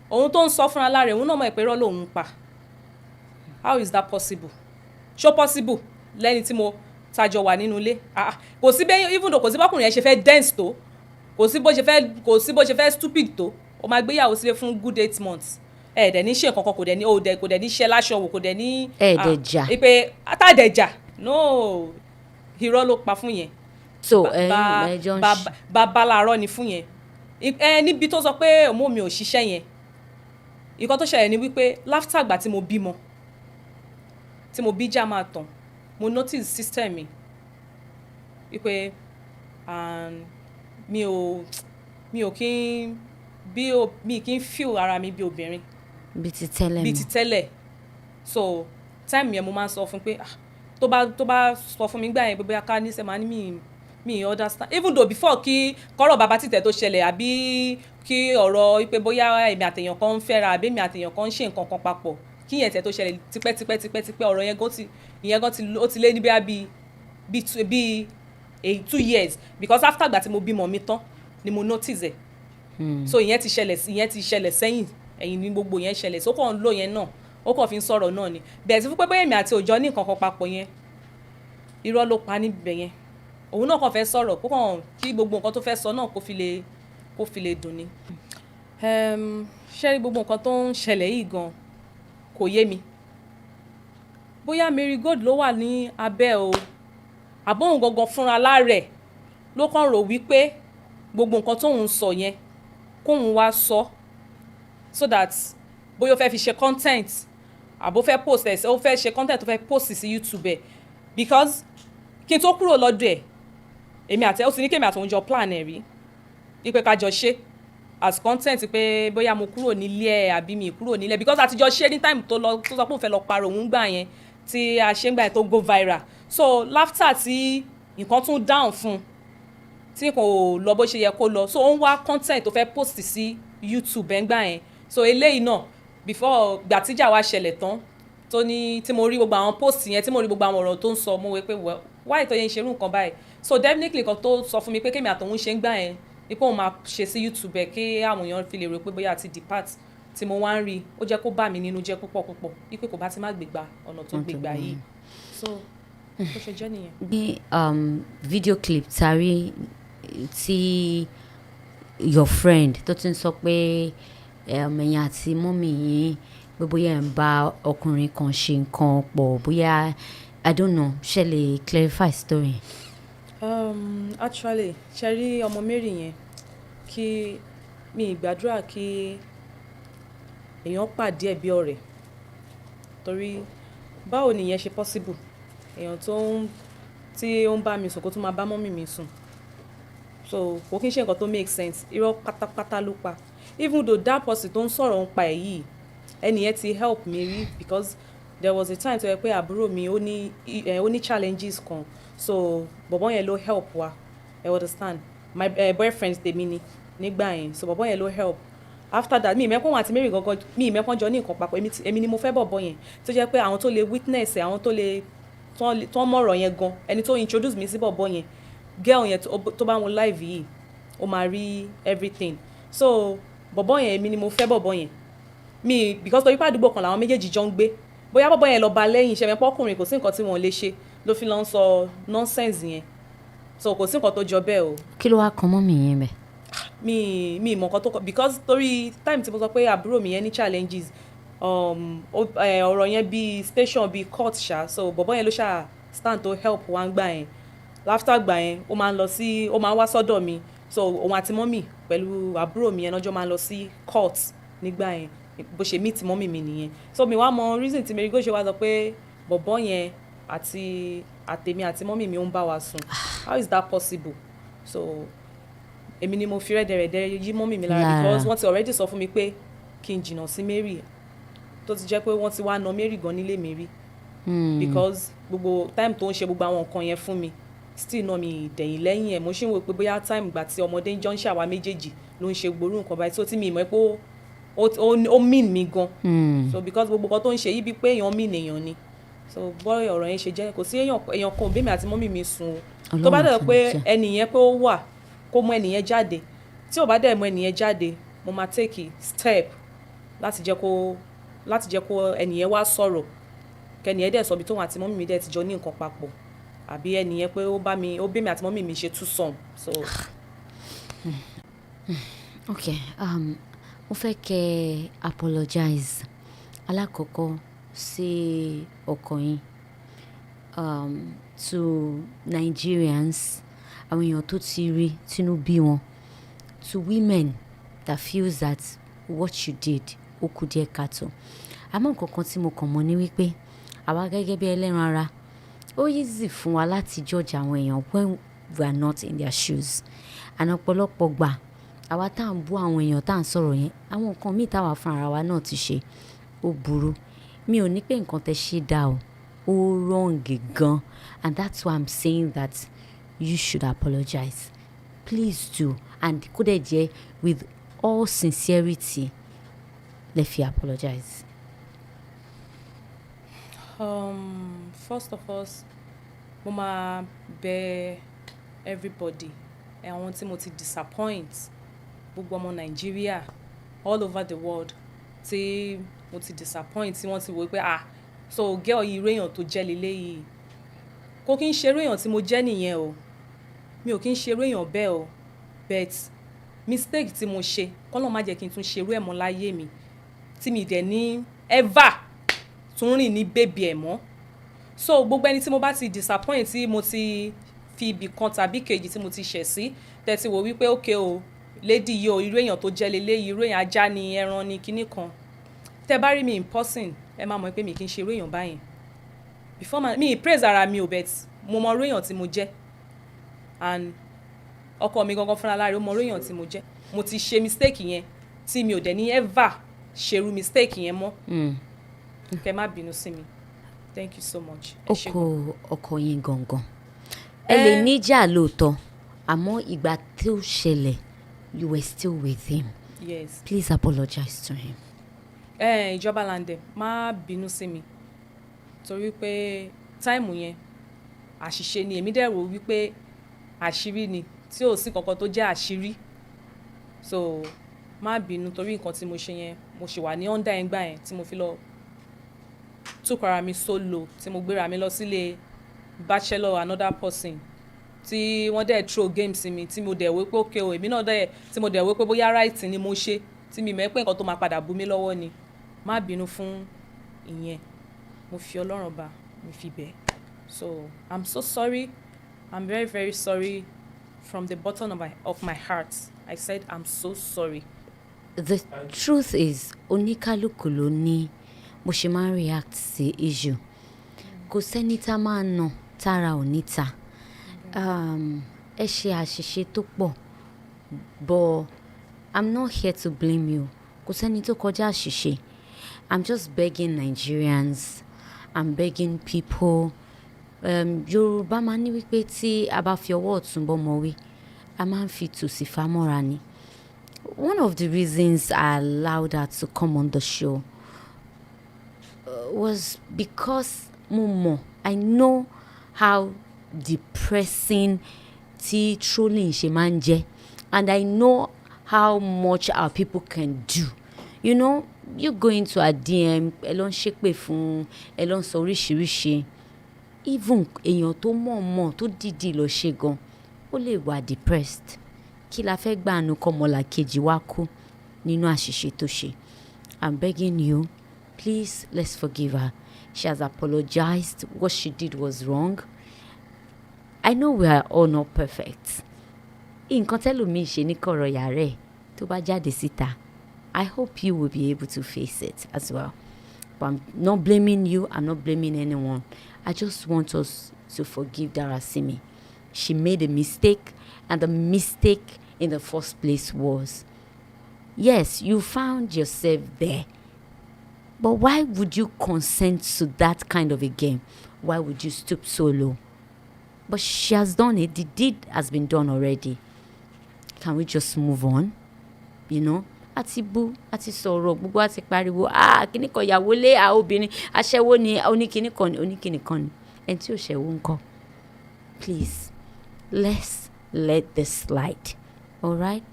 òun tó ń sọ fúnra lára òun náà mọ̀ pé irọ́ lòun pa how is that possible ṣó possible lẹ́ni tí mo tajọ wà nínú ilé kò sí bẹ́ẹ̀ even though kò sí bọ́kùnrin yẹn ṣe fẹ́ dense tó kò sí bó ṣe fẹ́ stupid tó o máa gbéyàwó sílé fún good 8 months dẹ̀ ní ṣe nǹkan kan kò dẹ̀ ní ṣe láṣọ wò kò dẹ̀ ní ẹ̀ẹ́dẹ̀jà ìpè àtàdẹ̀jà no irọ́ ló pa fún yẹn so bàbá làárọ̀ ni fún yẹn níbi tó sọ pé ọmọ mi ò ṣiṣẹ́ yẹn nǹkan tó ṣẹlẹ̀ ni wípé láftà àgbà tí mo bímọ tí mo bí já máa tàn mo notice system mi wípé mi kì í feel ara mi bí obìnrin bí ti tẹ́lẹ̀ so time yẹn mo máa ń sọ fún pé tó bá sọ fún mi gbà yẹn bóyá ká ní sẹ́ máa ní mi understand even though before kí kọ́rọ̀ bàbá títẹ̀ tó ṣẹlẹ̀ àbí kí ọ̀rọ̀ wípé bóyá èmi àtèèyàn kan ń fẹ́ra àbí èmi àtèèyàn kan ń ṣe nǹkan kan papọ̀ kí yẹn tẹ̀ tó ṣẹlẹ̀ tipẹ́ ọ̀rọ̀ yẹn gan ó ti lé ní bíi 2 years because after gbà tí mo bímọ mi tán ni mo notice ẹ̀ so ìyẹn ti ṣẹlẹ̀ sẹ́yìn ẹ̀yìn ní gbogbo yẹn ṣẹlẹ̀ so ó kàn ń lò yẹn náà ó kàn fi ń sọ̀rọ̀ náà ni bẹ̀rẹ̀ sí fún pé bóyá èmi àti òjò ní nǹkan kan papọ̀ yẹn irọ́ ló pa níbẹ̀ yẹn òun náà kàn fẹ́ sọ̀rọ̀ kó kàn kí gbogbo nǹkan tó fẹ́ sọ náà kó fi lè dùn ni. ṣé rí gbogbo nǹkan tó ń ṣẹlẹ̀ yìí gan kò yé mi bóyá Mary Gold ló wà ní abẹ́ o àbóhùn gangan fúnra láàrẹ̀ ló kàn rò wípé gbogbo nǹkan tóun sọ yẹn kóun wá sọ so that bóyá ó fẹ́ fi ṣe content àbó fẹ́ post ẹ̀ ó fẹ́ ṣe content tó fẹ́ post sí YouTube ẹ̀ because kí n tó kúrò lọ́dọ̀ ẹ̀ èmi àti ẹ̀ ó sì ní kémi àtòun jọ plan ẹ̀ rí wípé ká jọ ṣe as content pé bóyá mo kúrò nílé ẹ̀ àbí mi kúrò nílé because àti jọ ṣe ní time tó sọ pé òun fẹ́ lọ parọ́ òun gbà yẹn tí a ṣe ń gbà yẹn tó go viral so laughter tí nǹkan tún down fún tí kò lọ bó ṣe yẹ kó lọ so ó ń wá content tó fẹ́ post sí YouTube ẹ̀ ń gbà yẹn so eléyìí náà before gbàtíjà wa ṣẹlẹ̀ tán tó ní tí mo rí gbogbo àwọn post yẹn tí mo rí gbogbo àwọn ọ̀rọ̀ tó ń sọ mo wé pé why tó yẹn ń ṣerú nǹkan báyìí so definitely nǹkan tó sọ fún mi pé kémi àtòun ṣe ń gbà yẹn ni pé òun máa ṣe sí YouTube ẹ̀ kí àwọn èèyàn fi lè rò pé bóyá àti depart tí mo wá ń rí ó jẹ́ kó bà mí nínú jẹ́ púpọ̀ wípé kò bá ti má gbégbá ọ̀nà tó gbégbá yìí so ó ṣe jẹ́ nìyẹn. ní video clip tari tí your friend tó ti ń sọ pé ẹ̀yìn àti mọ́mì yìí pé bóyá ẹ̀ ń bá ọkùnrin kan ṣe nǹkan pọ̀ bóyá I don't know ṣe lè clarify story. Actually ṣe rí ọmọ Mary yẹn kí mi ìgbàdúrà kí èèyàn pàdé ẹ̀ bí ọ̀rẹ́ torí báwo nìyẹn ṣe possible èèyàn tí ó ń bá mi sùn kó tún máa bá mọ́mì mi sùn so kò kí n ṣe nǹkan tó make sense irọ́ pátápátá ló pa even though that person tó ń sọ̀rọ̀ ń pa ẹ̀ yìí ẹni yẹn ti help me rí because there was a time tó yẹ pé àbúrò mi ó ní challenges kan so bọ̀bọ́ yẹn ló help wa I understand my boyfriend tèmi ni nígbà yẹn so bọ̀bọ́ yẹn ló help after that mi ìmẹ́kùn àti Mary gangan mi ìmẹ́kùn jọ ní nǹkan papọ̀ èmi ni mo fẹ́ bọ̀bọ́ yẹn tó jẹ́ pé àwọn tó lè witness ẹ̀ àwọn tó ń mọ̀rọ̀ yẹn gan ẹni tó introduce mi sí bọ̀bọ́ yẹn girl yẹn tó bá wọn live yìí ó máa rí everything so bọ̀bọ́ yẹn èmi ni mo fẹ́ bọ̀bọ́ yẹn mi because torí pé àdúgbò kan làwọn méjèèjì jọ ń gbé bóyá bọ̀bọ́ yẹn lọ ba lẹ́yìn iṣẹ́ mẹ́pọ̀ ọkùnrin kò sí nǹkan tí wọ́n lè ṣe ló fi lọ ń sọ nonsense yẹn so kò sí nǹkan tó jọ bẹ́ẹ̀ o. kí ló wá kan mọ́ mi yẹn bẹ́ẹ̀. mi mọ̀ nǹkan tó kọ because torí time tí mo sọ pé àbúrò mi yẹn ní challenges ọ̀rọ̀ yẹn bíi station bíi court ṣá so bọ̀bọ́ yẹn ló ṣá stand to help wa ń gbà yẹn láfítà gbà yẹn ó máa ń wá sọ́dọ̀ mi so òun àti mọ́mì pẹ̀lú àbúrò mi yẹn lọ́jọ́ máa ń lọ sí court nígbà yẹn bó ṣe meet mọ́mì mi nìyẹn so mi wá mọ reason tí Mary go ṣe wá sọ pé bọ̀bọ́ yẹn àtèmi àti mọ́mì mi ó ń bá wa sùn how is that possible so èmi ni mo fi rẹ́dẹ̀rẹ̀dẹ̀ yí mọ́mì mi lára because wọ́n ti already sọ fún mi pé kí n jìnnà sí Mary tó ti jẹ́ pé wọ́n ti wá na Mary gan nílé Mary because gbogbo time tó ń ṣe gbogbo àwọn nǹkan yẹn fún mi still náà mi dẹ̀yìn lẹ́yìn ẹ̀ mo ṣì ń wò pé bóyá time ìgbà tí ọmọdé ń jọ ń ṣàwa méjèèjì ló ń ṣe gbòòrò nǹkan báyìí tó tí mi mọ̀ pé ó mean mi gan so because gbogbo nǹkan tó ń ṣe yí bí pé èèyàn mean èèyàn ni so bọ́ ọ̀rọ̀ yẹn ṣe jẹ́ kò sí èèyàn kan bẹ́ẹ̀ mi àti mọ́mì mi sùn o tó bá dẹ̀ pé ẹnì yẹn pé ó wà kó mú ẹnì yẹn jáde tí ò bá dẹ̀ mú ẹnì yẹn jáde mo máa take step láti jẹ́ kó ẹnì yẹn wá sọ̀rọ̀ kẹ́nì yẹn dẹ̀ sọ bí tóun àti mọ́mì mi dẹ̀ ti jọ ní nǹkan papọ̀ àbí ẹnì yẹn pé ó bẹ́ mi àti mọ́mì mi ṣe twosome so. Okay mo fẹ́ kẹ́ apologize alákọ̀ọ́kọ́ sí ọkọ yín to Nigerians àwọn èèyàn tó ti rí tínú bí wọn to women that feels that what you did ó kù díẹ̀ káàtó àmọ́ nǹkan kan tí mo kàn mọ̀ ní wípé àwa gẹ́gẹ́ bí ẹlẹ́ran ara ó easy fún wa láti judge àwọn èèyàn when we are not in their shoes àná ọ̀pọ̀lọpọ̀ gbà àwa tá à ń bú àwọn èèyàn tá à ń sọ̀rọ̀ yẹn àwọn nǹkan míì táwa fún ara wa náà ti ṣe ó burú mi ò ní pé nǹkan tẹ́ ṣe dá o ó wrong gan and that's why I'm saying that you should apologize please do and kó dẹ̀ jẹ́ with all sincerity lè fi apologize. First of all mo máa bẹ̀ everybody àwọn tí mo ti disappoint gbogbo ọmọ Nàìjíríà all over the world tí mo ti disappoint tí wọ́n ti wò pé so girl yìí réèyàn tó jẹ́ leléyìí kò kí n ṣe réèyàn tí mo jẹ́ nìyẹn o mi ò kí n ṣe réèyàn bẹ́ẹ̀ o but mistake tí mo ṣe kọ́lọ́ má jẹ́ kí n tún ṣerú ẹ̀ mọ́ láyé mi tí mi dẹ̀ ní ever tún rìn ní bèbí ẹ̀ mọ́ so gbogbo ẹni tí mo bá ti disappoint tí mo ti fi ibì kan tàbí kejì tí mo ti ṣẹ̀ sí tẹ́tí wò wípé okay o lady yìí o irú èèyàn tó jẹ́ leléyìí irú èèyàn ajá ni ẹran ni kinní kan tẹ́ bá rí mi in person ẹ máa mọ̀ pé mi kì í ṣe irú èèyàn báyìí before mi praise ara mi ò bet mo mọ irú èèyàn tí mo jẹ́ and ọkọ mi gangan fúnra láre ó mọ irú èèyàn tí mo jẹ́ mo ti ṣe mistake yẹn tí mi ò dẹ̀ ní ever ṣerú mistake yẹn mọ́ kẹ́ má bínú sí mi thank you so much. ọkọ yín gangan ẹ lè níjà lóòótọ́ àmọ́ ìgbà tí ó ṣẹlẹ̀ you were still with him. Yes. Please apologize to him. Ìjọba Lande má bínú sí mi torí pé táìmù yẹn àṣìṣe ni èmi dẹ̀ rò wípé àṣírí ni tí ò sí kankan tó jẹ́ àṣírí so má bínú torí nǹkan tí mo ṣe yẹn mo ṣì wà ní under ẹ̀ngbà yẹn tí mo fi lọ took ara mi solo tí mo gbéra mi lọ sílé bachelor another person tí wọ́n dẹ̀ throw game sí mi tí mo dẹ̀ wé pé okay o èmi náà dẹ̀ tí mo dẹ̀ wé pé bóyá right ni mo ṣe tí mi mọ̀ pé nǹkan tó máa padà bú mi lọ́wọ́ ni má bínú fún ìyẹn mo fi Ọlọ́run bá mi fi bẹ̀ so I'm so sorry I'm very very sorry from the bottom of my heart I said I'm so sorry. The truth is oníkálukú ló ní mo ṣe máa ń react sí issue kò sẹ́ni tá máa nà tára ò ní ta ẹ ṣe àṣìṣe tó pọ̀ but I'm not here to blame you kò sẹ́ni tó kọjá àṣìṣe I'm just begging Nigerians I'm begging people Yorùbá máa ní wípé tí a bá fi ọwọ́ ọ̀tún bọ́mọ wí a máa ń fi tòsì fà mọ́ra ni. One of the reasons I allowed her to come on the show was because mo I know how depressing tí trolling ṣe máa ń jẹ́ and I know how much our people can do. You know, you go into a DM ẹ lọ ń ṣépè fún ẹ lọ ń sọ oríṣiríṣi even èèyàn tó mọ̀ tó dìdì lọ ṣe gan ó lè wà depressed kí la fẹ́ gbà àánú kọ́mọlà kejì wá kú nínú àṣìṣe tó ṣe. I'm begging you please let's forgive her. She has apologized. What she did was wrong. I know we are all not perfect. Nǹkan tẹ́lòmíì ṣe ní kọ̀rọ̀ yàrá ẹ̀ tó bá jáde síta I hope you will be able to face it as well. But I'm not blaming you. I'm not blaming anyone. I just want us to forgive Dara Simi. She made a mistake, and the mistake in the first place was, yes, you found yourself there. But why would you consent to that kind of a game? Why would you stoop so low? But she has done it. The deed has been done already. Can we just move on? You know? Àti bú àti sọ̀rọ̀ gbogbo àti pariwo kíní kan ìyàwó lé obìnrin aṣẹ́wó ni oníkíní kan ni ẹni tí ò ṣẹ̀wó ńkọ́. Please let's let this slide, all right?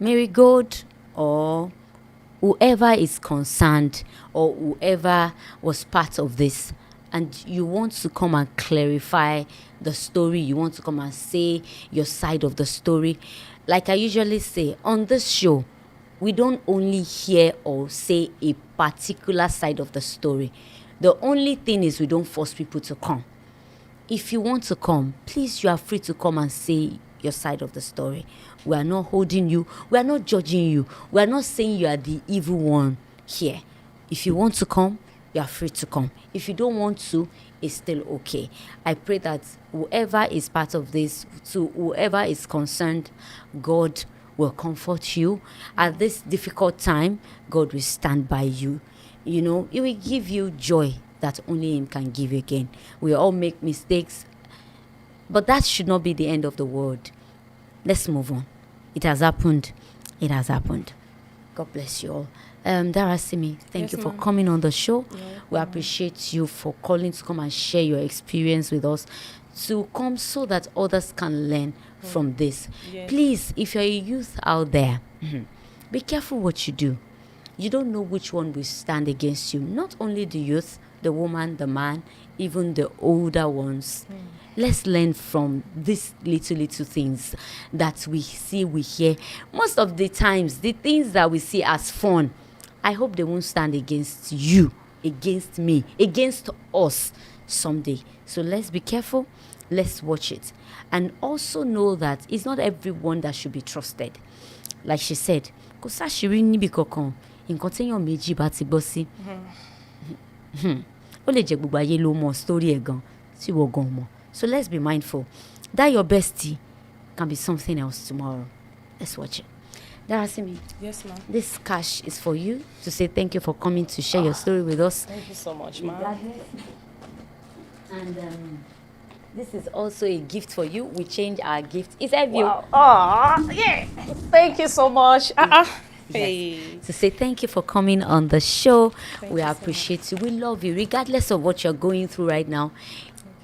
Marigold or whoever is concerned or whoever was part of this and you want to come and clarify the story, you want to come and say your side of the story. Like I usually say, on this show, we don't only hear or say a particular side of the story. The only thing is we don't force people to come. If you want to come, please, you are free to come and say your side of the story. We are not holding you. We are not judging you. We are not saying you are the evil one here. If you want to come, you are free to come. If you don't want to, it's still okay. I pray that whoever is part of this, to whoever is concerned, God will comfort you. At this difficult time, God will stand by you. You know, He will give you joy that only Him can give you again. We all make mistakes, but that should not be the end of the world. Let's move on. It has happened. It has happened. God bless you all. Dara Simi, thank you for coming on the show. Yeah, we appreciate you for calling to come and share your experience with us, to come so that others can learn from this. Yeah. Please, if you're a youth out there, be careful what you do. You don't know which one will stand against you. Not only the youth, the woman, the man, even the older ones. Let's learn from these little things that we see, we hear. Most of the times, the things that we see as fun, I hope they won't stand against you, against me, against us someday. So let's be careful. Let's watch it. And also know that it's not everyone that should be trusted. Like she said, kò sáṣìírí níbi kankan, nǹkan téèyàn méjì bá ti gbọ́ sí. Ó lè jẹ́ gbogbo ayé ló mọ story ẹ̀ gan tí ìwọ gan mọ̀. So let's be mindful. That your bestie can be something else tomorrow. Let's watch it. Dara, see me. Yes, ma'am. This cash is for you to say thank you for coming to share your story with us. Thank you so much, ma'am. And this is also a gift for you. We change our gift. It's a view. Wow. Oh, yeah. Thank you so much. Hey. To say thank you for coming on the show. Thank We you so appreciate you. We love you. Regardless of what you're going through right now,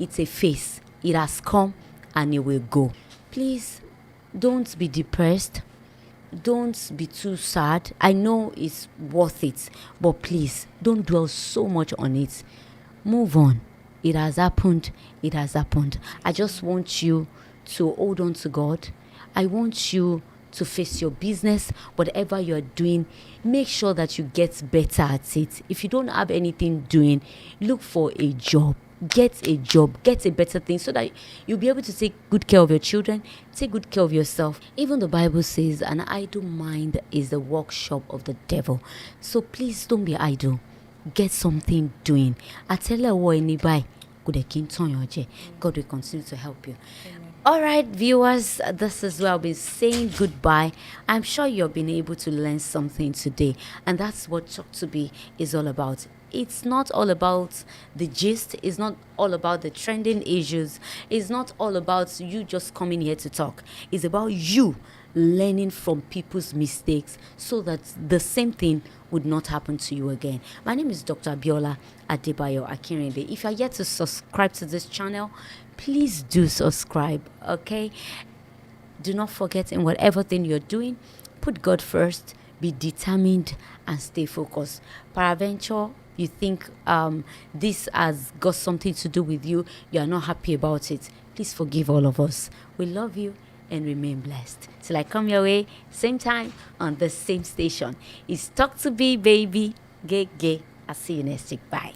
it's a phase. It has come and it will go. Please don't be depressed. Don't be too sad. I know it's worth it, but please don't dwell so much on it. Move on. It has happened. It has happened. I just want you to hold on to God. I want you to face your business, whatever you're doing. Make sure that you get better at it. If you don't have anything doing, look for a job. Get a job, get a better thing so that you'll be able to take good care of your children, take good care of yourself. Even the Bible says an idle mind is the workshop of the devil. So please don't be idle. Get something doing. God will continue to help you. All right, viewers, this is where I'll be saying goodbye. I'm sure you've been able to learn something today, and that's what Talk to Be is all about. It's not all about the gist. It's not all about the trending issues. It's not all about you just coming here to talk. It's about you learning from people's mistakes so that the same thing would not happen to you again. My name is Dr. Biola Adebayo Akinrinde. If you're yet to subscribe to this channel, please do subscribe, okay? Do not forget, in whatever thing you're doing, put God first, be determined, and stay focused. Peradventure, you think this has got something to do with you, you are not happy about it, please forgive all of us. We love you and remain blessed. Till I come your way, same time, on the same station. It's Talk to Be, baby. Gay, gay. I'll see you next week. Bye.